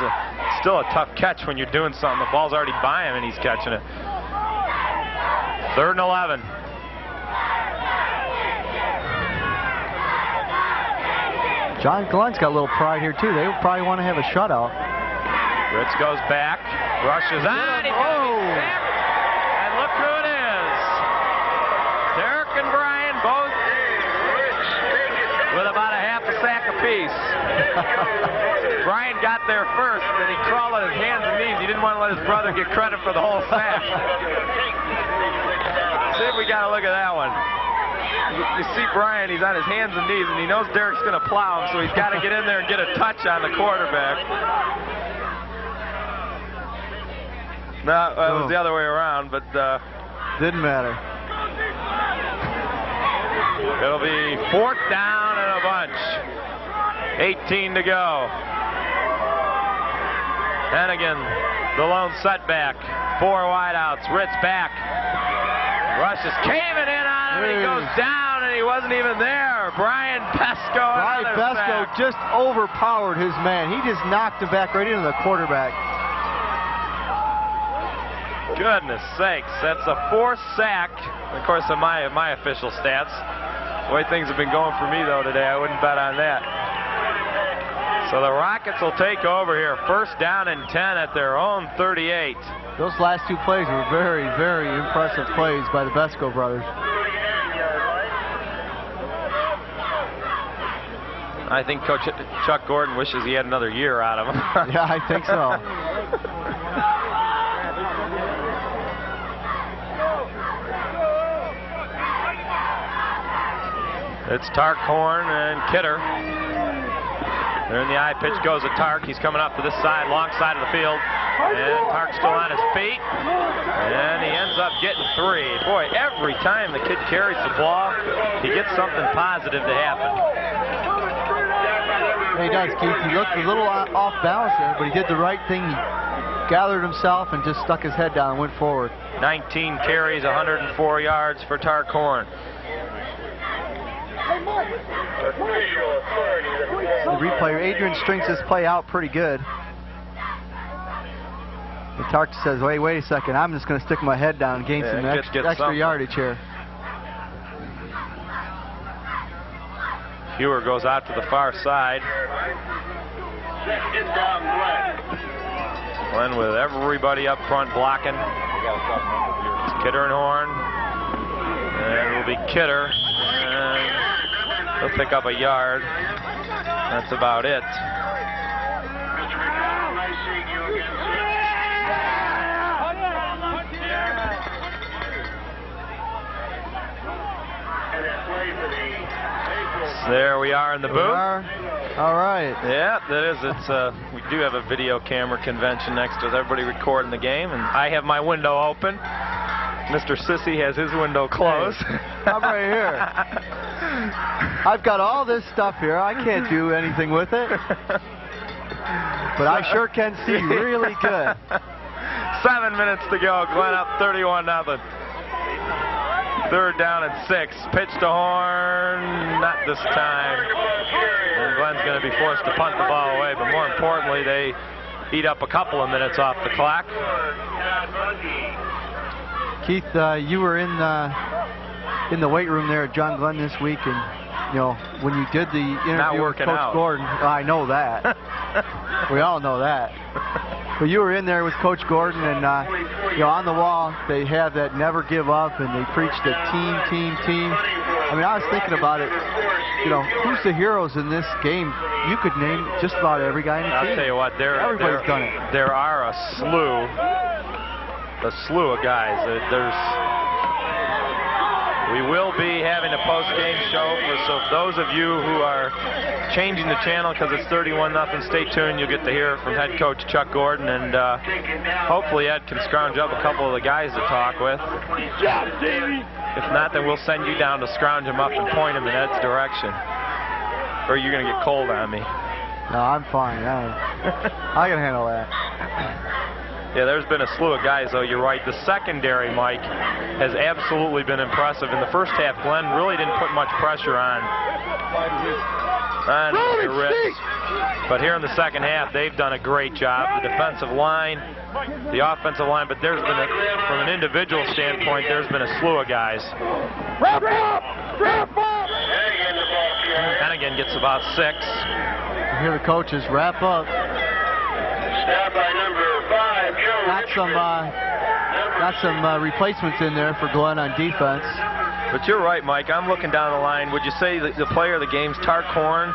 Speaker 1: still a tough catch when you're doing something. The ball's already by him, and he's catching it. 3rd and 11.
Speaker 2: John Glenn's got a little pride here, too. They probably want to have a shutout.
Speaker 1: Ritz goes back, rushes on, and look who it is. Derek and Brian both with about a half a sack apiece. Brian got there first, and he crawled on his hands and knees. He didn't want to let his brother get credit for the whole sack. See if we got a look at that one. You see Brian, he's on his hands and knees, and he knows Derek's going to plow him, so he's got to get in there and get a touch on the quarterback. No, it was the other way around, but
Speaker 2: didn't matter.
Speaker 1: It'll be 4th down and a bunch. 18 to go. Hennigan, the lone setback. 4 wideouts. Ritz back. Rush is caving in on him, and he goes down, and he wasn't even there. Brian Pesco.
Speaker 2: Brian Pesco just overpowered his man. He just knocked him back right into the quarterback.
Speaker 1: Goodness sakes, that's the 4th sack. Of course, in my official stats. The way things have been going for me, though, today, I wouldn't bet on that. So the Rockets will take over here. 1st down and 10 at their own 38.
Speaker 2: Those last 2 plays were very, very impressive plays by the Pesco brothers.
Speaker 1: I think Coach Chuck Gordon wishes he had another year out of him.
Speaker 2: Yeah, I think so.
Speaker 1: It's Tarkhorn and Kidder. There in the eye, pitch goes to Tark. He's coming up to this side, long side of the field. And Tark's still on his feet. And he ends up getting 3. Boy, every time the kid carries the ball, he gets something positive to happen.
Speaker 2: He does, Keith. He looked a little off balance there, but he did the right thing. He gathered himself and just stuck his head down and went forward.
Speaker 1: 19 carries, 104 yards for Tarkhorn.
Speaker 2: The replay, Adrian strings this play out pretty good. And Tark says, wait a second, I'm just going to stick my head down and gain some extra yardage here.
Speaker 4: Hewer goes out to the far side. Glenn with everybody up front blocking. It's Kidder and Horn. And it'll be Kidder. And he'll pick up a yard. That's about it. There we are in the booth.
Speaker 2: All right.
Speaker 4: Yeah, that is. It's we do have a video camera convention next to us. Everybody recording the game, and I have my window open. Mr. Sissy has his window closed.
Speaker 2: Hey, I'm right here. I've got all this stuff here. I can't do anything with it, but I sure can see really good.
Speaker 4: 7 minutes to go. Glenn up 31-0. Third down and 6. Pitch to Horn. Not this time. And Glenn's going to be forced to punt the ball away. But more importantly, they eat up a couple of minutes off the clock.
Speaker 2: Keith, you were in the weight room there at John Glenn this week, and you know when you did the interview with Coach Gordon. I know that. We all know that. But you were in there with Coach Gordon, and you know, on the wall they have that never give up, and they preach the team. I mean, I was thinking about it. You know, who's the heroes in this game? You could name just about every guy in the team.
Speaker 4: I'll tell you what,
Speaker 2: everybody's done it.
Speaker 4: There are a slew of guys. We will be having a post-game show for those of you who are changing the channel because it's 31-0. Stay tuned. You'll get to hear from head coach Chuck Gordon, and hopefully Ed can scrounge up a couple of the guys to talk with. If not, then we'll send you down to scrounge them up and point them in Ed's direction. Or you're going to get cold on me.
Speaker 2: No, I'm fine. I can handle that.
Speaker 4: Yeah, there's been a slew of guys, though. You're right. The secondary, Mike, has absolutely been impressive. In the first half, Glenn really didn't put much pressure on the Ritz. But here in the second half, they've done a great job. The defensive line, the offensive line, but there's been, from an individual standpoint, there's been a slew of guys.
Speaker 12: Wrap up!
Speaker 4: Hennigan gets about 6.
Speaker 2: You hear the coaches wrap up.
Speaker 12: Stop by number 5, Jones.
Speaker 2: Got some replacements in there for Glenn on defense.
Speaker 4: But you're right, Mike. I'm looking down the line. Would you say the player of the game's Tark Horn?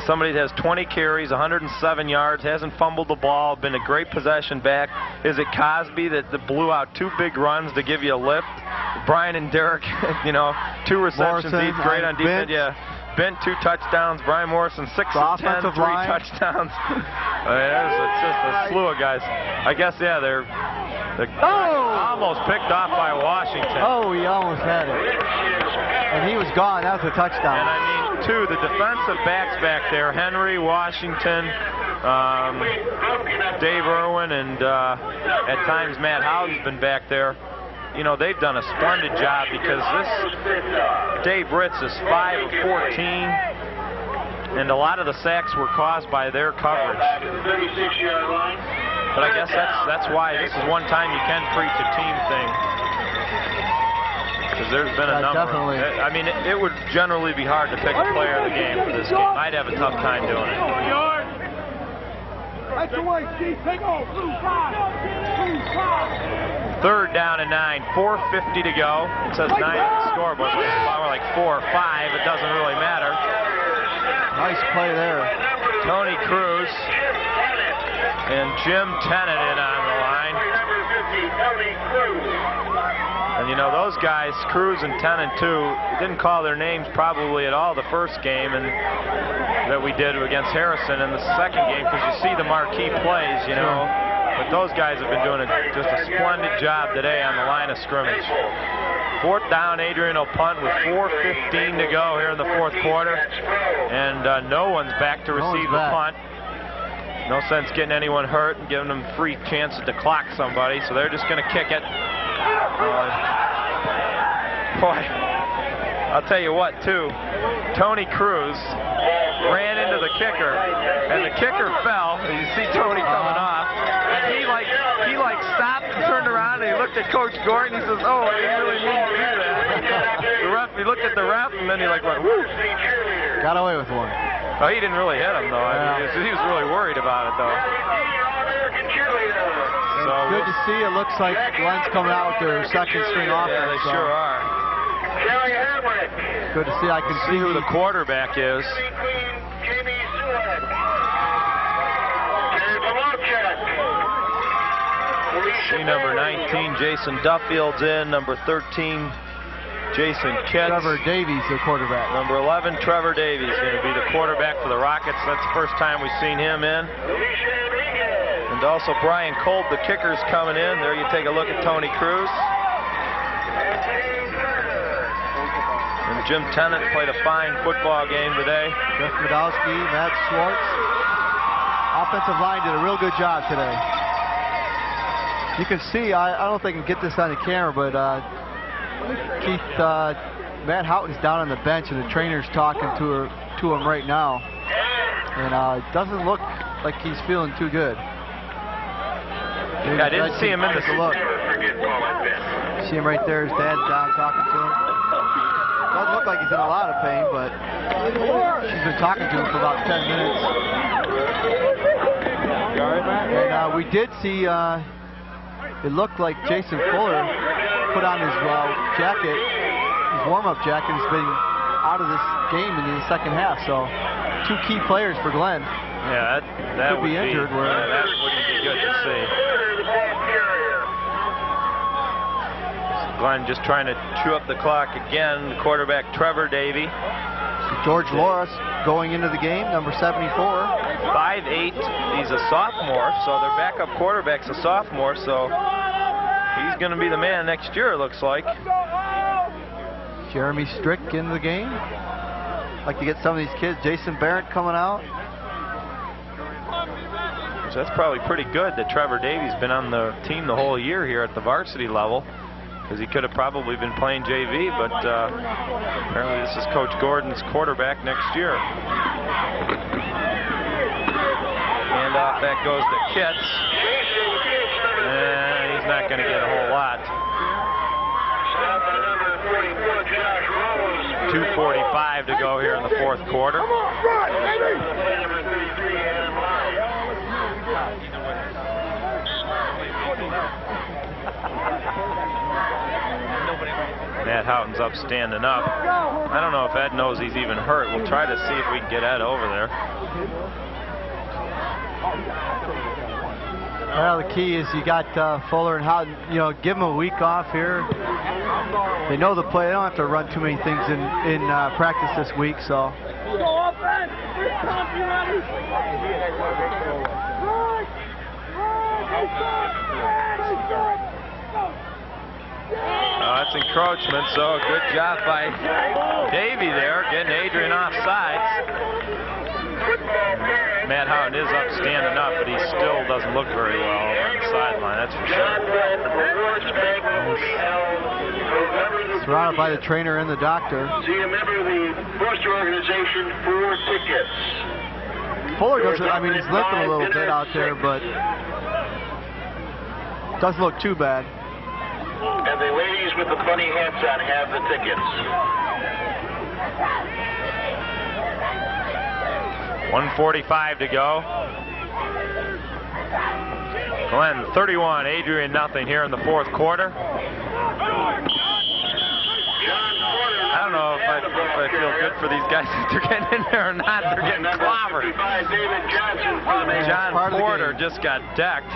Speaker 4: Somebody that has 20 carries, 107 yards, hasn't fumbled the ball, been a great possession back. Is it Cosby that blew out 2 big runs to give you a lift? Brian and Derek, you know, 2 receptions each, great on defense. Yeah. Bent 2 touchdowns. Brian Morrison 6 of 10, 3 touchdowns. It's just a slew of guys. I guess, yeah, they're almost picked off by Washington.
Speaker 2: Oh, he almost had it. And he was gone. That was a touchdown.
Speaker 4: And I mean, too, the defensive backs back there, Henry, Washington, Dave Irwin, and at times Matt Howden's been back there. You know, they've done a splendid job because this Dave Ritz is 5 of 14, and a lot of the sacks were caused by their coverage. But I guess that's why this is one time you can preach a team thing, because there's been a number.
Speaker 2: Definitely.
Speaker 4: I mean, it would generally be hard to pick a player of the game for this game. I'd have a tough time doing it.
Speaker 12: That's the way, Steve. Take off. Blue 5.
Speaker 4: Third down and 9, 4:50 to go. It says 9 on the scoreboard, but it's probably like 4 or 5. It doesn't really matter.
Speaker 2: Nice play there.
Speaker 4: Tony Cruz and Jim Tennant in on the line. And you know, those guys, Cruz and Tennant too, didn't call their names probably at all the first game and that we did against Harrison in the second game, because you see the marquee plays, you know. But those guys have been doing just a splendid job today on the line of scrimmage. 4th down, Adrian will punt with 4:15 to go here in the 4th quarter. And no one's back to receive the punt. No sense getting anyone hurt and giving them free chances to clock somebody, so they're just going to kick it. Boy,
Speaker 1: I'll tell you what, too. Tony Cruz ran into the kicker, and the kicker fell. You see Tony coming off, and he stopped and turned around, and he looked at Coach Gordon. He says, "Oh, I didn't really mean to do that." He looked at the ref, and then he went, "Woo!"
Speaker 2: Got away with one.
Speaker 1: Oh, he didn't really hit him, though. I mean, he was really worried about it, though. So
Speaker 2: good to see. It looks like Glenn's coming out with their second string offense.
Speaker 1: Yeah, they sure are.
Speaker 2: Good to see. I can
Speaker 1: see who the quarterback is. See number 19, Jason Duffield's in. Number 13, Jason Kitts.
Speaker 2: Trevor Davies, the quarterback.
Speaker 1: Number 11, Trevor Davies, going to be the quarterback for the Rockets. That's the first time we've seen him in. And also Brian Kolb, the kicker's coming in. There you take a look at Tony Cruz. And Jim Tennant played a fine football game today.
Speaker 2: Jeff Medowski, Matt Schwartz. Offensive line did a real good job today. You can see, I don't think I can get this on the camera, but Matt Houghton's down on the bench, and the trainer's talking to him right now. And it doesn't look like he's feeling too good.
Speaker 1: Yeah, I didn't see him in the
Speaker 2: look. See him right there, his dad's down talking to him. Doesn't look like he's in a lot of pain, but she's been talking to him for about 10 minutes. And we did see, it looked like Jason Fuller put on his jacket, his warm-up jacket. He's been out of this game in the second half, so 2 key players for Glenn.
Speaker 1: Yeah, that
Speaker 2: could be injured.
Speaker 1: That wouldn't be good to see. Glenn just trying to chew up the clock again. The quarterback Trevor Davey.
Speaker 2: George Loris going into the game, number 74.
Speaker 1: 5'8". He's a sophomore, so their backup quarterback's a sophomore, so he's going to be the man next year, it looks like.
Speaker 2: Jeremy Strick in the game. Like to get some of these kids. Jason Barrett coming out.
Speaker 1: So that's probably pretty good that Trevor Davies been on the team the whole year here at the varsity level, because he could have probably been playing JV, but apparently this is Coach Gordon's quarterback next year. And off that goes to Kitts. And he's not going to get a whole lot. 2:45 to go here in the fourth quarter. Matt Houghton's up standing up. I don't know if Ed knows he's even hurt. We'll try to see if we can get Ed over there.
Speaker 2: Well, the key is you got Fuller and Houghton. You know, give them a week off here. They know the play. They don't have to run too many things in practice this week, so.
Speaker 1: That's encroachment, so good job by Davey there, getting Adrian off sides. Matt Houghton is up standing up, but he still doesn't look very well on the sideline, that's for sure.
Speaker 2: Surrounded by the trainer and the doctor.
Speaker 12: See a member of the Foster organization for tickets.
Speaker 2: Fuller doesn't, I mean, he's limping a little bit out there, but doesn't look too bad.
Speaker 12: And the ladies with the funny hats on have the tickets.
Speaker 1: 1:45 to go. Glenn 31, Adrian nothing here in the fourth quarter. I don't know if I feel good for these guys if they're getting in there or not. They're getting clobbered. John Porter just got decked.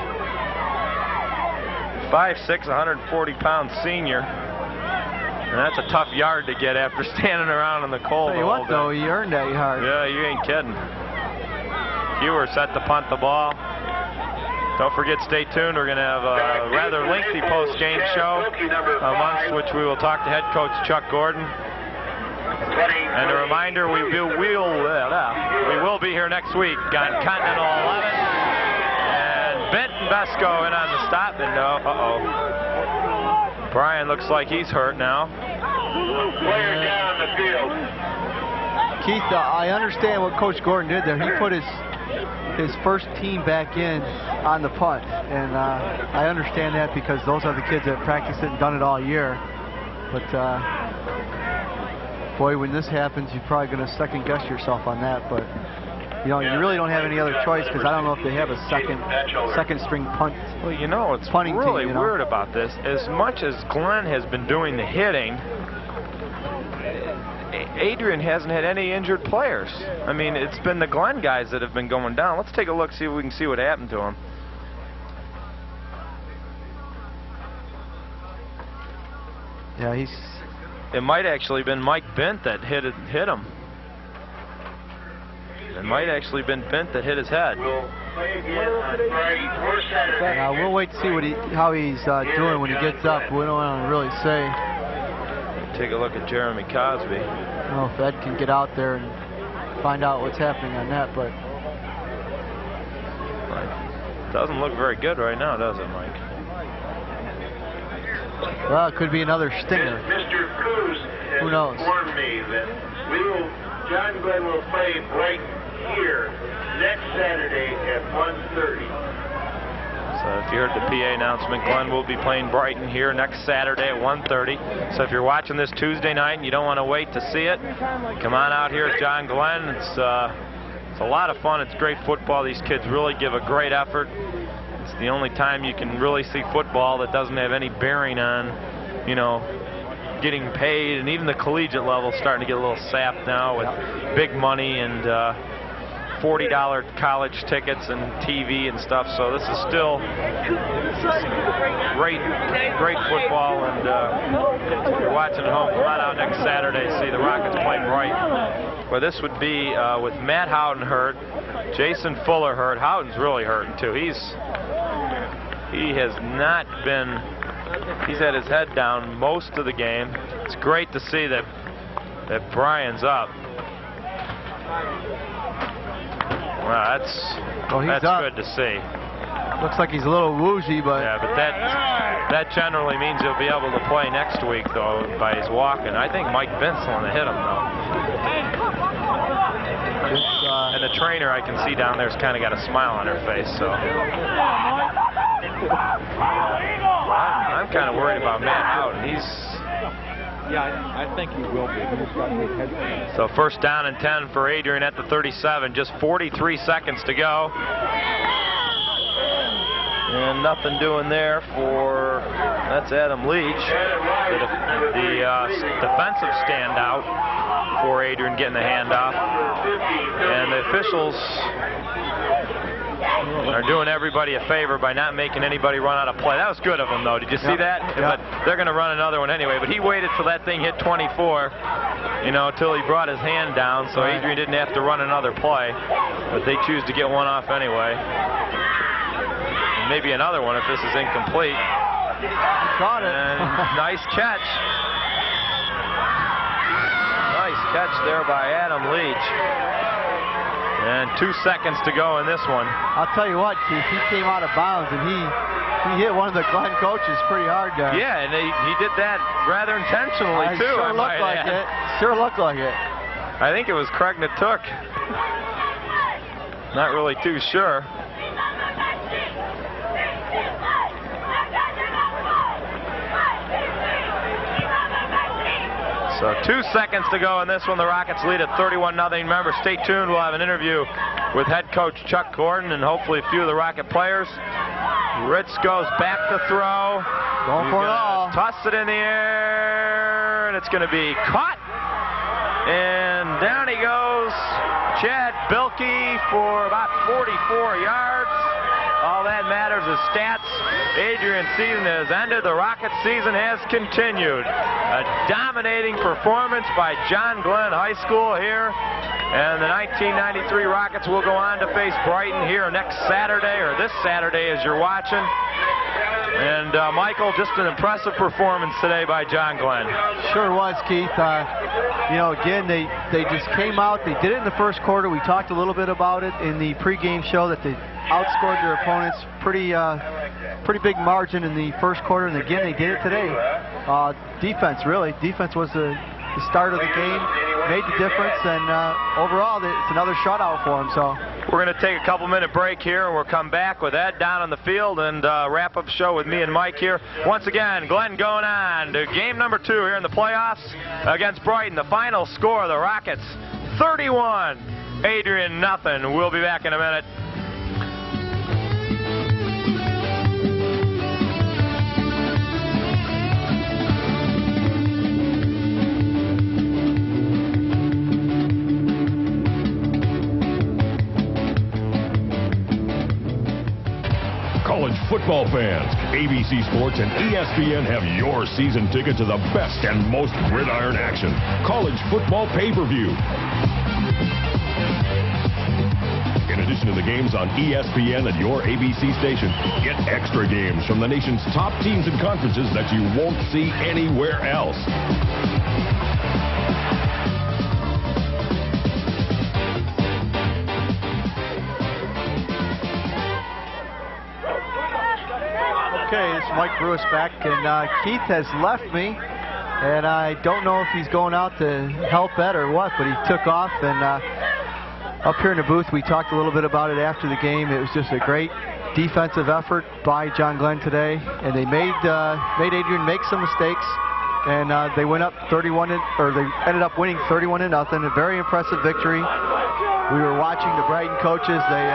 Speaker 1: 5'6", 140-pound senior. And that's a tough yard to get after standing around in the cold.
Speaker 2: Tell you what, though, he earned that yard.
Speaker 1: Yeah, you ain't kidding. Hewer set to punt the ball. Don't forget, stay tuned. We're going to have a rather lengthy post-game show amongst which we will talk to head coach Chuck Gordon. And a reminder, we will be here next week on Continental 11. And Benton Besco in on the stop. And Brian looks like he's hurt now.
Speaker 12: Player down, the
Speaker 2: Keith, I understand what Coach Gordon did there. He put his first team back in on the punt, and I understand that because those are the kids that practiced it and done it all year. But boy, when this happens, you're probably going to second guess yourself on that. But you know, you really don't have any other choice because I don't know if they have a second string punt.
Speaker 1: Well, you know, it's
Speaker 2: punting
Speaker 1: really
Speaker 2: team,
Speaker 1: weird about this. As much as Glenn has been doing the hitting, Adrian hasn't had any injured players. I mean, it's been the Glenn guys that have been going down. Let's take a look, see if we can see what happened to him.
Speaker 2: Yeah,
Speaker 1: it might actually been Mike Bent that hit him. It might actually been Bent that hit his head.
Speaker 2: We'll wait to see how he's doing when he gets up. We don't want to really say.
Speaker 1: Take a look at Jeremy Cosby.
Speaker 2: I don't know if Ed can get out there and find out what's happening on that, but
Speaker 1: it doesn't look very good right now, does it, Mike?
Speaker 2: Well, it could be another stinger.
Speaker 12: Mr. Cruz
Speaker 2: who knows?
Speaker 12: Informed me that John Glenn will play right here next Saturday at 1:30.
Speaker 1: So if you heard the PA announcement, Glenn will be playing Brighton here next Saturday at 1:30. So if you're watching this Tuesday night and you don't want to wait to see it, come on out here at John Glenn. It's a lot of fun. It's great football. These kids really give a great effort. It's the only time you can really see football that doesn't have any bearing on, you know, getting paid. And even the collegiate level is starting to get a little sapped now with big money and $40 college tickets and TV and stuff. So this is still great football. And if you're watching at home, come on out next Saturday to see the Rockets play Brighton. Well, this would be with Matt Houghton hurt, Jason Fuller hurt. Houghton's really hurting too. He has not been. He's had his head down most of the game. It's great to see that Brian's up. Wow, that's good to see.
Speaker 2: Looks like he's a little woozy, but
Speaker 1: yeah, but that generally means he'll be able to play next week, though, by his walking. I think Mike Bent's the one that hit him, though. And the trainer I can see down there's kind of got a smile on her face, so. I'm kind of worried about Matt Houghton.
Speaker 15: Yeah, I think he will be. He's got good head.
Speaker 1: So first down and 10 for Adrian at the 37. Just 43 seconds to go. And nothing doing there for, that's Adam Leach. The defensive standout for Adrian getting the handoff. And the officials are doing everybody a favor by not making anybody run out of play. That was good of them, though. Did you see that? But they're going to run another one anyway. But he waited till that thing hit 24, you know, till he brought his hand down, so Adrian didn't have to run another play. But they choose to get one off anyway. And maybe another one if this is incomplete.
Speaker 2: Caught it.
Speaker 1: And nice catch. Nice catch there by Adam Leach. And 2 seconds to go in this one.
Speaker 2: I'll tell you what, Keith, he came out of bounds and he hit one of the Glenn coaches pretty hard there.
Speaker 1: Yeah, and he did that rather intentionally, too.
Speaker 2: Sure looked like it. Sure looked like it.
Speaker 1: I think it was Craig Natuk. Not really too sure. So 2 seconds to go in this one. The Rockets lead at 31-0. Remember, stay tuned. We'll have an interview with head coach Chuck Gordon and hopefully a few of the Rocket players. Ritz goes back to throw.
Speaker 2: Going for it all.
Speaker 1: Toss it in the air, and it's going to be caught. And down he goes. Chad Bilkey for about 44 yards. All that matters is stats. Adrian's season has ended. The Rockets season has continued. A dominating performance by John Glenn High School here. And the 1993 Rockets will go on to face Brighton here next Saturday, or this Saturday as you're watching. And Michael, just an impressive performance today by John Glenn.
Speaker 2: Sure was, Keith. You know, again, they just came out. They did it in the first quarter. We talked a little bit about it in the pregame show that they outscored their opponents pretty big margin in the first quarter, and again they did it today. Defense, really. Defense was the the start of the game made the difference, and overall, it's another shutout for them. So
Speaker 1: we're going to take a couple-minute break here, and we'll come back with Ed down on the field and wrap up the show with me and Mike here. Once again, Glenn going on to game number 2 here in the playoffs against Brighton. The final score, the Rockets 31, Adrian nothing. We'll be back in a minute.
Speaker 10: College football fans, ABC Sports and ESPN have your season ticket to the best and most gridiron action. College football pay-per-view. In addition to the games on ESPN and your ABC station, get extra games from the nation's top teams and conferences that you won't see anywhere else.
Speaker 2: Okay, it's Mike Brewis back, and Keith has left me, and I don't know if he's going out to help Ed or what, but he took off, and up here in the booth, we talked a little bit about it after the game. It was just a great defensive effort by John Glenn today, and they made Adrian make some mistakes, and they went up 31, or they ended up winning 31-0. A very impressive victory. We were watching the Brighton coaches. They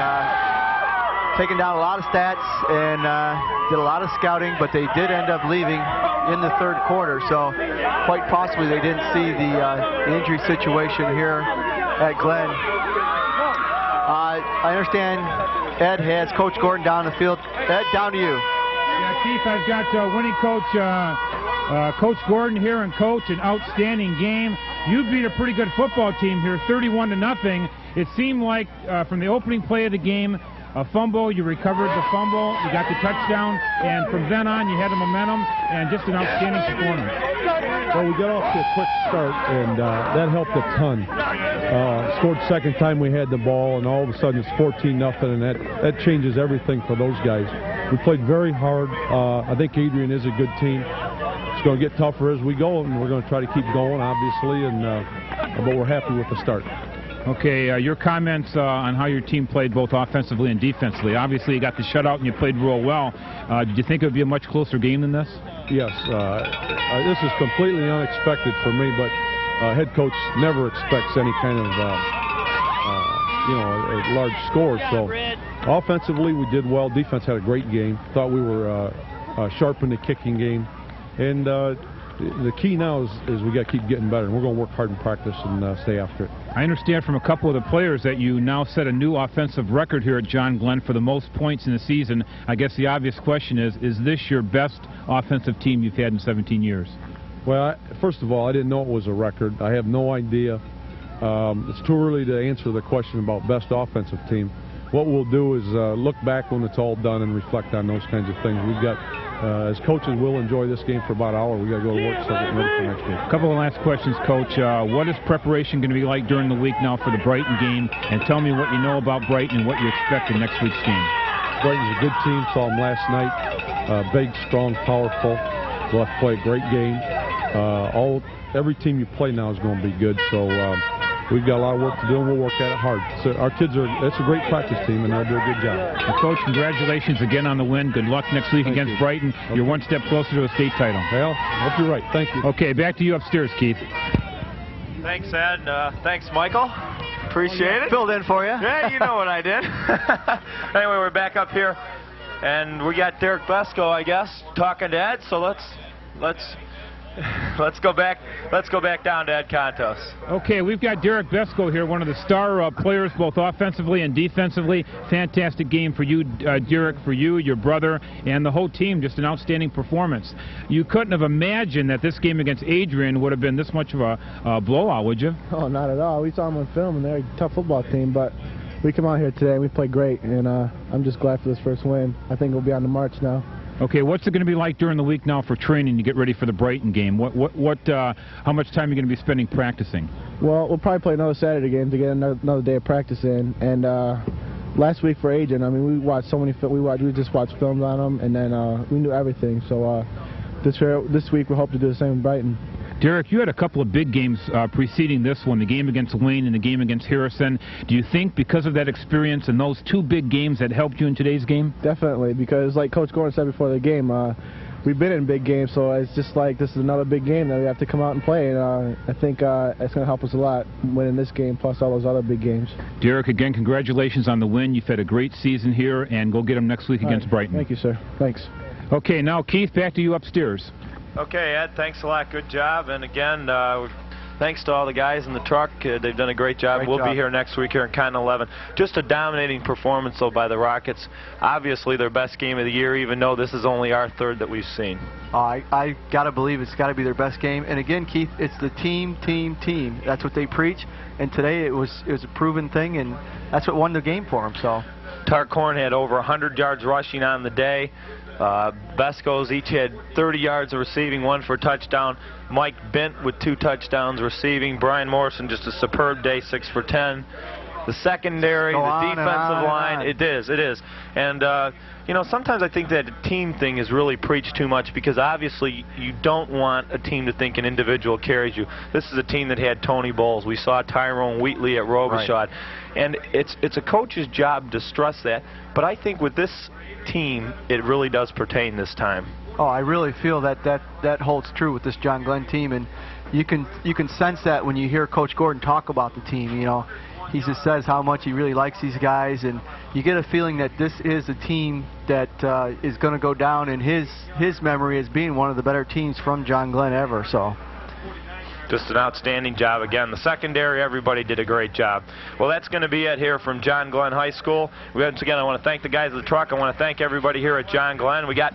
Speaker 2: taken down a lot of stats and did a lot of scouting, but they did end up leaving in the third quarter, so quite possibly they didn't see the injury situation here at Glenn. I understand Ed has Coach Gordon down the field. Ed, down to you.
Speaker 13: Yeah, Keith, I've got winning coach Coach Gordon here, and Coach, an outstanding game. You beat a pretty good football team here, 31-0. It seemed like from the opening play of the game, a fumble, you recovered the fumble, you got the touchdown, and from then on you had the momentum, and just an outstanding performance.
Speaker 5: Well, we got off to a quick start, and that helped a ton. Scored second time we had the ball, and all of a sudden it's 14-0, and that changes everything for those guys. We played very hard. I think Adrian is a good team. It's going to get tougher as we go, and we're going to try to keep going, obviously, but we're happy with the start.
Speaker 13: Okay, your comments on how your team played both offensively and defensively. Obviously, you got the shutout and you played real well. Did you think it would be a much closer game than this?
Speaker 5: Yes. This is completely unexpected for me, but head coach never expects any kind of, a large score. So offensively, we did well. Defense had a great game. Thought we were sharp in the kicking game. And the key now is we got to keep getting better, and we're going to work hard in practice and stay after it.
Speaker 13: I understand from a couple of the players that you now set a new offensive record here at John Glenn for the most points in the season. I guess the obvious question is this your best offensive team you've had in 17 years?
Speaker 5: Well, first of all, I didn't know it was a record. I have no idea. It's too early to answer the question about best offensive team. What we'll do is look back when it's all done and reflect on those kinds of things. We've got as coaches, we'll enjoy this game for about an hour. We've got to go to work so get ready for next week.
Speaker 13: A couple of last questions, Coach. What is preparation going to be like during the week now for the Brighton game? And tell me what you know about Brighton and what you expect in next week's game.
Speaker 5: Brighton's a good team. Saw them last night. Big, strong, powerful. We'll have to play a great game. Every team you play now is going to be good. So we've got a lot of work to do, and we'll work at it hard. So our kids that's a great practice team, and they'll do a good job.
Speaker 13: Well, Coach, congratulations again on the win. Good luck next week against Brighton. Okay. You're one step closer to a state title.
Speaker 5: Well, I hope you're right. Thank you.
Speaker 13: Okay, back to you upstairs, Keith.
Speaker 1: Thanks, Ed. Thanks, Michael. Appreciate it.
Speaker 2: Filled in for you.
Speaker 1: Yeah, you know what I did. Anyway, we're back up here, and we got Derek Besko, I guess, talking to Ed. So let's go back down to Ed Contos.
Speaker 13: Okay, we've got Derek Besko here, one of the star players both offensively and defensively. Fantastic game for you, Derek, for you, your brother, and the whole team. Just an outstanding performance. You couldn't have imagined that this game against Adrian would have been this much of a blowout, would you?
Speaker 16: Oh, not at all. We saw them on film, and they're a tough football team, but we come out here today and we played great, and I'm just glad for this first win. I think we'll be on the march now.
Speaker 13: Okay, what's it going to be like during the week now for training to get ready for the Brighton game? How much time are you going to be spending practicing?
Speaker 16: Well, we'll probably play another Saturday game to get another day of practice in. And last week for Adrian, I mean, we watched so many. We just watched films on him, and then we knew everything. So this week we hope to do the same in Brighton.
Speaker 13: Derek, you had a couple of big games preceding this one, the game against Wayne and the game against Harrison. Do you think because of that experience and those two big games that helped you in today's game? Definitely, because like Coach Gordon said before the game, we've been in big games, so it's just like this is another big game that we have to come out and play, and I think it's going to help us a lot winning this game plus all those other big games. Derek, again, congratulations on the win. You've had a great season here, and go get them next week against Brighton. Thank you, sir. Thanks. Okay, now, Keith, back to you upstairs.
Speaker 1: Okay, Ed, thanks a lot. Good job. And again, thanks to all the guys in the truck. They've done a great job. We'll be here next week here in Continental 11. Just a dominating performance, though, by the Rockets. Obviously, their best game of the year, even though this is only our third that we've seen.
Speaker 2: I got to believe it's got to be their best game. And again, Keith, it's the team, team, team. That's what they preach. And today it was a proven thing, and that's what won the game for them. So,
Speaker 1: Tarcorn had over 100 yards rushing on the day. Besco's each had 30 yards of receiving, 1 for a touchdown. Mike Bent with 2 touchdowns receiving. Brian Morrison just a superb day, 6 for 10. The secondary, the defensive line, it is. And, you know, sometimes I think that team thing is really preached too much because obviously you don't want a team to think an individual carries you. This is a team that had Tony Bowles. We saw Tyrone Wheatley at Robichaud. Right. And it's a coach's job to stress that. But I think with this team, it really does pertain this time.
Speaker 2: Oh, I really feel that holds true with this John Glenn team, and you can sense that when you hear Coach Gordon talk about the team. You know, he just says how much he really likes these guys, and you get a feeling that this is a team that is going to go down in his memory as being one of the better teams from John Glenn ever. So.
Speaker 1: Just an outstanding job again. The secondary, everybody did a great job. Well, that's going to be it here from John Glenn High School. Once again, I want to thank the guys of the truck. I want to thank everybody here at John Glenn. We got